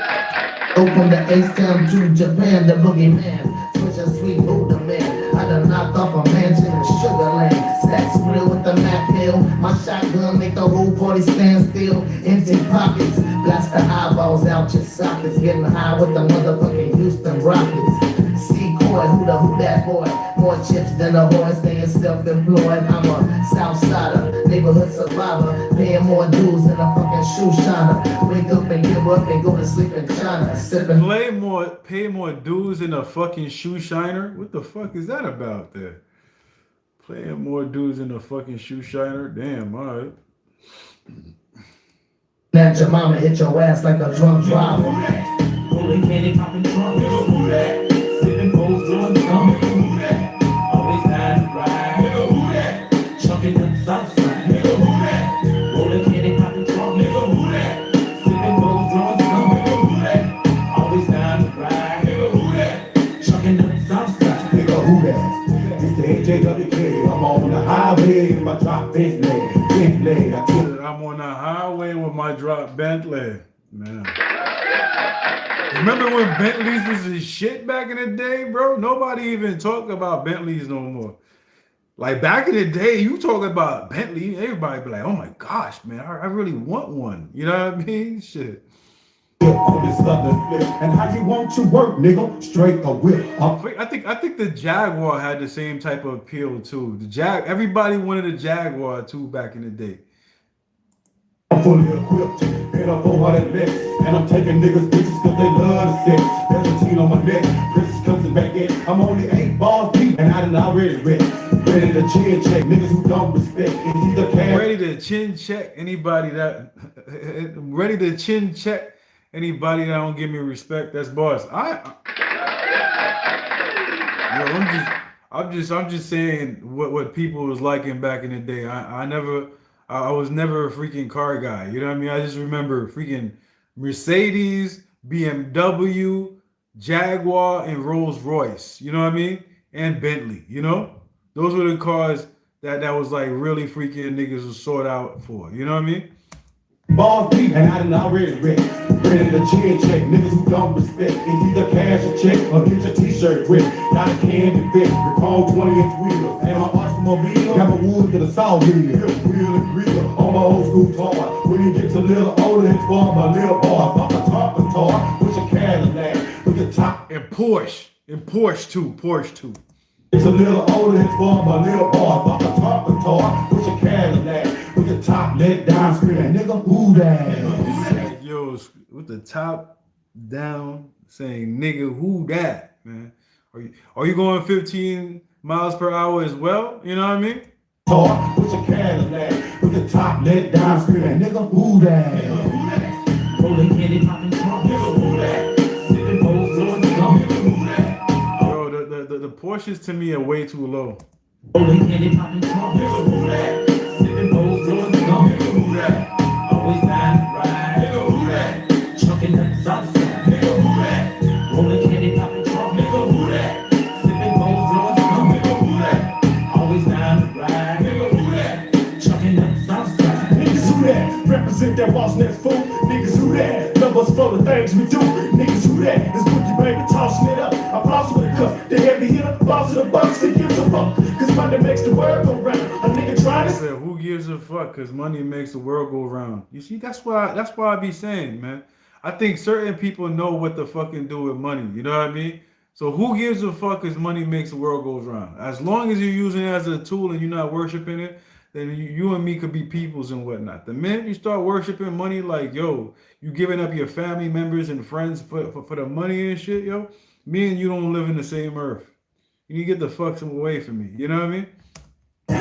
Dope from the H-Town to Japan, the boogeyman. Switch a sweet Buddha man. I done knocked off a mansion in Sugar Land. Stacks real with the Mac pill. My shotgun make the whole party stand still. Empty pockets, blast the eyeballs out your sockets. Getting high with the motherfucking Houston Rockets. C-Coy, who that boy? More chips than a horse, staying self-employed. I'm a Southsider, neighborhood survivor. Paying more dues than a fucking shoe shiner. Wake up and get up and go to sleep in China. Sipping. Pay more dues than a fucking shoe shiner? What the fuck is that about there? Playing more dudes than a fucking shoe shiner? Damn, alright. That your mama hit your ass like a drunk driver. Rolling candy, popping trunk, nigga, who that? Sipping bowls, blowing scum, nigga, who that? Always down to ride, nigga, who that? Chucking the south side, nigga, who that? Rolling candy, popping trunk, nigga, who that? Sipping bowls, blowing scum, nigga, who that? Always down to ride, nigga, who that? Chucking the south side, Nigga, who that? It's the AJWK. I'm on the highway with my drop Bentley. I'm on the highway with my drop Bentley. Man. Remember when Bentleys was the shit back in the day, bro? Nobody even talked about Bentleys no more. Like back in the day, you talk about Bentley, everybody be like, oh my gosh, man, I really want one. You know what I mean? Shit. On this southern flip. And how you want to work, nigga? Straight a whip. I think the Jaguar had the same type of appeal too. Everybody wanted a Jaguar too back in the day. I'm fully equipped and I'm 400 next. And I'm taking niggas pictures cause they love the sex. There's a teen on my neck, Princess comes back in. I'm only 8 balls deep and I done already read. Ready to chin check niggas who don't respect. It's either cash. Ready to chin check anybody that don't give me respect. That's boss. I'm just saying what people was liking back in the day. I was never a freaking car guy. You know what I mean? I just remember freaking Mercedes, BMW, Jaguar, and Rolls Royce. You know what I mean? And Bentley. You know, those were the cars that was like really freaking niggas was sought out for. You know what I mean? Balls deep and I done already read. Ready to chin check niggas who don't respect. It's either cash or check or get your t-shirt wet. Not a candy fit. The chrome 20-inch wheels. And my automobile got my wood to the saw wheel. Wheel and grill on my old school toy. When you get a little older, it's for my little boy. Fuck a top of toy with your Cadillac. With the top. And Porsche too. It's a little older, it's for my little boy. Fuck a top of toy with your Cadillac. With the top let down screaming, nigga, who that? Yo, with the top down saying, nigga, who that, man? Are you going 15 miles per hour as well? You know what I mean? Talk with your Cadillac. With the top let down screaming, nigga, who that? rolling candy, popping trunk, nigga, who that? Sipping bowls, blowing scum, nigga, who that? Bro, Porsches to me are way too low. Rolling candy, popping trunk, nigga, who that? Sipping bowls, blowing gum, nigga, who that? Always down to ride, nigga, who that? Chucking nuts outside, nigga, who that? Rolling candy, popping trunk, nigga, who that? Sipping bowls, blowing gum, nigga, who that? Always down to ride, nigga, who that? Chucking nuts outside. Niggas who that? Represent that Woss Ness fool. Niggas who that? Love us for the things we do. Niggas who that? Is Boogie baby tossing it up. I boss with a cup. The heavy hitter, boss of the bucks. That gives a fuck. Cause money makes the world go round. A nigga trying to Said, who gives a fuck? Cause money makes the world go round. You see, that's why I be saying, man. I think certain people know what to fucking do with money. You know what I mean? So who gives a fuck? Cause money makes the world go round. As long as you're using it as a tool and you're not worshiping it, then you and me could be peoples and whatnot. The minute you start worshiping money, like, yo, you giving up your family members and friends for the money and shit, yo, me and you don't live in the same earth. You get the fuck away from me. You know what I mean?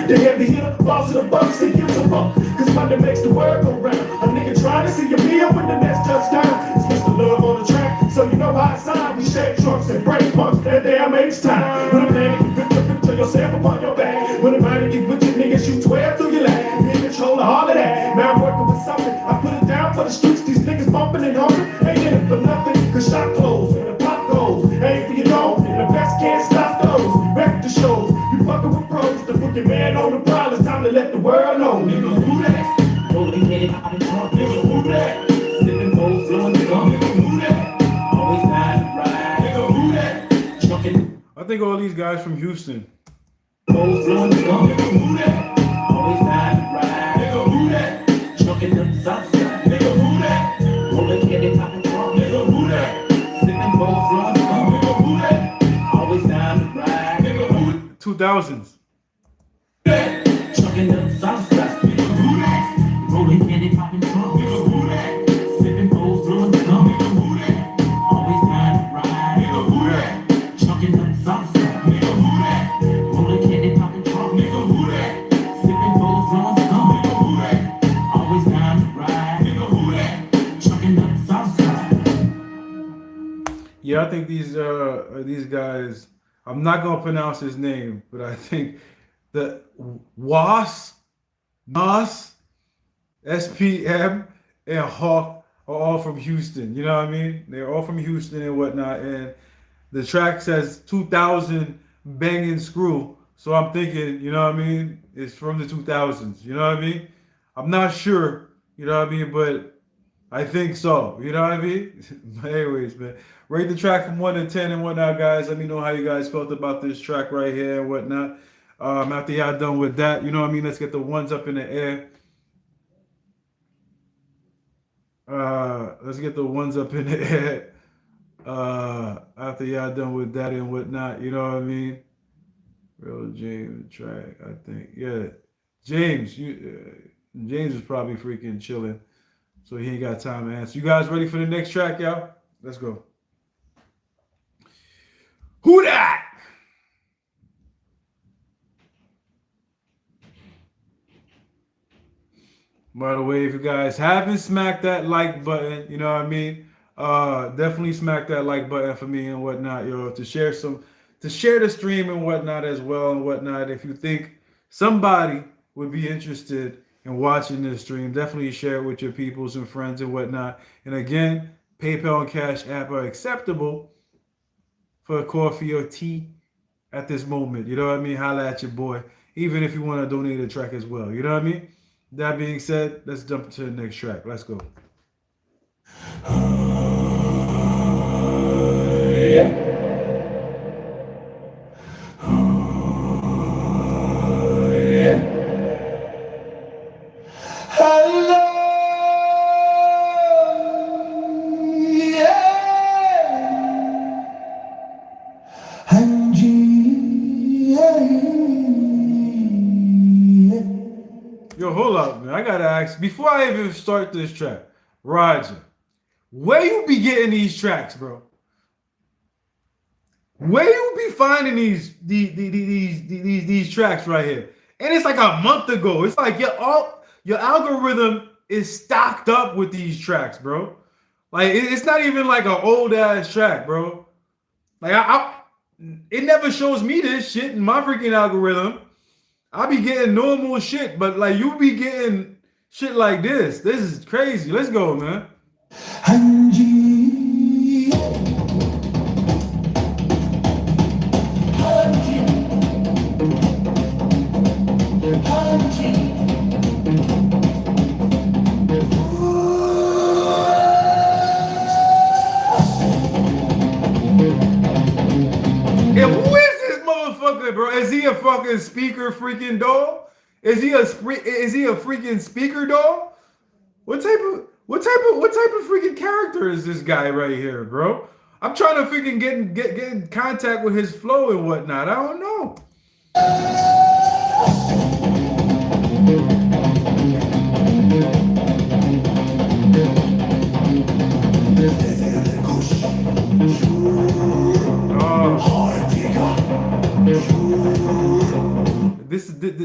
the heavy hitter, boss of the bucks, that gives a fuck. Cause money makes the world go round. A nigga trying to see your meal when the next touchdown. It's Mr. Love on the track, so you know how I sign. We shake trunks and break punks that damn H time. When a man get picture yourself upon your back. When a man get with your niggas, shoot 12 through your leg. Be in control of all of that. Now I'm working with something. I put it down for the streets. These niggas bumping and humping. Ain't in it for nothing. Cause shop closed when the pop goes. Ain't for your dome. And the best can't stop those. Back to shows. You fucking with pros. The fucking man on the prowl. It's time to let the world know. Nigga, who that? Rolling headed out the trunk, Nigga, who that? sipping bowls, blowing gum, Nigga, who that? always down to ride, Nigga, who that? chucking I think all these guys from Houston. bowls, blowing gum, Nigga, who that? always down to ride, Nigga, who that? chucking them outside, Nigga, who that? rolling headed out the trunk, Nigga, who that? sipping bowls, blowing gum, Nigga, who that? always down to ride, Nigga, who 2000s. that? chucking them outside, Nigga, who that? rolling headed popping trunk, Nigga, who that? sipping bowls, blowing gum, Nigga, who that? always down to ride, Nigga, who that? chucking them outside, Nigga, who that? rolling headed popping trunk, Nigga, who that? sipping bowls, blowing gum, Nigga, who that? always down to ride, Nigga, who that? chucking them outside. Yeah, I think these guys. I'm not gonna pronounce his name, but I think the Woss, Ness, S.P.M, and Hawk are all from Houston. You know what I mean? They're all from Houston and whatnot. And the track says 2000 banging screw. So I'm thinking, you know what I mean? It's from the 2000s. You know what I mean? I'm not sure. You know what I mean? But I think so. You know what I mean? But anyways, man, rate the track from 1 to 10 and whatnot, guys. Let me know how you guys felt about this track right here and whatnot. After y'all done with that, you know what I mean? Let's get the ones up in the air. Let's get the ones up in the air. After y'all done with that and whatnot, you know what I mean? Real James track, I think. Yeah, James, James is probably freaking chilling, so he ain't got time to answer. You guys ready for the next track, y'all? Let's go. Who that? By the way, if you guys haven't smacked that like button, you know what I mean? Definitely smack that like button for me and whatnot, yo, to share the stream and whatnot as well and whatnot. If you think somebody would be interested in watching this stream, definitely share it with your peoples and friends and whatnot. And again, PayPal and Cash App are acceptable for coffee or tea at this moment. You know what I mean? Holla at your boy, even if you want to donate a track as well. You know what I mean? That being said, let's jump into the next track. Let's go. Yo, hold up, man. I gotta ask, before I even start this track, Roger, where you be getting these tracks, bro? Where you be finding these tracks right here? And it's like a month ago. It's like your algorithm is stocked up with these tracks, bro. Like it's not even like an old ass track, bro. Like it never shows me this shit in my freaking algorithm. I be getting normal shit, but like you be getting shit like this. This is crazy. Let's go, man. And who is this motherfucker, bro? Is he a fucking speaker freaking doll? Is he a freaking speaker doll? What type of freaking character is this guy right here, bro? I'm trying to freaking get in contact with his flow and whatnot. I don't know.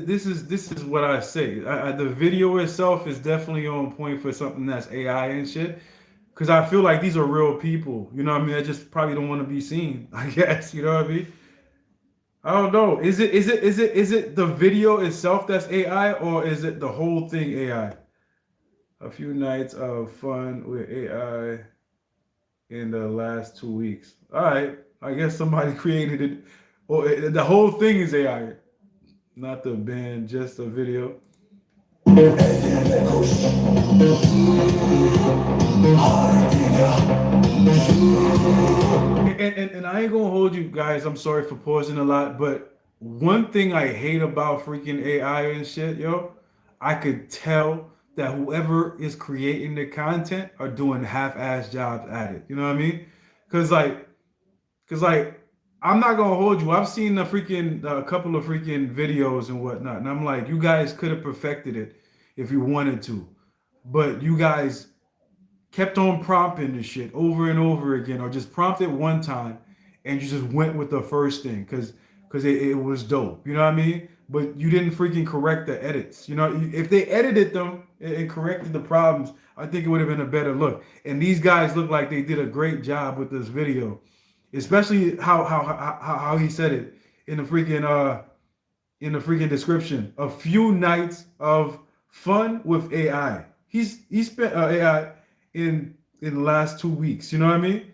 This is what I say. The video itself is definitely on point for something that's AI and shit. Cause I feel like these are real people. You know what I mean? I just probably don't want to be seen. I guess. You know what I mean? I don't know. Is it the video itself that's AI, or is it the whole thing AI? A few nights of fun with AI in the last 2 weeks. All right. I guess somebody created it. Or the whole thing is AI. Not the band, just a video. And I ain't gonna hold you guys. I'm sorry for pausing a lot, but one thing I hate about freaking AI and shit, yo, I could tell that whoever is creating the content are doing half-ass jobs at it. You know what I mean? Cause like I'm not gonna hold you. I've seen a couple of freaking videos and whatnot, and I'm like, you guys could have perfected it if you wanted to, but you guys kept on prompting this shit over and over again, or just prompted one time and you just went with the first thing because it was dope. You know what I mean? But you didn't freaking correct the edits. You know, if they edited them and corrected the problems, I think it would have been a better look. And these guys look like they did a great job with this video. Especially how he said it in the freaking description. A few nights of fun with AI. He spent AI in the last 2 weeks. You know what I mean?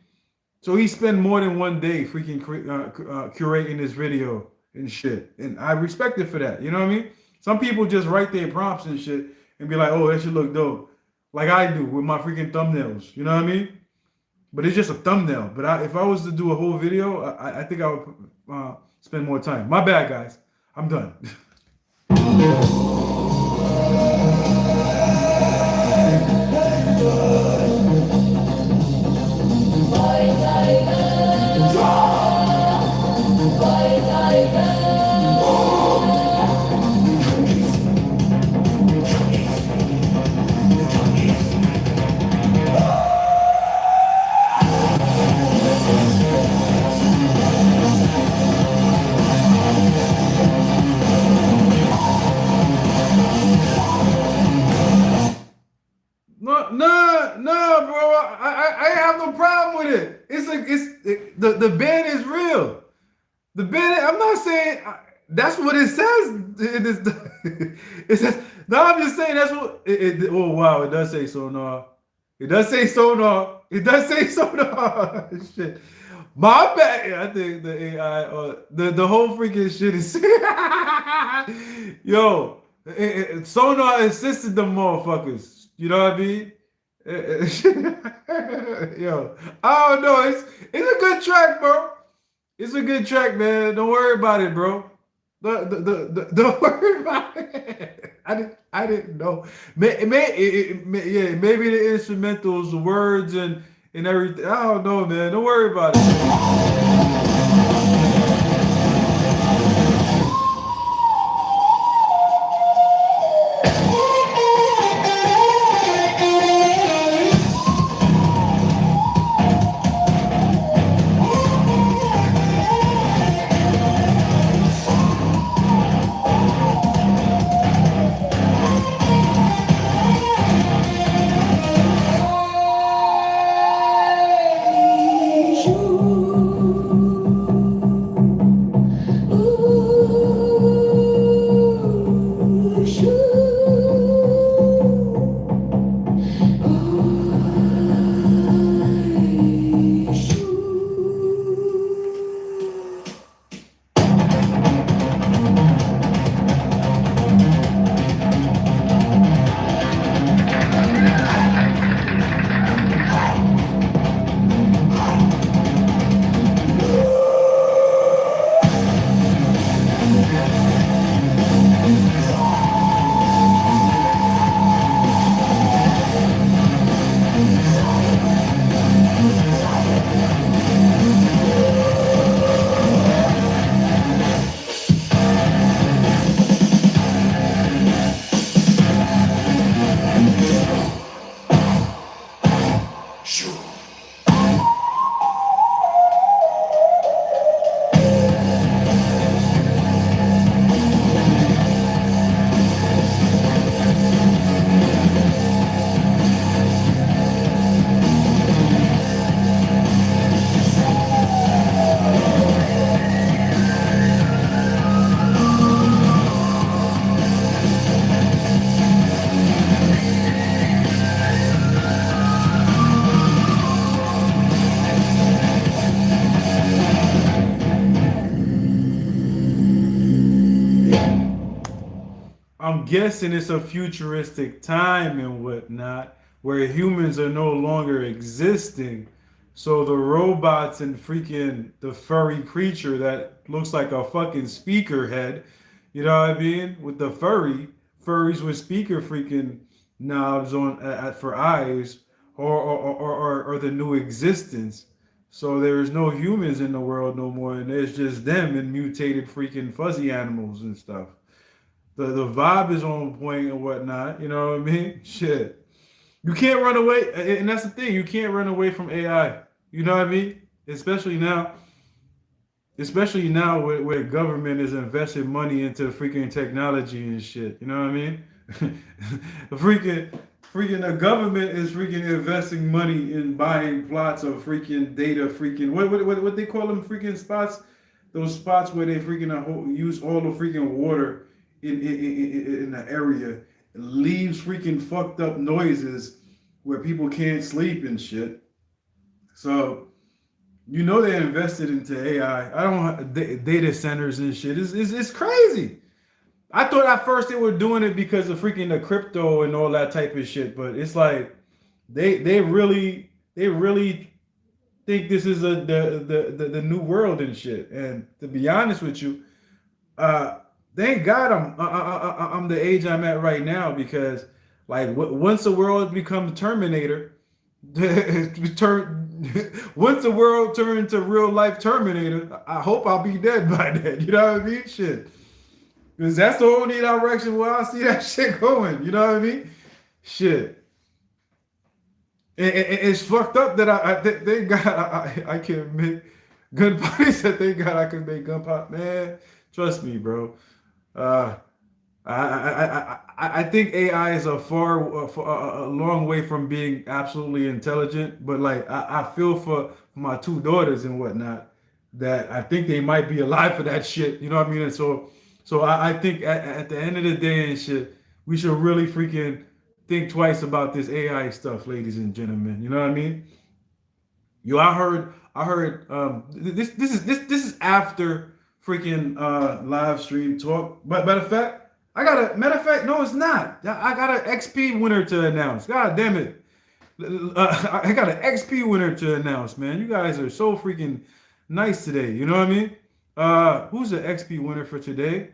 So he spent more than one day freaking curating this video and shit. And I respect it for that. You know what I mean? Some people just write their prompts and shit and be like, oh, that should look dope. Like I do with my freaking thumbnails. You know what I mean? But it's just a thumbnail. But if I was to do a whole video, I think I would spend more time. My bad, guys. I'm done. No, bro. I have no problem with it. The band is real. The band. I'm not saying that's what it says. It says. No, I'm just saying that's what. Oh wow, it does say sonar. It does say sonar. It does say sonar. Shit. My bad. I think the AI the whole freaking shit is. Yo, sonar assisted them motherfuckers. You know what I mean? Yo, I don't know. It's a good track, bro. It's a good track, man. Don't worry about it, bro. Don't worry about it. I didn't know. Maybe the instrumentals, the words, and everything. I don't know, man. Don't worry about it. I'm guessing it's a futuristic time and whatnot, where humans are no longer existing. So the robots and freaking the furry creature that looks like a fucking speaker head, you know what I mean? With the furries with speaker freaking knobs on for eyes, or the new existence. So there's no humans in the world no more, and there's just them and mutated freaking fuzzy animals and stuff. The vibe is on point and whatnot, you know what I mean? Shit. You can't run away, and that's the thing, you can't run away from AI. You know what I mean? Especially now where government is investing money into freaking technology and shit. You know what I mean? freaking the government is freaking investing money in buying plots of freaking data, freaking what they call them, freaking spots, those spots where they freaking use all the freaking water in the area, leaves freaking fucked up noises where people can't sleep and shit. So you know they invested into AI. I don't data centers and shit. It's crazy. I thought at first they were doing it because of freaking the crypto and all that type of shit, but it's like they really think this is the new world and shit. And to be honest with you, thank God I'm the age I'm at right now, because like once the world becomes Terminator, once the world turns into real life Terminator, I hope I'll be dead by then. You know what I mean? Shit. Because that's the only direction where I see that shit going. You know what I mean? Shit. It's fucked up that they got, I can make gun parties that they got. I can make gun pop. Man, trust me, bro. I think AI is a long way from being absolutely intelligent, but like I feel for my two daughters and whatnot that I think they might be alive for that shit. You know what I mean? And so I think at the end of the day and shit, we should really freaking think twice about this AI stuff, ladies and gentlemen. You know what I mean? Yo, I heard this is after freaking live stream talk. But matter of fact, no, it's not. I got an XP winner to announce. God damn it. I got an XP winner to announce, man. You guys are so freaking nice today. You know what I mean? Who's the XP winner for today?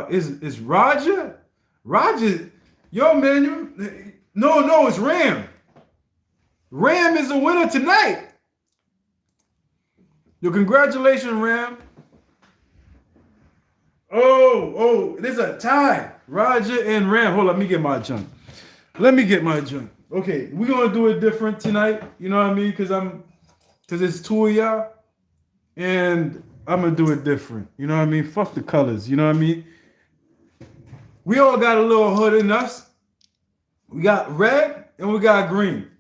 Is Roger? Roger, yo, man, no, it's Ram. Ram is the winner tonight. Yo, congratulations, Ram. Oh, there's a tie. Roger and Ram. Hold on, let me get my junk. Okay, we're gonna do it different tonight. You know what I mean? Cause it's two of y'all, and I'm gonna do it different. You know what I mean? Fuck the colors. You know what I mean? We all got a little hood in us. We got red and we got green.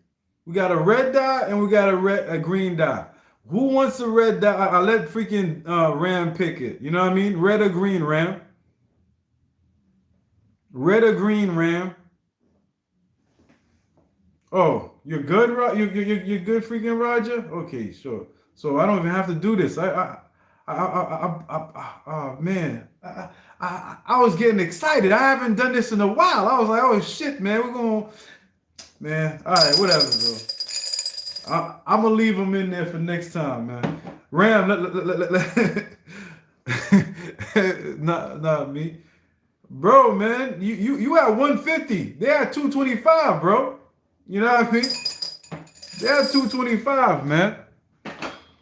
We got a red dye and we got a green dye. Who wants a red dye? I let freaking Ram pick it. You know what I mean? Red or green, Ram? Red or green, Ram? Oh, you're good, you're good, freaking Roger. Okay, sure. So I don't even have to do this. Oh man, I was getting excited. I haven't done this in a while. I was like, oh shit, man, we're gonna, man. All right, whatever, bro. I'm gonna leave them in there for next time, man. Ram, not me, bro, man. You at 150. They at 225, bro. You know what I mean? They at 225, man.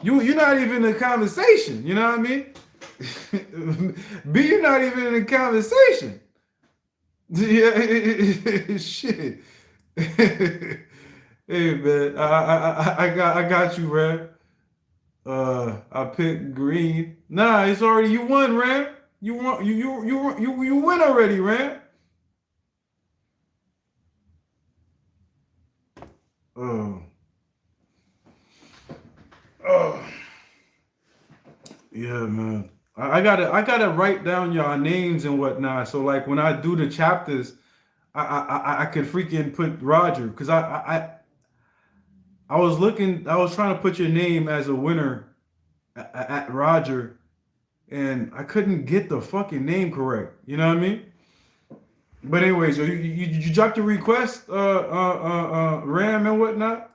You're not even in the conversation. You know what I mean? B, you're not even in the conversation. Yeah, shit. Hey man, I got you, Ram. I picked green. Nah, it's already, you won, Ram. You win already, Ram. Oh, yeah, man. I gotta write down y'all names and whatnot. So like when I do the chapters, I could freaking put Roger, because I was trying to put your name as a winner at Roger, and I couldn't get the fucking name correct. You know what I mean? But anyways, so you dropped your request, Ram and whatnot.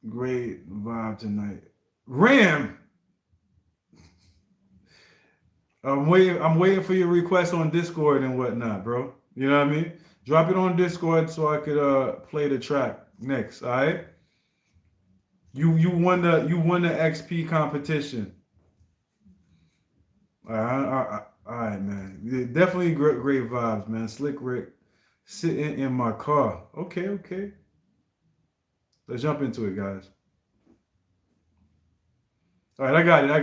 Great vibe tonight, Ram. I'm waiting for your request on Discord and whatnot, bro. You know what I mean? Drop it on Discord so I could play the track next. All right. You won the XP competition. All right, man. Definitely great vibes, man. Slick Rick, sitting in my car. Okay. Let's jump into it, guys. All right, I got it. I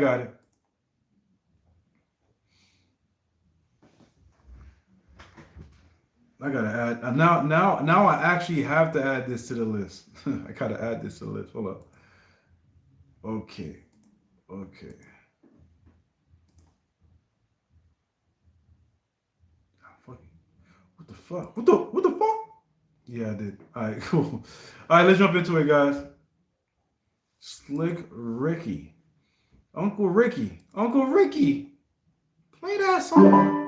gotta add now. I actually have to add this to the list. I gotta add this to the list. Hold up. Okay. What the fuck? What the fuck? Yeah, I did. All right, cool. All right, let's jump into it, guys. Slick Ricky, Uncle Ricky, play that song.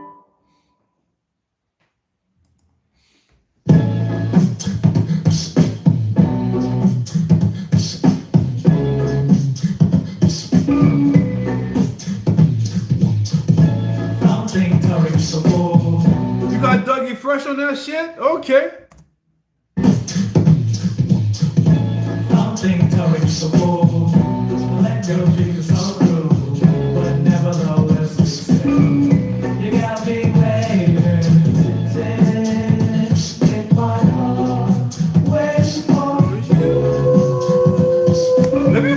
You got Dougie Fresh on that shit? Okay. Something Tory so cool. Let go be so cool. But nevertheless we say you got me waiting. In my heart, waiting for you. Let me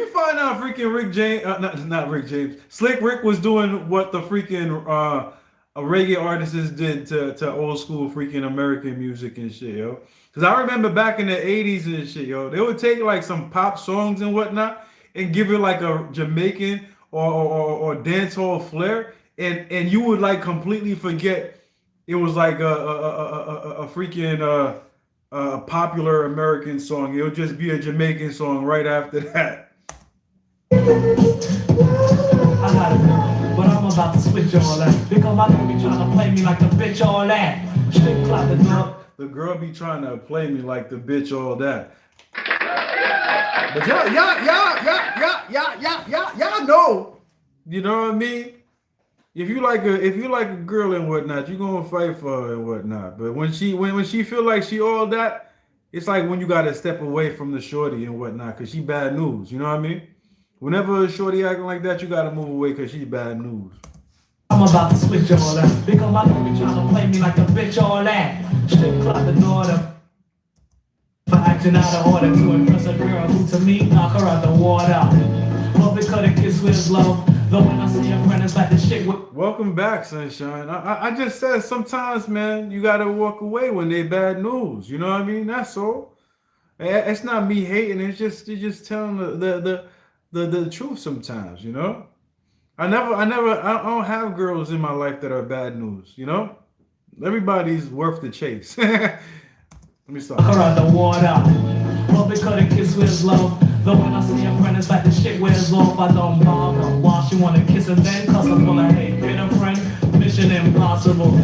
find out freaking Rick James, not Rick James. Slick Rick was doing what the freaking reggae artists did to old school freaking American music and shit, yo. Because I remember back in the 80s and shit, yo, they would take like some pop songs and whatnot and give it like a Jamaican or dancehall flair, and you would like completely forget it was like a freaking popular American song. It would just be a Jamaican song right after that. I got it, but I'm about to switch all that because my girl be trying to play me like the bitch all that. Straight clock the door. The girl be trying to play me like the bitch all that. But y'all know. You know what I mean? If you like a girl and whatnot, you gonna fight for her and whatnot. But when she feel like she all that, it's like when you gotta step away from the shorty and whatnot, cause she bad news. You know what I mean? Whenever a shorty acting like that, you gotta move away cause she bad news. I'm about to switch all that because my girl be trying to play me like a bitch all that. Straight clock the door for acting out of order to impress a girl who to me knock her out the water. But because the kiss was low, though when I see a friend it's like the shit with. Welcome back, Sunshine. I just said sometimes, man, you gotta walk away when they bad news. You know what I mean? That's all. It's not me hating. It's just telling the truth sometimes. You know. I don't have girls in my life that are bad news. You know. Everybody's worth the chase. Let me stop. Her out the water. Well, because the kiss was low. Though when I see a friend, it's like the shit wears off. I don't bother. Why she wanna kiss and then cuss her full of hate. Been a friend, mission impossible.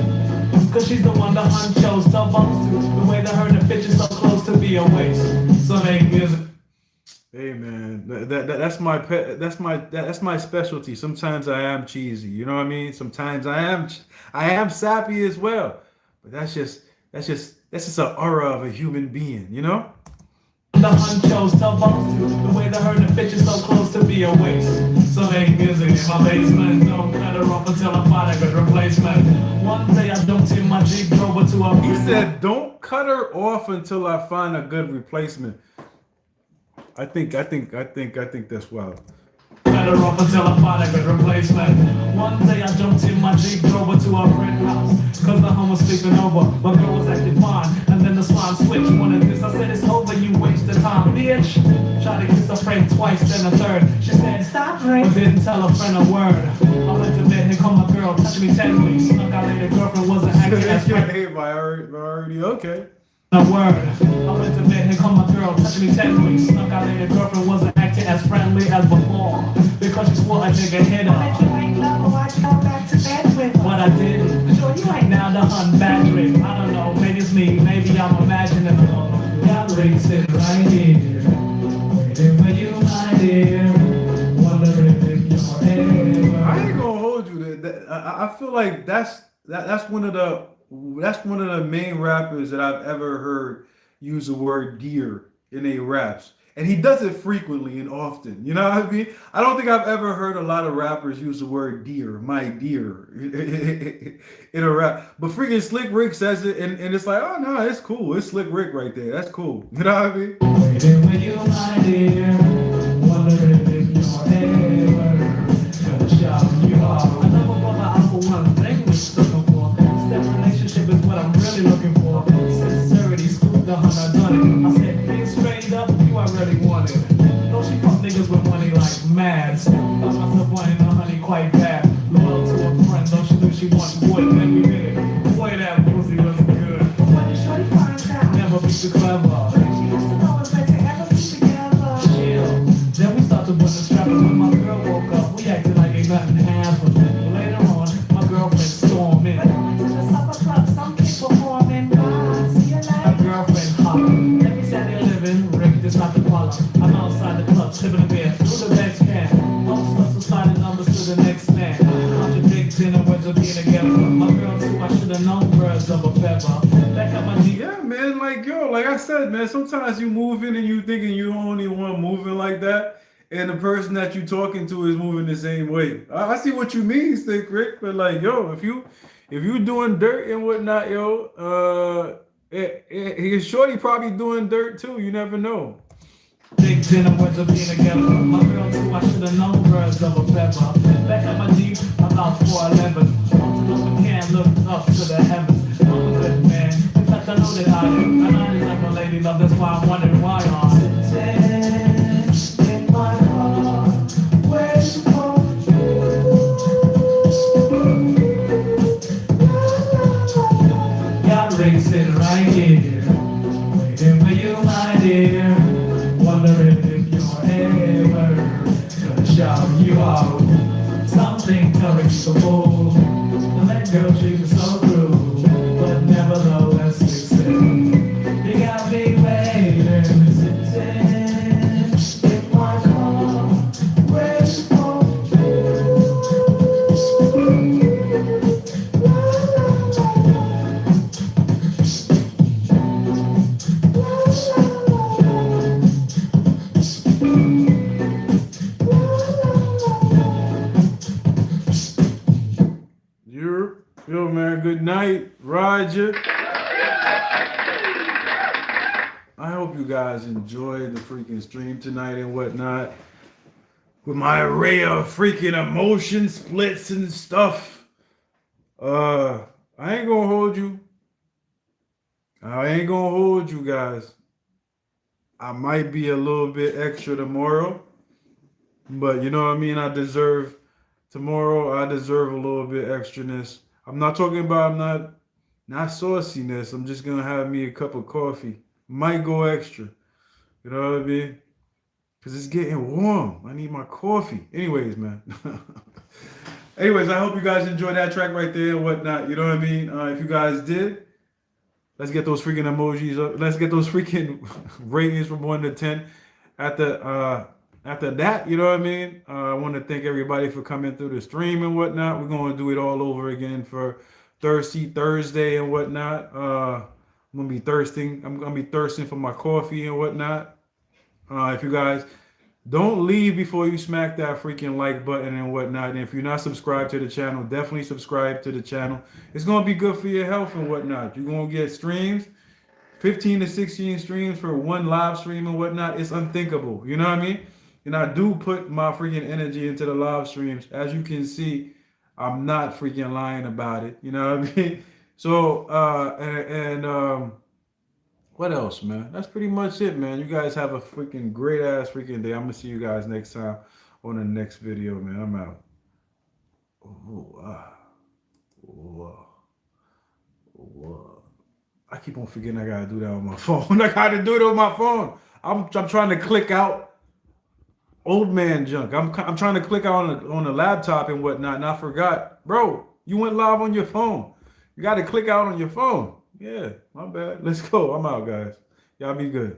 Cause she's the one the hunt chose to bump to. The way that her and the bitch is so close to be a waste. So make music. Hey man, that's my pet. That's my specialty. Sometimes I am cheesy. You know what I mean? Sometimes I am sappy as well. But that's just an aura of a human being. You know? The hunt chose to bump to. The way that her and the bitch is so close to be a waste. So make music in my basement. Don't cut her off until I find a good replacement. One day I dumped in my Jeep, drove her to a. He said, "Don't cut her off until I find a good replacement." I think that's wild. Cut her off until I find a good replacement. One day I jumped in my Jeep, drove her to our friend's house. Cause the home was sleeping over, my girl was acting fine. And then the slime switched, wanted this, I said it's over, you wasted time, bitch. Tried to kiss a friend twice, then a third. She said, stop drinking, but didn't tell a friend a word. I went to bed, here come my girl, touched me 10 weeks. Snuck out later, girlfriend wasn't acting as friend. Hey, already okay. A word. I went to bed, here come my girl, touching me 10 weeks. Snuck out later, girlfriend wasn't acting as friendly as before. Because cause she swore a nigga hit her. If you ain't love her, why'd you go back to bed with her? But I didn't. Sure you ain't. Now the hunt battery. I don't know, maybe it's me, maybe I'm imagining it. Got Rick sitting right here, waiting for you, my dear. Wondering if you're ever. I ain't gonna hold you. I feel like that's one of the main rappers that I've ever heard use the word dear in a raps. And he does it frequently and often. You know what I mean? I don't think I've ever heard a lot of rappers use the word dear, my dear, in a rap. But freaking Slick Rick says it, and it's like, oh no, it's cool. It's Slick Rick right there. That's cool. You know what I mean? Waiting for you, my dear. Wondering if you're ever gonna shout you out. I never bought my album for one thing was looking for. Step relationship is what I'm really looking for. Sincerity, scoop the hunt, I done it. I said, being straight up, you I really wanted. No, she fuck niggas with money like mad. Still found myself wanting the honey quite bad. Loyal to a friend, though she knew she wanted wood. Then we did it. Boy, that pussy was good. But when you shorty finds out, Never be too clever. she used to know it's better ever be together. Chill. Then we started putting the strap, and when my girl woke up, we acted like ain't nothing happened. Later on, my girlfriend stormed in. But only to the supper club, some kid performing. Bye, see you My later. girlfriend hopping. Every Saturday living, Rick just not the follow. I'm outside the club, sipping a beer, through the best can. Most of us sliding numbers to the next man. Contradicting the words of being together. My girl too, I should have known birds of a feather. Back up my deep. Yeah, man. Like, yo, like I said, man, sometimes you moving and you thinking you only one moving like that, and the person that you talking to is moving the same way. I see what you mean, Stick Rick, but like, yo, if you doing dirt and whatnot, yo, his shorty probably doing dirt too. You never know. Big dinner words of being together. My girl too, I should have known birds of a feather. Back at my Jeep, about 4'11". Bumping up a can, look up to the heavens. I'm a good man. In fact, I know that I am. And I ain't like a lady love, that's why I'm wondering why I'm Sitting in my car, waiting for you. Got Rick sitting right here, waiting for you, my dear. Wondering if you're ever gonna shout you out. Something telling you to move. The let girl treat me so cruel, but nevertheless success. You got me waiting, Sitting in my car, waiting for Yo, man, good night, Roger. I hope you guys enjoyed the freaking stream tonight and whatnot. With my array of freaking emotion splits and stuff. I ain't gonna hold you. I ain't gonna hold you guys. I might be a little bit extra tomorrow. But you know what I mean? I deserve a little bit extraness. I'm not talking about not sauciness. I'm just gonna have me a cup of coffee. Might go extra. You know what I mean? Cause it's getting warm. I need my coffee. Anyways, man. Anyways, I hope you guys enjoyed that track right there and whatnot. You know what I mean? If you guys did, let's get those freaking emojis up. Let's get those freaking ratings from 1 to 10. After that, you know what I mean? I want to thank everybody for coming through the stream and whatnot. We're going to do it all over again for Thirsty Thursday and whatnot. I'm going to be thirsting. I'm going to be thirsting for my coffee and whatnot. If you guys don't leave before you smack that freaking like button and whatnot. And if you're not subscribed to the channel, definitely subscribe to the channel. It's going to be good for your health and whatnot. You're going to get streams. 15 to 16 streams for one live stream and whatnot. It's unthinkable. You know what I mean? And I do put my freaking energy into the live streams. As you can see, I'm not freaking lying about it. You know what I mean? So, what else, man? That's pretty much it, man. You guys have a freaking great ass freaking day. I'm going to see you guys next time on the next video, man. I'm out. I keep on forgetting I got to do that on my phone. I got to do it on my phone. I'm trying to click out old man junk. I'm trying to click out on the laptop and whatnot, and I forgot, bro. You went live on your phone. You got to click out on your phone. Yeah, my bad. Let's go. I'm out, guys. Y'all be good.